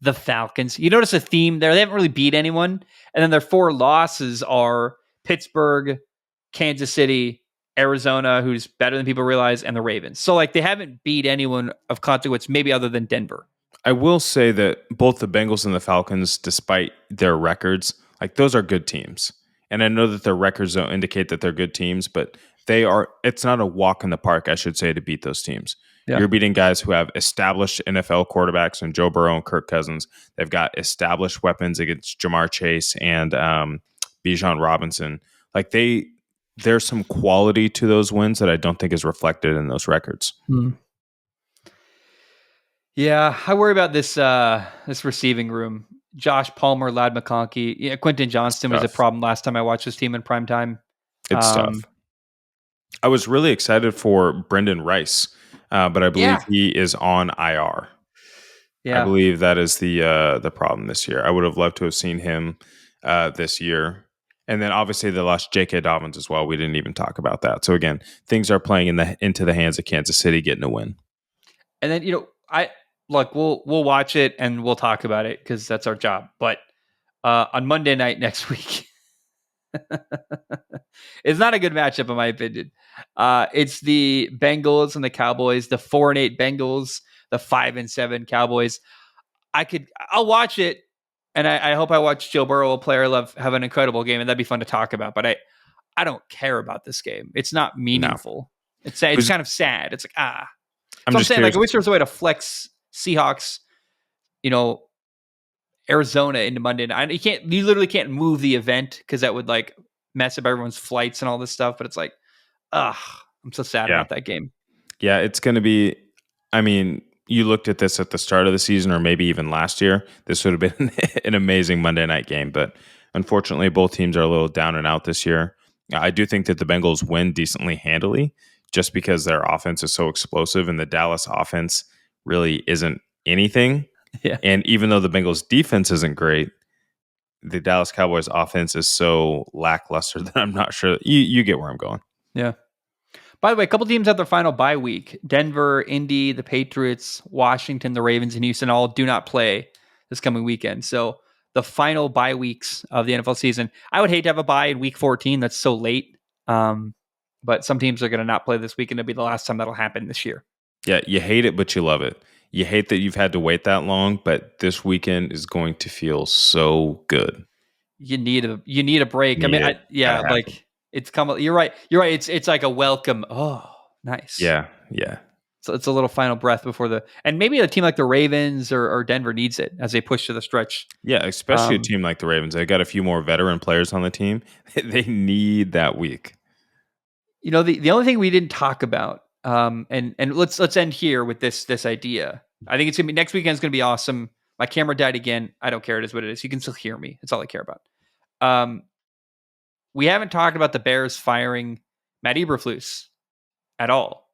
the Falcons. You notice a theme there. They haven't really beat anyone. And then their 4 losses are Pittsburgh, Kansas City, Arizona, who's better than people realize, and the Ravens. So like they haven't beat anyone of consequence, maybe other than Denver.
I will say that both the Bengals and the Falcons, despite their records, like those are good teams. And I know that their records don't indicate that they're good teams, but it's not a walk in the park, I should say, to beat those teams. Yeah. You're beating guys who have established NFL quarterbacks and Joe Burrow and Kirk Cousins. They've got established weapons against Jamar Chase and Bijan Robinson. Like there's some quality to those wins that I don't think is reflected in those records.
Yeah, I worry about this receiving room. Josh Palmer, Lad McConkey. Yeah, Quentin Johnston was a problem last time I watched this team in primetime.
It's tough. I was really excited for Brendan Rice, but I believe he is on IR. Yeah. I believe that is the problem this year. I would have loved to have seen him this year. And then obviously they lost J.K. Dobbins as well. We didn't even talk about that. So again, things are playing into the hands of Kansas City getting a win.
And then, we'll watch it and we'll talk about it because that's our job. But on Monday night next week, it's not a good matchup in my opinion. It's the Bengals and the Cowboys, the 4-8 Bengals, the 5-7 Cowboys. I'll watch it, and I hope I watch Joe Burrow, a player I love, have an incredible game, and that'd be fun to talk about. But I don't care about this game. It's not meaningful. No. It's kind of sad. It's like I'm saying, like, I wish there was a way to flex Seahawks, Arizona into Monday night. You literally can't move the event because that would like mess up everyone's flights and all this stuff. But it's like, I'm so sad about that game.
Yeah, it's going to be. I mean, you looked at this at the start of the season, or maybe even last year. This would have been an amazing Monday night game, but unfortunately, both teams are a little down and out this year. I do think that the Bengals win decently handily, just because their offense is so explosive, and the Dallas offense really isn't anything. Yeah. And even though the Bengals defense isn't great, the Dallas Cowboys offense is so lackluster that I'm not sure. You get where I'm going.
Yeah. By the way, a couple teams had their final bye week. Denver, Indy, the Patriots, Washington, the Ravens, and Houston all do not play this coming weekend. So the final bye weeks of the NFL season. I would hate to have a bye in week 14. That's so late. But some teams are going to not play this weekend. It'll be the last time that'll happen this year.
Yeah, you hate it, but you love it. You hate that you've had to wait that long, but this weekend is going to feel so good.
You need a break. It's come. You're right. It's like a welcome. Oh, nice.
Yeah.
So it's a little final breath before and maybe a team like the Ravens or Denver needs it as they push to the stretch.
Yeah, especially a team like the Ravens. They got a few more veteran players on the team. They need that week.
the only thing we didn't talk about, and let's end here with this idea. I think it's gonna be next weekend's gonna be awesome. My camera died again. I don't care. It is what it is. You can still hear me. That's all I care about. We haven't talked about the Bears firing Matt Eberflus at all,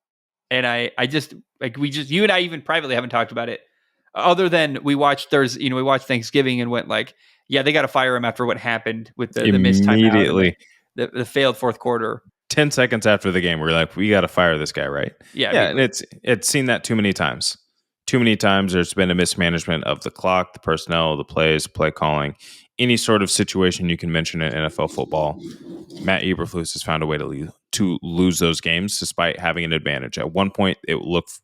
and I just you and I even privately haven't talked about it, other than we watched Thursday. We watched Thanksgiving and went like, yeah, they got to fire him after what happened with the missed timeout,
immediately
the failed fourth quarter.
10 seconds after the game, we're like, we got to fire this guy, right?
Yeah,
and it's seen that too many times. Too many times there's been a mismanagement of the clock, the personnel, the plays, play calling, any sort of situation you can mention in NFL football. Matt Eberflus has found a way to lose those games despite having an advantage. At one point, it looked,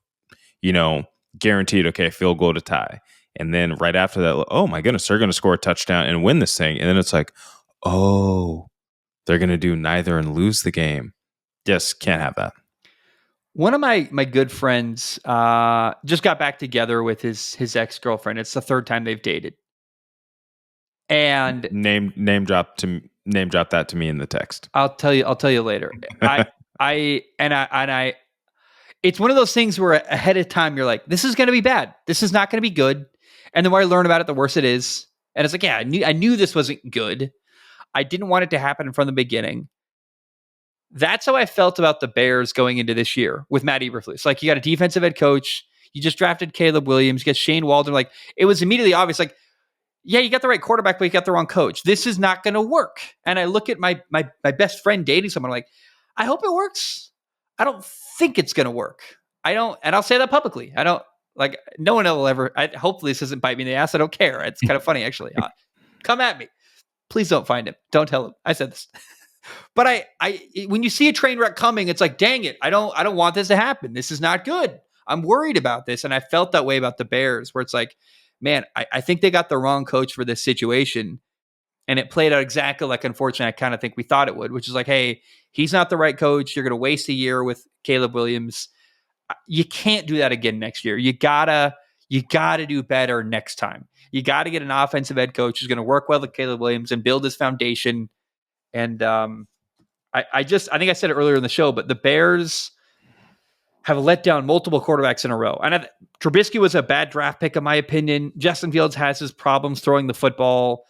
guaranteed, okay, field goal to tie. And then right after that, oh my goodness, they're going to score a touchdown and win this thing. And then it's like, oh, they're going to do neither and lose the game. Just can't have that.
One of my good friends just got back together with his ex-girlfriend. It's the third time they've dated. And
name drop that to me in the text.
I'll tell you later. It's one of those things where ahead of time you're like, this is going to be bad. This is not going to be good. And the more I learn about it, the worse it is. And it's like, yeah, I knew this wasn't good. I didn't want it to happen from the beginning. That's how I felt about the Bears going into this year with Matt Eberflus. Like, you got a defensive head coach. You just drafted Caleb Williams. You get Shane Waldron. Like, it was immediately obvious. Like, yeah, you got the right quarterback, but you got the wrong coach. This is not going to work. And I look at my best friend dating someone, like, I hope it works. I don't think it's going to work. And I'll say that publicly. I don't, like, no one will ever, hopefully this doesn't bite me in the ass. I don't care. It's kind of funny, actually. Come at me. Please don't find him. Don't tell him. I said this. But when you see a train wreck coming, it's like, dang it. I don't want this to happen. This is not good. I'm worried about this. And I felt that way about the Bears, where it's like, man, I think they got the wrong coach for this situation. And it played out exactly like, unfortunately, I kind of think we thought it would, which is like, hey, he's not the right coach. You're going to waste a year with Caleb Williams. You can't do that again next year. You gotta do better next time. You got to get an offensive head coach who's going to work well with Caleb Williams and build his foundation. And I think I said it earlier in the show, but the Bears have let down multiple quarterbacks in a row. And Trubisky was a bad draft pick, in my opinion. Justin Fields has his problems throwing the football.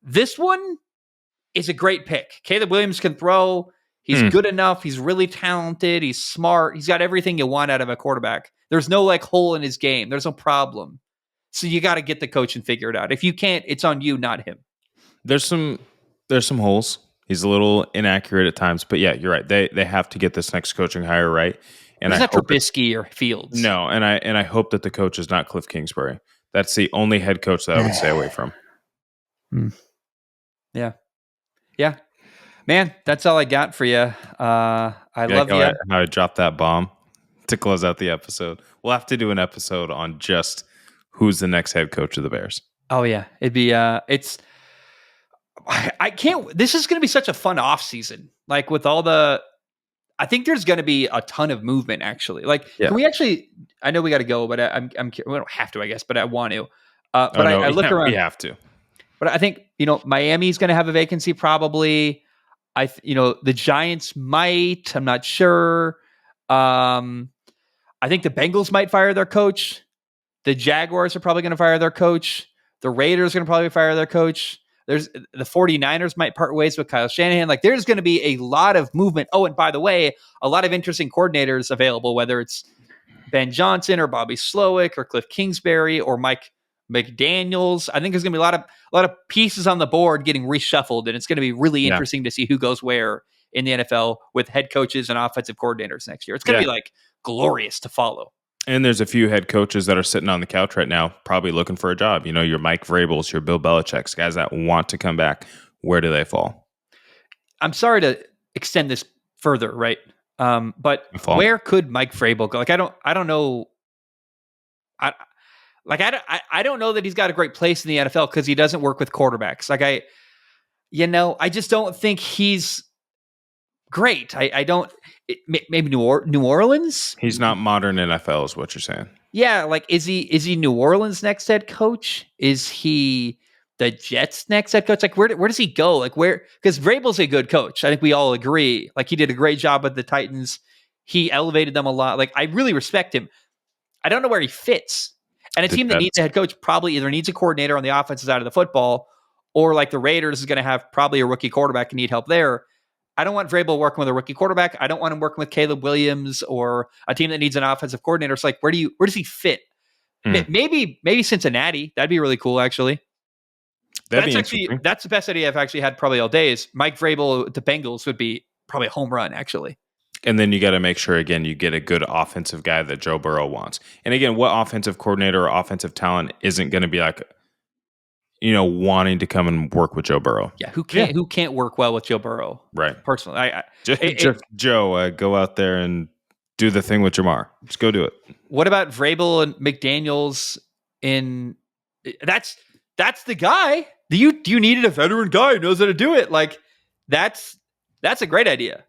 This one is a great pick. Caleb Williams can throw. He's good enough. He's really talented. He's smart. He's got everything you want out of a quarterback. There's no hole in his game. There's no problem. So you got to get the coach and figure it out. If you can't, it's on you, not him.
There's some holes. He's a little inaccurate at times, but yeah, you're right. They have to get this next coaching hire right. And
it's not Trubisky or Fields.
No, and I hope that the coach is not Cliff Kingsbury. That's the only head coach that I would stay away from.
Yeah. Man, that's all I got for you. I love you.
How I dropped that bomb to close out the episode. We'll have to do an episode on just who's the next head coach of the Bears.
Oh yeah, it'd be I can't. This is going to be such a fun off season. Like, with all the, I think there's going to be a ton of movement. Actually, Can we actually? I know we got to go, but we don't have to, I guess, but I want to. I look around.
We have to.
But I think Miami's going to have a vacancy probably. The Giants might. I'm not sure. I think the Bengals might fire their coach. The Jaguars are probably going to fire their coach. The Raiders are going to probably fire their coach. There's the 49ers might part ways with Kyle Shanahan. Like, there's going to be a lot of movement. Oh, and by the way, a lot of interesting coordinators available, whether it's Ben Johnson or Bobby Slowick or Cliff Kingsbury or Mike McDaniels. I think there's going to be a lot of pieces on the board getting reshuffled, and it's going to be really interesting to see who goes where in the NFL with head coaches and offensive coordinators next year. It's going to be glorious to follow.
And there's a few head coaches that are sitting on the couch right now, probably looking for a job. Your Mike Vrabels, your Bill Belichick's, guys that want to come back. Where do they fall? I'm
sorry to extend this further, right? But where could Mike Vrabel go? I don't know. I don't know that he's got a great place in the NFL because he doesn't work with quarterbacks. I just don't think he's great. I don't. Maybe New Orleans.
He's not modern NFL, is what you're saying.
Yeah, is he New Orleans' next head coach? Is he the Jets' next head coach? Like, where does he go? Like, where? Because Vrabel's a good coach. I think we all agree. Like, he did a great job with the Titans. He elevated them a lot. Like, I really respect him. I don't know where he fits. And a team that needs a head coach probably either needs a coordinator on the offensive side of the football, or like the Raiders is going to have probably a rookie quarterback and need help there. I don't want Vrabel working with a rookie quarterback. I don't want him working with Caleb Williams or a team that needs an offensive coordinator. It's like, where does he fit? Maybe Cincinnati. That'd be really cool, actually. That's the best idea I've actually had probably all day. Is Mike Vrabel at the Bengals would be probably a home run, actually.
And then you got to make sure, again, you get a good offensive guy that Joe Burrow wants. And again, what offensive coordinator or offensive talent isn't going to be like, wanting to come and work with Joe Burrow?
Yeah, who can't work well with Joe Burrow?
Right.
Personally,
just Joe, go out there and do the thing with Jamar. Just go do it. What
about Vrabel and McDaniels? That's the guy. Do you needed a veteran guy who knows how to do it? Like, that's a great idea.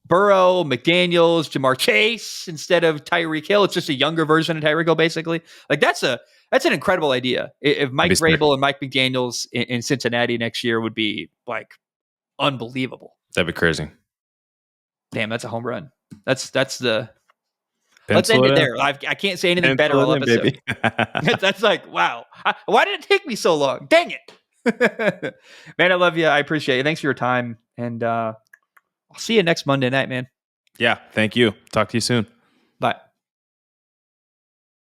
Burrow, McDaniels, Jamar Chase instead of Tyreek Hill. It's just a younger version of Tyreek Hill, basically. Like, that's an incredible idea. If Mike Vrabel and Mike McDaniels in Cincinnati next year would be like unbelievable.
That'd be crazy.
Damn, that's a home run. Let's end it there. I can't say anything better all episode. That's like, wow. Why did it take me so long? Dang it. Man, I love you. I appreciate it. Thanks for your time. And I'll see you next Monday night, man.
Yeah, thank you. Talk to you soon.